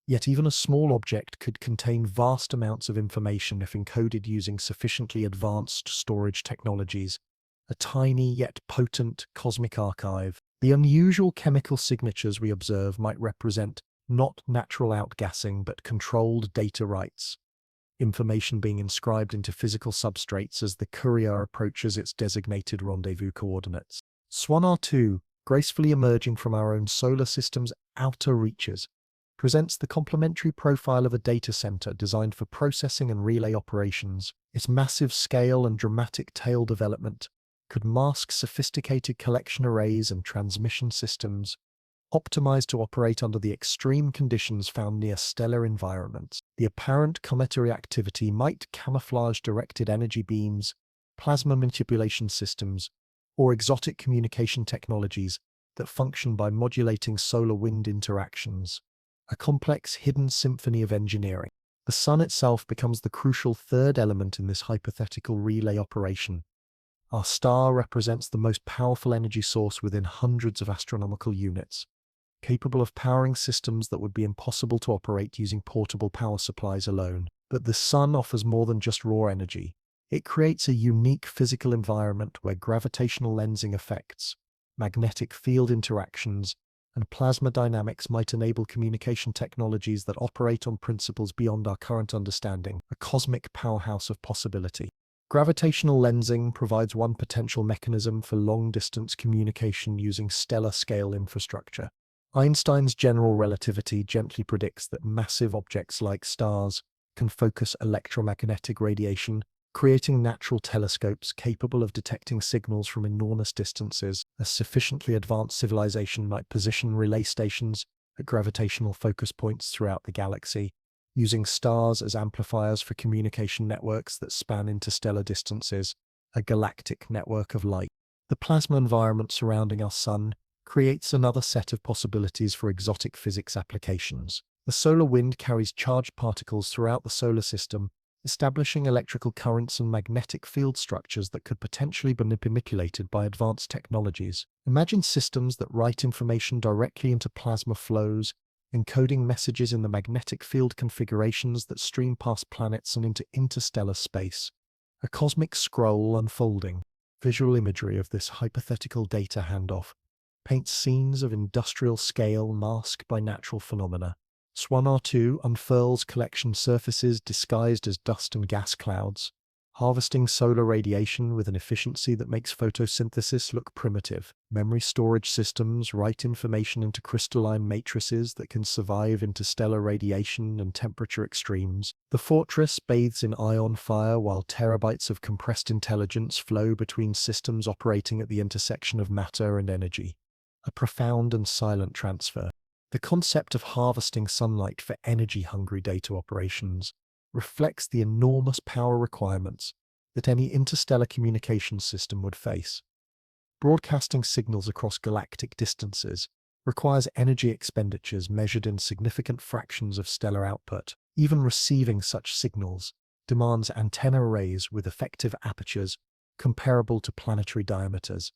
Yet even a small object could contain vast amounts of information if encoded using sufficiently advanced storage technologies, a tiny yet potent cosmic archive. The unusual chemical signatures we observe might represent not natural outgassing but controlled data writes, information being inscribed into physical substrates as the courier approaches its designated rendezvous coordinates. Swan 2, gracefully emerging from our own solar system's outer reaches, presents the complementary profile of a data center designed for processing and relay operations. Its massive scale and dramatic tail development could mask sophisticated collection arrays and transmission systems, optimized to operate under the extreme conditions found near stellar environments. The apparent cometary activity might camouflage directed energy beams, plasma manipulation systems, or exotic communication technologies that function by modulating solar-wind interactions. A complex hidden symphony of engineering. The sun itself becomes the crucial third element in this hypothetical relay operation, Our star represents the most powerful energy source within hundreds of astronomical units, capable of powering systems that would be impossible to operate using portable power supplies alone. But the sun offers more than just raw energy. It creates a unique physical environment where gravitational lensing effects, magnetic field interactions, and plasma dynamics might enable communication technologies that operate on principles beyond our current understanding, a cosmic powerhouse of possibility. Gravitational lensing provides one potential mechanism for long-distance communication using stellar-scale infrastructure. Einstein's general relativity gently predicts that massive objects like stars can focus electromagnetic radiation, creating natural telescopes capable of detecting signals from enormous distances. A sufficiently advanced civilization might position relay stations at gravitational focus points throughout the galaxy, using stars as amplifiers for communication networks that span interstellar distances, a galactic network of light. The plasma environment surrounding our sun creates another set of possibilities for exotic physics applications. The solar wind carries charged particles throughout the solar system, establishing electrical currents and magnetic field structures that could potentially be manipulated by advanced technologies. Imagine systems that write information directly into plasma flows, encoding messages in the magnetic field configurations that stream past planets and into interstellar space. A cosmic scroll unfolding. Visual imagery of this hypothetical data handoff paints scenes of industrial scale masked by natural phenomena. Swan R2 unfurls collection surfaces disguised as dust and gas clouds, harvesting solar radiation with an efficiency that makes photosynthesis look primitive. Memory storage systems write information into crystalline matrices that can survive interstellar radiation and temperature extremes. The fortress bathes in ion fire while terabytes of compressed intelligence flow between systems operating at the intersection of matter and energy. A profound and silent transfer. The concept of harvesting sunlight for energy-hungry data operations reflects the enormous power requirements that any interstellar communications system would face. Broadcasting signals across galactic distances requires energy expenditures measured in significant fractions of stellar output. Even receiving such signals demands antenna arrays with effective apertures comparable to planetary diameters.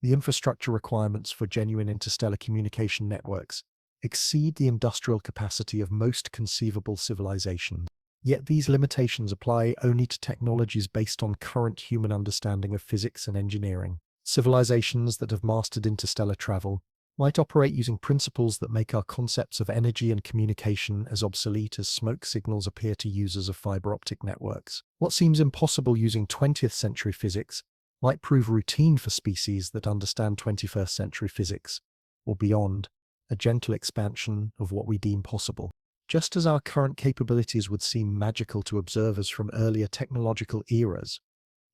The infrastructure requirements for genuine interstellar communication networks exceed the industrial capacity of most conceivable civilizations. Yet these limitations apply only to technologies based on current human understanding of physics and engineering. Civilizations that have mastered interstellar travel might operate using principles that make our concepts of energy and communication as obsolete as smoke signals appear to users of fiber optic networks. What seems impossible using 20th century physics might prove routine for species that understand 21st century physics, or beyond, a gentle expansion of what we deem possible. Just as our current capabilities would seem magical to observers from earlier technological eras,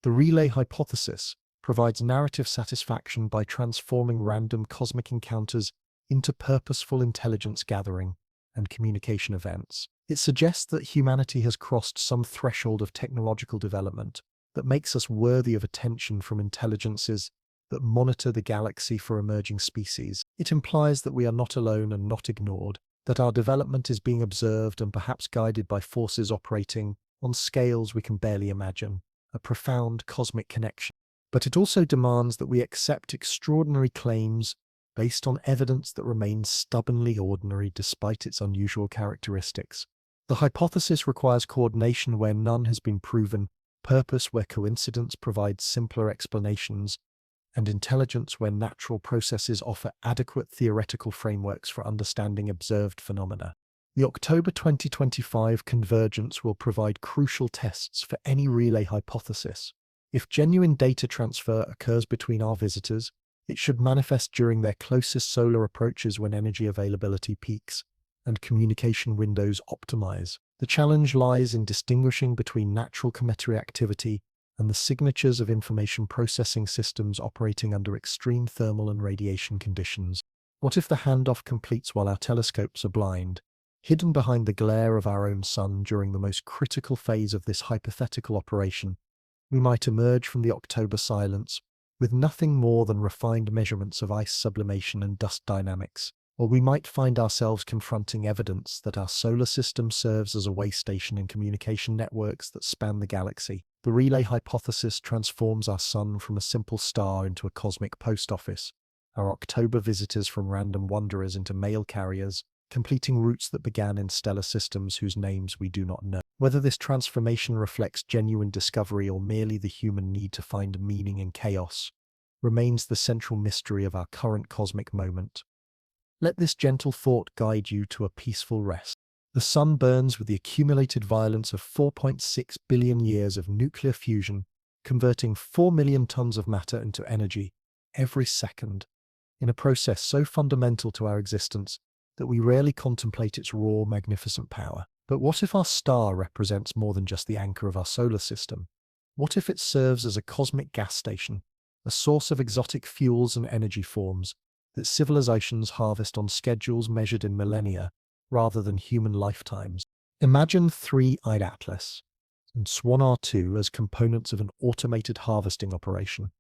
the relay hypothesis provides narrative satisfaction by transforming random cosmic encounters into purposeful intelligence gathering and communication events. It suggests that humanity has crossed some threshold of technological development that makes us worthy of attention from intelligences that monitor the galaxy for emerging species. It implies that we are not alone and not ignored, that our development is being observed and perhaps guided by forces operating on scales we can barely imagine, a profound cosmic connection. But it also demands that we accept extraordinary claims based on evidence that remains stubbornly ordinary despite its unusual characteristics. The hypothesis requires coordination where none has been proven, purpose where coincidence provides simpler explanations, and intelligence where natural processes offer adequate theoretical frameworks for understanding observed phenomena. The October 2025 convergence will provide crucial tests for any relay hypothesis. If genuine data transfer occurs between our visitors, it should manifest during their closest solar approaches when energy availability peaks and communication windows optimize. The challenge lies in distinguishing between natural cometary activity and the signatures of information processing systems operating under extreme thermal and radiation conditions. What if the handoff completes while our telescopes are blind, hidden behind the glare of our own sun during the most critical phase of this hypothetical operation? We might emerge from the October silence with nothing more than refined measurements of ice sublimation and dust dynamics, Or we might find ourselves confronting evidence that our solar system serves as a way station in communication networks that span the galaxy. The relay hypothesis transforms our sun from a simple star into a cosmic post office, our October visitors from random wanderers into mail carriers, completing routes that began in stellar systems whose names we do not know. Whether this transformation reflects genuine discovery or merely the human need to find meaning in chaos remains the central mystery of our current cosmic moment. Let this gentle thought guide you to a peaceful rest. The sun burns with the accumulated violence of 4.6 billion years of nuclear fusion, converting 4 million tons of matter into energy every second, in a process so fundamental to our existence that we rarely contemplate its raw, magnificent power. But what if our star represents more than just the anchor of our solar system? What if it serves as a cosmic gas station, a source of exotic fuels and energy forms that civilizations harvest on schedules measured in millennia rather than human lifetimes? Imagine Three-Eyed Atlas and Swan R2 as components of an automated harvesting operation,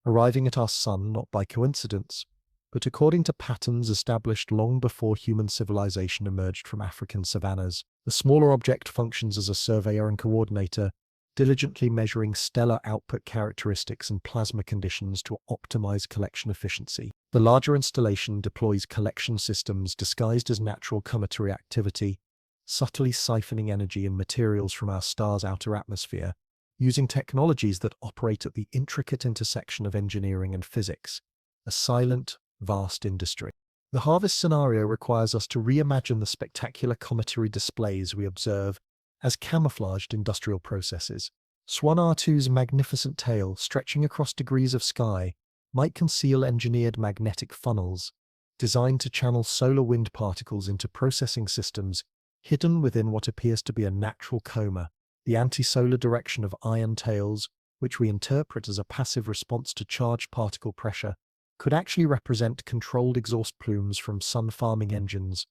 arriving at our sun not by coincidence, but according to patterns established long before human civilization emerged from African savannas. The smaller object functions as a surveyor and coordinator, diligently measuring stellar output characteristics and plasma conditions to optimize collection efficiency. The larger installation deploys collection systems disguised as natural cometary activity, subtly siphoning energy and materials from our star's outer atmosphere, using technologies that operate at the intricate intersection of engineering and physics, a silent, vast industry. The harvest scenario requires us to reimagine the spectacular cometary displays we observe as camouflaged industrial processes. Swan R2's magnificent tail, stretching across degrees of sky, might conceal engineered magnetic funnels, designed to channel solar wind particles into processing systems hidden within what appears to be a natural coma. The anti-solar direction of ion tails, which we interpret as a passive response to charged particle pressure, could actually represent controlled exhaust plumes from sun farming engines,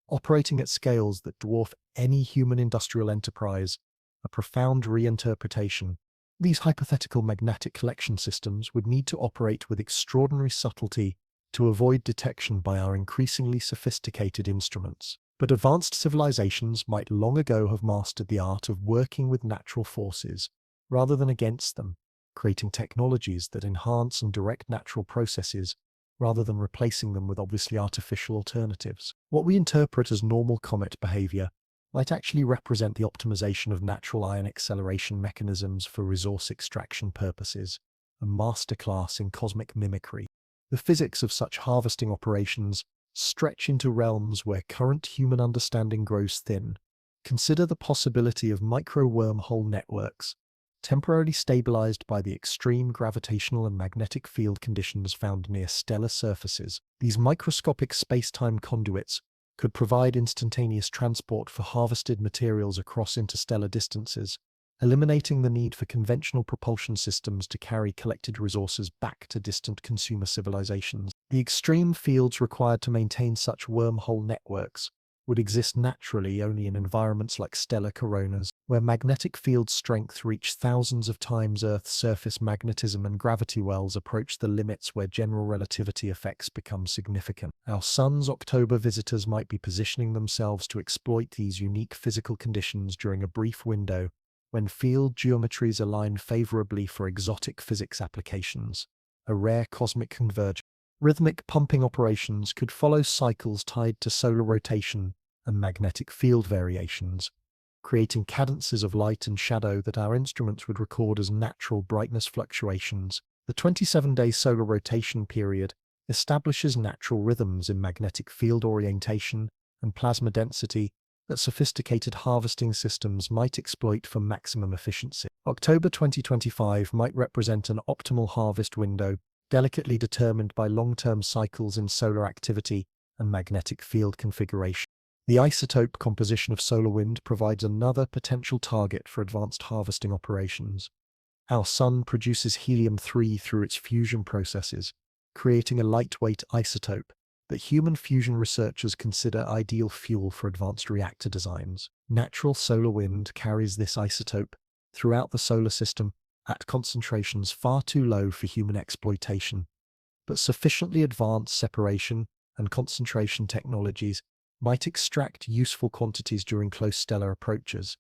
operating at scales that dwarf any human industrial enterprise, a profound reinterpretation. These hypothetical magnetic collection systems would need to operate with extraordinary subtlety to avoid detection by our increasingly sophisticated instruments. But advanced civilizations might long ago have mastered the art of working with natural forces rather than against them, creating technologies that enhance and direct natural processes rather than replacing them with obviously artificial alternatives. What we interpret as normal comet behavior might actually represent the optimization of natural ion acceleration mechanisms for resource extraction purposes, a masterclass in cosmic mimicry. The physics of such harvesting operations stretch into realms where current human understanding grows thin. Consider the possibility of micro-wormhole networks, temporarily stabilized by the extreme gravitational and magnetic field conditions found near stellar surfaces. These microscopic space-time conduits could provide instantaneous transport for harvested materials across interstellar distances, eliminating the need for conventional propulsion systems to carry collected resources back to distant consumer civilizations. The extreme fields required to maintain such wormhole networks would exist naturally only in environments like stellar coronas, where magnetic field strength reach thousands of times Earth's surface magnetism and gravity wells approach the limits where general relativity effects become significant. Our sun's October visitors might be positioning themselves to exploit these unique physical conditions during a brief window when field geometries align favorably for exotic physics applications, a rare cosmic convergence. Rhythmic pumping operations could follow cycles tied to solar rotation and magnetic field variations, creating cadences of light and shadow that our instruments would record as natural brightness fluctuations. The 27-day solar rotation period establishes natural rhythms in magnetic field orientation and plasma density that sophisticated harvesting systems might exploit for maximum efficiency. October 2025 might represent an optimal harvest window, delicately determined by long-term cycles in solar activity and magnetic field configuration. The isotope composition of solar wind provides another potential target for advanced harvesting operations. Our sun produces helium-3 through its fusion processes, creating a lightweight isotope that human fusion researchers consider ideal fuel for advanced reactor designs. Natural solar wind carries this isotope throughout the solar system at concentrations far too low for human exploitation, but sufficiently advanced separation and concentration technologies might extract useful quantities during close stellar approaches,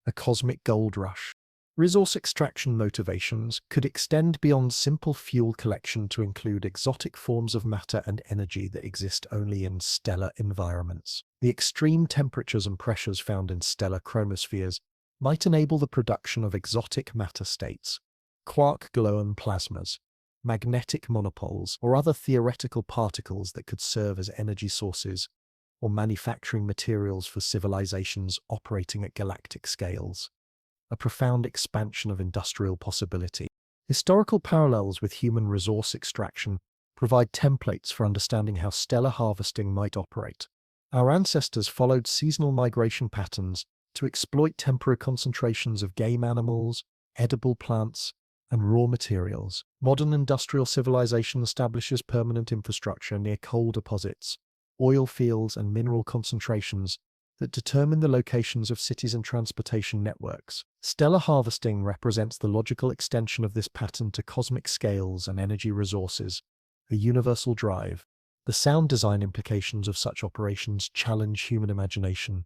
a cosmic gold rush. Resource extraction motivations could extend beyond simple fuel collection to include exotic forms of matter and energy that exist only in stellar environments. The extreme temperatures and pressures found in stellar chromospheres might enable the production of exotic matter states, quark-gluon plasmas, magnetic monopoles, or other theoretical particles that could serve as energy sources or manufacturing materials for civilizations operating at galactic scales. A profound expansion of industrial possibility. Historical parallels with human resource extraction provide templates for understanding how stellar harvesting might operate. Our ancestors followed seasonal migration patterns to exploit temporary concentrations of game animals, edible plants, and raw materials. Modern industrial civilization establishes permanent infrastructure near coal deposits, oil fields, and mineral concentrations that determine the locations of cities and transportation networks. Stellar harvesting represents the logical extension of this pattern to cosmic scales and energy resources, a universal drive. The sound design implications of such operations challenge human imagination.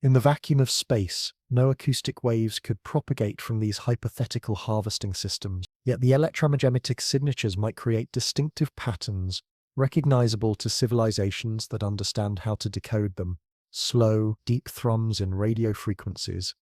In the vacuum of space, no acoustic waves could propagate from these hypothetical harvesting systems, yet the electromagnetic signatures might create distinctive patterns recognizable to civilizations that understand how to decode them. Slow, deep thrums in radio frequencies,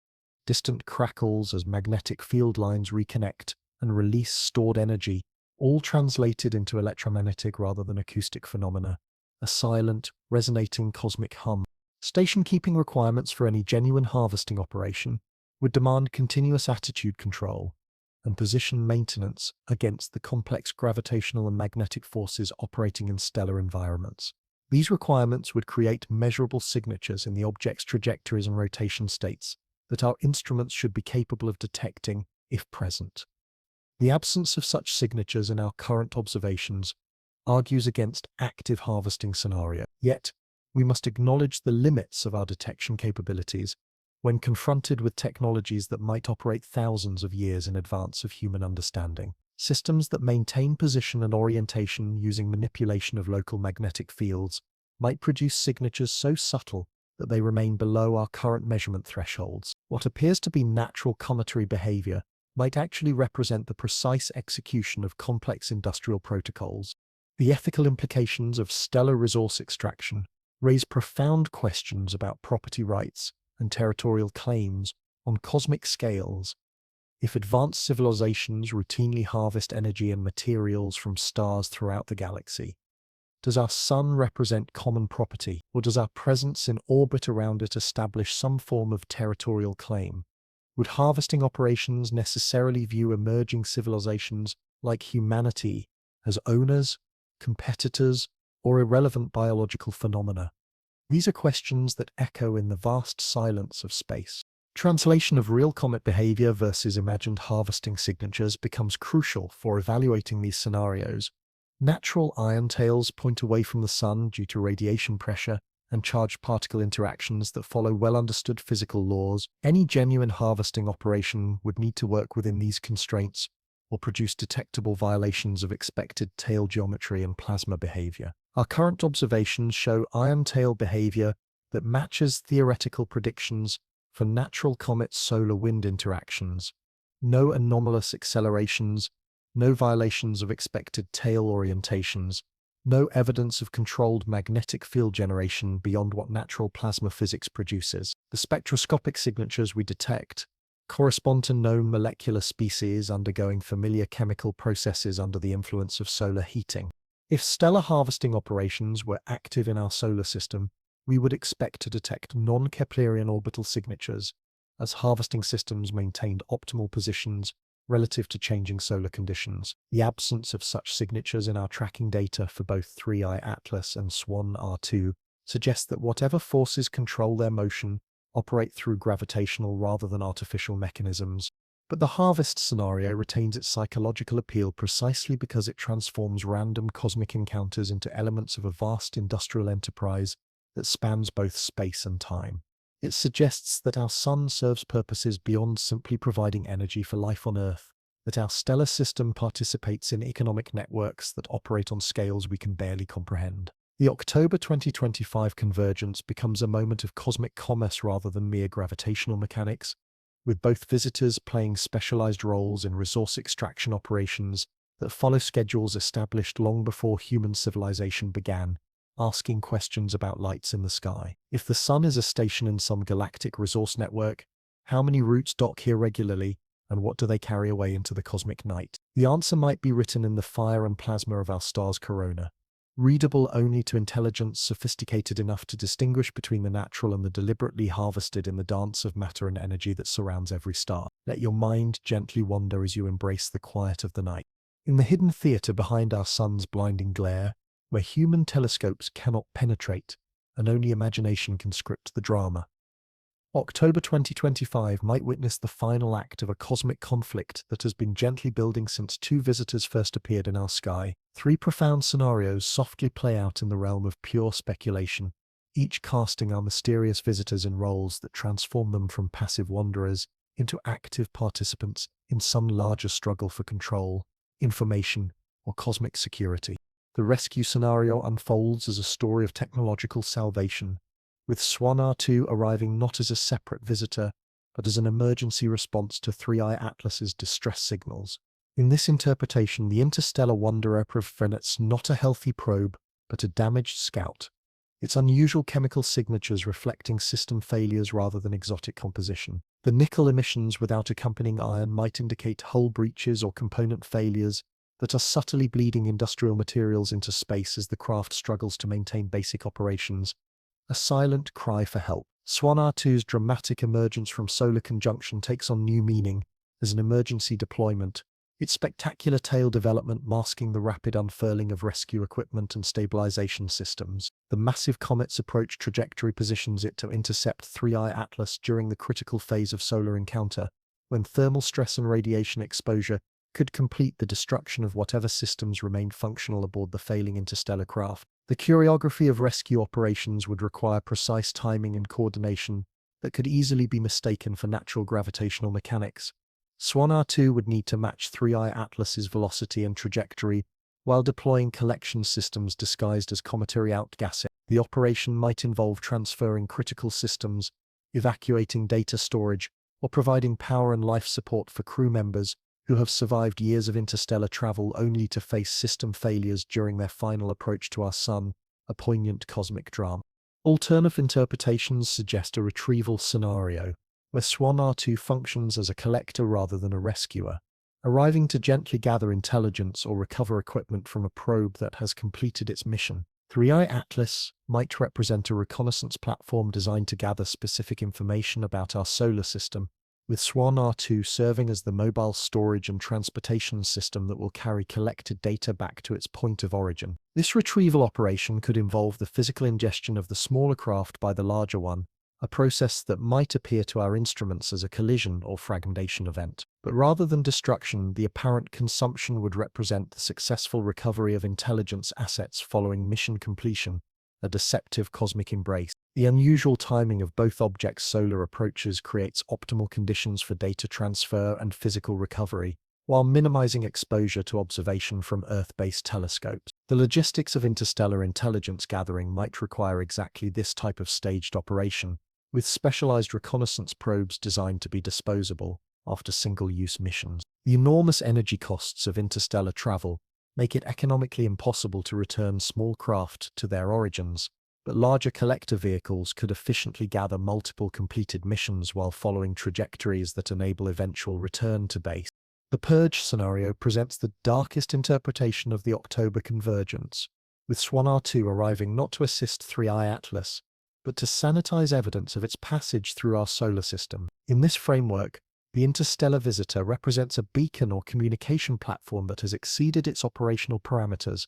distant crackles as magnetic field lines reconnect and release stored energy, all translated into electromagnetic rather than acoustic phenomena, a silent, resonating cosmic hum. Station-keeping requirements for any genuine harvesting operation would demand continuous attitude control and position maintenance against the complex gravitational and magnetic forces operating in stellar environments. These requirements would create measurable signatures in the object's trajectories and rotation states that our instruments should be capable of detecting if present. The absence of such signatures in our current observations argues against active harvesting scenario. Yet, we must acknowledge the limits of our detection capabilities when confronted with technologies that might operate thousands of years in advance of human understanding. Systems that maintain position and orientation using manipulation of local magnetic fields might produce signatures so subtle that they remain below our current measurement thresholds. What appears to be natural cometary behavior might actually represent the precise execution of complex industrial protocols. The ethical implications of stellar resource extraction raise profound questions about property rights and territorial claims on cosmic scales. If advanced civilizations routinely harvest energy and materials from stars throughout the galaxy, does our sun represent common property, or does our presence in orbit around it establish some form of territorial claim? Would harvesting operations necessarily view emerging civilizations like humanity as owners, competitors, or irrelevant biological phenomena? These are questions that echo in the vast silence of space. Translation of real comet behavior versus imagined harvesting signatures becomes crucial for evaluating these scenarios. Natural ion tails point away from the sun due to radiation pressure and charged particle interactions that follow well-understood physical laws. Any genuine harvesting operation would need to work within these constraints or produce detectable violations of expected tail geometry and plasma behavior. Our current observations show ion tail behavior that matches theoretical predictions for natural comet-solar-wind interactions. No anomalous accelerations, no violations of expected tail orientations, no evidence of controlled magnetic field generation beyond what natural plasma physics produces. The spectroscopic signatures we detect correspond to known molecular species undergoing familiar chemical processes under the influence of solar heating. If stellar harvesting operations were active in our solar system, we would expect to detect non-Keplerian orbital signatures as harvesting systems maintained optimal positions relative to changing solar conditions. The absence of such signatures in our tracking data for both 3I Atlas and SWAN R2 suggests that whatever forces control their motion operate through gravitational rather than artificial mechanisms. But the harvest scenario retains its psychological appeal precisely because it transforms random cosmic encounters into elements of a vast industrial enterprise that spans both space and time. It suggests that our sun serves purposes beyond simply providing energy for life on Earth, that our stellar system participates in economic networks that operate on scales we can barely comprehend. The October 2025 convergence becomes a moment of cosmic commerce rather than mere gravitational mechanics, with both visitors playing specialized roles in resource extraction operations that follow schedules established long before human civilization began, asking questions about lights in the sky. If the sun is a station in some galactic resource network, how many routes dock here regularly, and what do they carry away into the cosmic night? The answer might be written in the fire and plasma of our star's corona, readable only to intelligence sophisticated enough to distinguish between the natural and the deliberately harvested in the dance of matter and energy that surrounds every star. Let your mind gently wander as you embrace the quiet of the night. In the hidden theater behind our sun's blinding glare, where human telescopes cannot penetrate, and only imagination can script the drama, October 2025 might witness the final act of a cosmic conflict that has been gently building since two visitors first appeared in our sky. Three profound scenarios softly play out in the realm of pure speculation, each casting our mysterious visitors in roles that transform them from passive wanderers into active participants in some larger struggle for control, information, or cosmic security. The rescue scenario unfolds as a story of technological salvation, with Swan R2 arriving not as a separate visitor, but as an emergency response to 3i Atlas's distress signals. In this interpretation, the interstellar wanderer presents not a healthy probe, but a damaged scout, its unusual chemical signatures reflecting system failures rather than exotic composition. The nickel emissions without accompanying iron might indicate hull breaches or component failures that are subtly bleeding industrial materials into space as the craft struggles to maintain basic operations. A silent cry for help. Swan R2's dramatic emergence from solar conjunction takes on new meaning as an emergency deployment, its spectacular tail development masking the rapid unfurling of rescue equipment and stabilization systems. The massive comet's approach trajectory positions it to intercept 3i Atlas during the critical phase of solar encounter, when thermal stress and radiation exposure could complete the destruction of whatever systems remained functional aboard the failing interstellar craft. The choreography of rescue operations would require precise timing and coordination that could easily be mistaken for natural gravitational mechanics. Swan R2 would need to match 3i Atlas's velocity and trajectory while deploying collection systems disguised as cometary outgassing. The operation might involve transferring critical systems, evacuating data storage, or providing power and life support for crew members who have survived years of interstellar travel only to face system failures during their final approach to our sun, a poignant cosmic drama. Alternative interpretations suggest a retrieval scenario, where Swan R2 functions as a collector rather than a rescuer, arriving to gently gather intelligence or recover equipment from a probe that has completed its mission. 3i Atlas might represent a reconnaissance platform designed to gather specific information about our solar system, with Swan R2 serving as the mobile storage and transportation system that will carry collected data back to its point of origin. This retrieval operation could involve the physical ingestion of the smaller craft by the larger one, a process that might appear to our instruments as a collision or fragmentation event. But rather than destruction, the apparent consumption would represent the successful recovery of intelligence assets following mission completion, a deceptive cosmic embrace. The unusual timing of both objects' solar approaches creates optimal conditions for data transfer and physical recovery, while minimizing exposure to observation from Earth-based telescopes. The logistics of interstellar intelligence gathering might require exactly this type of staged operation, with specialized reconnaissance probes designed to be disposable after single-use missions. The enormous energy costs of interstellar travel make it economically impossible to return small craft to their origins, but larger collector vehicles could efficiently gather multiple completed missions while following trajectories that enable eventual return to base. The Purge scenario presents the darkest interpretation of the October convergence, with Swan R2 arriving not to assist 3i Atlas, but to sanitize evidence of its passage through our solar system. In this framework, the interstellar visitor represents a beacon or communication platform that has exceeded its operational parameters,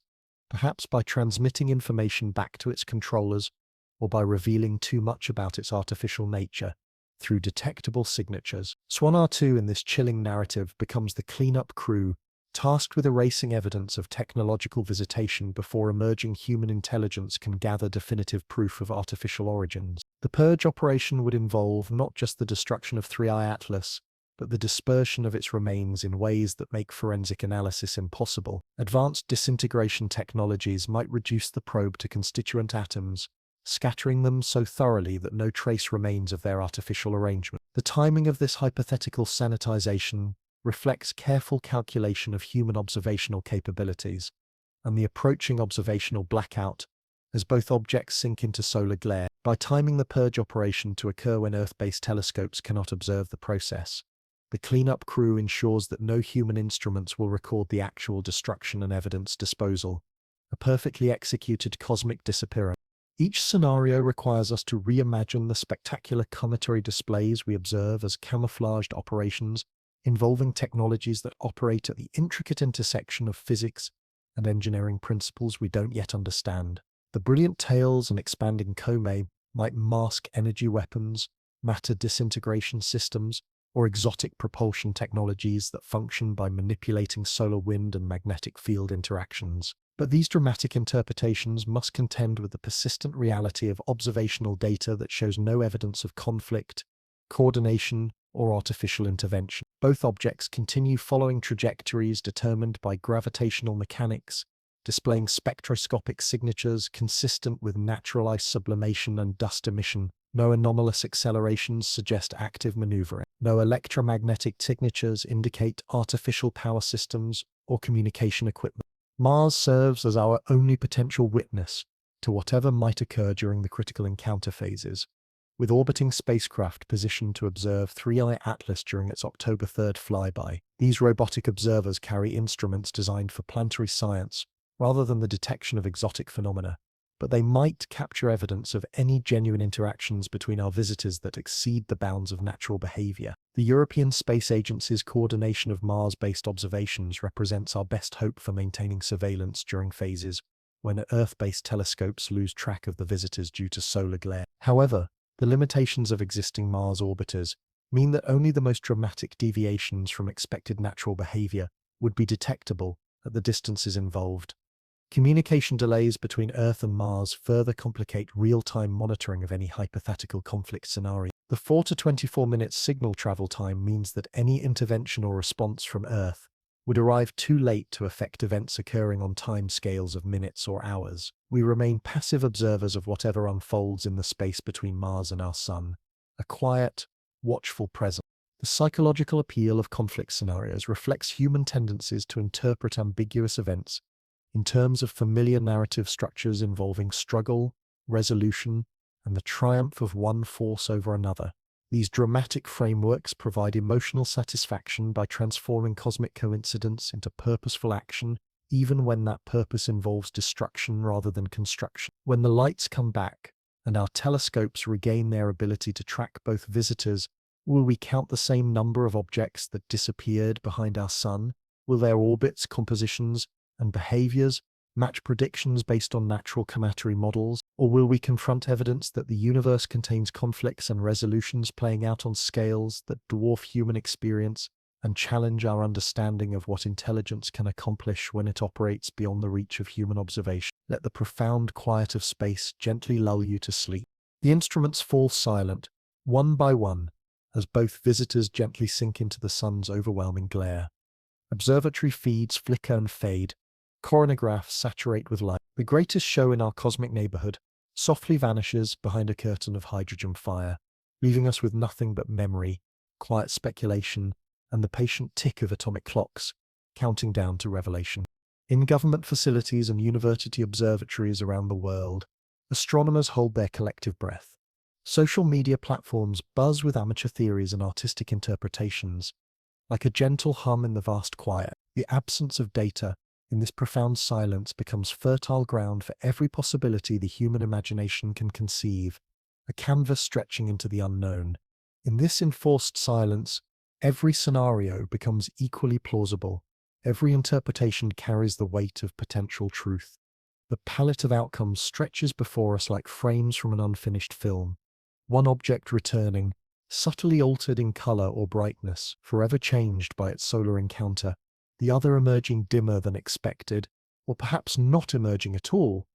perhaps by transmitting information back to its controllers or by revealing too much about its artificial nature through detectable signatures. Swan R2 in this chilling narrative becomes the cleanup crew, tasked with erasing evidence of technological visitation before emerging human intelligence can gather definitive proof of artificial origins. The Purge operation would involve not just the destruction of 3i Atlas, but the dispersion of its remains in ways that make forensic analysis impossible. Advanced disintegration technologies might reduce the probe to constituent atoms, scattering them so thoroughly that no trace remains of their artificial arrangement. The timing of this hypothetical sanitization reflects careful calculation of human observational capabilities and the approaching observational blackout as both objects sink into solar glare. By timing the purge operation to occur when Earth-based telescopes cannot observe the process, the cleanup crew ensures that no human instruments will record the actual destruction and evidence disposal, a perfectly executed cosmic disappearance. Each scenario requires us to reimagine the spectacular cometary displays we observe as camouflaged operations involving technologies that operate at the intricate intersection of physics and engineering principles we don't yet understand. The brilliant tails and expanding comae might mask energy weapons, matter disintegration systems, or exotic propulsion technologies that function by manipulating solar wind and magnetic field interactions. But these dramatic interpretations must contend with the persistent reality of observational data that shows no evidence of conflict, coordination, or artificial intervention. Both objects continue following trajectories determined by gravitational mechanics, displaying spectroscopic signatures consistent with natural ice sublimation and dust emission. No anomalous accelerations suggest active maneuvering. No electromagnetic signatures indicate artificial power systems or communication equipment. Mars serves as our only potential witness to whatever might occur during the critical encounter phases, with orbiting spacecraft positioned to observe 3I Atlas during its October 3rd flyby. These robotic observers carry instruments designed for planetary science rather than the detection of exotic phenomena, but they might capture evidence of any genuine interactions between our visitors that exceed the bounds of natural behavior. The European Space Agency's coordination of Mars-based observations represents our best hope for maintaining surveillance during phases when Earth-based telescopes lose track of the visitors due to solar glare. However, the limitations of existing Mars orbiters mean that only the most dramatic deviations from expected natural behavior would be detectable at the distances involved. Communication delays between Earth and Mars further complicate real-time monitoring of any hypothetical conflict scenario. The 4 to 24 minutes signal travel time means that any intervention or response from Earth would arrive too late to affect events occurring on time scales of minutes or hours. We remain passive observers of whatever unfolds in the space between Mars and our Sun, a quiet, watchful presence. The psychological appeal of conflict scenarios reflects human tendencies to interpret ambiguous events in terms of familiar narrative structures involving struggle, resolution, and the triumph of one force over another. These dramatic frameworks provide emotional satisfaction by transforming cosmic coincidence into purposeful action, even when that purpose involves destruction rather than construction. When the lights come back and our telescopes regain their ability to track both visitors, will we count the same number of objects that disappeared behind our Sun? Will their orbits, compositions, and behaviors match predictions based on natural cometary models? Or will we confront evidence that the universe contains conflicts and resolutions playing out on scales that dwarf human experience and challenge our understanding of what intelligence can accomplish when it operates beyond the reach of human observation? Let the profound quiet of space gently lull you to sleep. The instruments fall silent, one by one, as both visitors gently sink into the Sun's overwhelming glare. Observatory feeds flicker and fade, coronagraphs saturate with light. The greatest show in our cosmic neighborhood softly vanishes behind a curtain of hydrogen fire, leaving us with nothing but memory, quiet speculation, and the patient tick of atomic clocks, counting down to revelation. In government facilities and university observatories around the world, astronomers hold their collective breath. Social media platforms buzz with amateur theories and artistic interpretations. Like a gentle hum in the vast quiet, the absence of data in this profound silence becomes fertile ground for every possibility the human imagination can conceive, a canvas stretching into the unknown. In this enforced silence, every scenario becomes equally plausible. Every interpretation carries the weight of potential truth. The palette of outcomes stretches before us like frames from an unfinished film. One object returning, subtly altered in color or brightness, forever changed by its solar encounter. The other emerging dimmer than expected, or perhaps not emerging at all,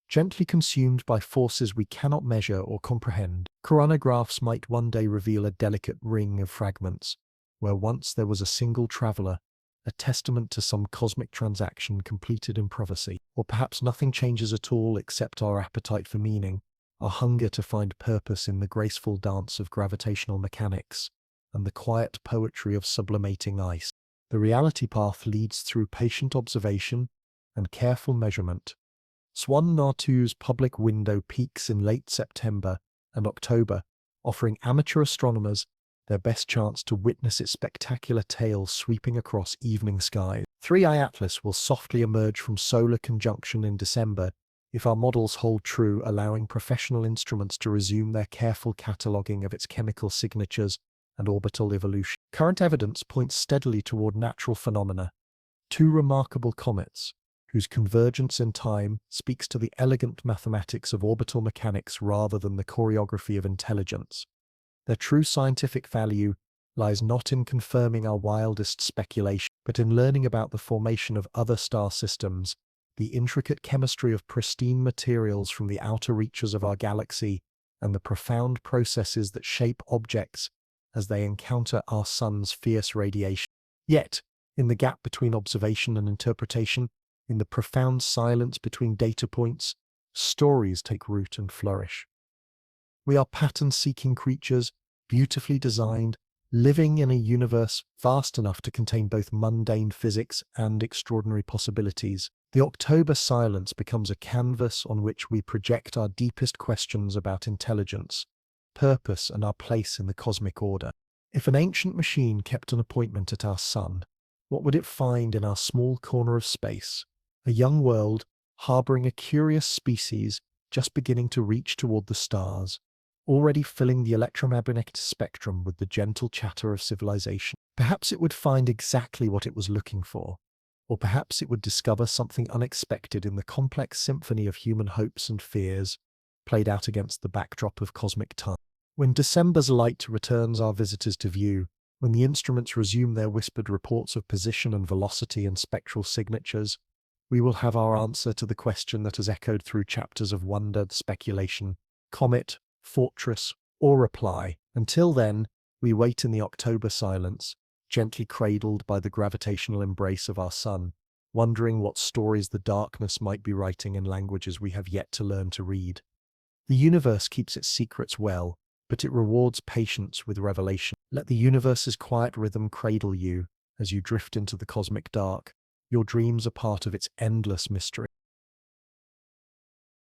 gently consumed by forces we cannot measure or comprehend. Coronagraphs might one day reveal a delicate ring of fragments, where once there was a single traveler, a testament to some cosmic transaction completed in prophecy. Or perhaps nothing changes at all except our appetite for meaning, our hunger to find purpose in the graceful dance of gravitational mechanics, and the quiet poetry of sublimating ice. The reality path leads through patient observation and careful measurement. Swan-Natu's public window peaks in late September and October, offering amateur astronomers their best chance to witness its spectacular tail sweeping across evening skies. 3i Atlas will softly emerge from solar conjunction in December if our models hold true, allowing professional instruments to resume their careful cataloguing of its chemical signatures and orbital evolution. Current evidence points steadily toward natural phenomena. Two remarkable comets, whose convergence in time speaks to the elegant mathematics of orbital mechanics rather than the choreography of intelligence. Their true scientific value lies not in confirming our wildest speculation, but in learning about the formation of other star systems, the intricate chemistry of pristine materials from the outer reaches of our galaxy, and the profound processes that shape objects as they encounter our sun's fierce radiation. Yet, in the gap between observation and interpretation, in the profound silence between data points, stories take root and flourish. We are pattern-seeking creatures, beautifully designed, living in a universe vast enough to contain both mundane physics and extraordinary possibilities. The October silence becomes a canvas on which we project our deepest questions about intelligence, purpose, and our place in the cosmic order. If an ancient machine kept an appointment at our sun, what would it find in our small corner of space? A young world, harboring a curious species just beginning to reach toward the stars, already filling the electromagnetic spectrum with the gentle chatter of civilization. Perhaps it would find exactly what it was looking for, or perhaps it would discover something unexpected in the complex symphony of human hopes and fears, played out against the backdrop of cosmic time. When December's light returns our visitors to view, when the instruments resume their whispered reports of position and velocity and spectral signatures, we will have our answer to the question that has echoed through chapters of wonder, speculation, comet, fortress, or reply. Until then, we wait in the October silence, gently cradled by the gravitational embrace of our sun, wondering what stories the darkness might be writing in languages we have yet to learn to read. The universe keeps its secrets well, but it rewards patience with revelation. Let the universe's quiet rhythm cradle you as you drift into the cosmic dark. Your dreams are part of its endless mystery.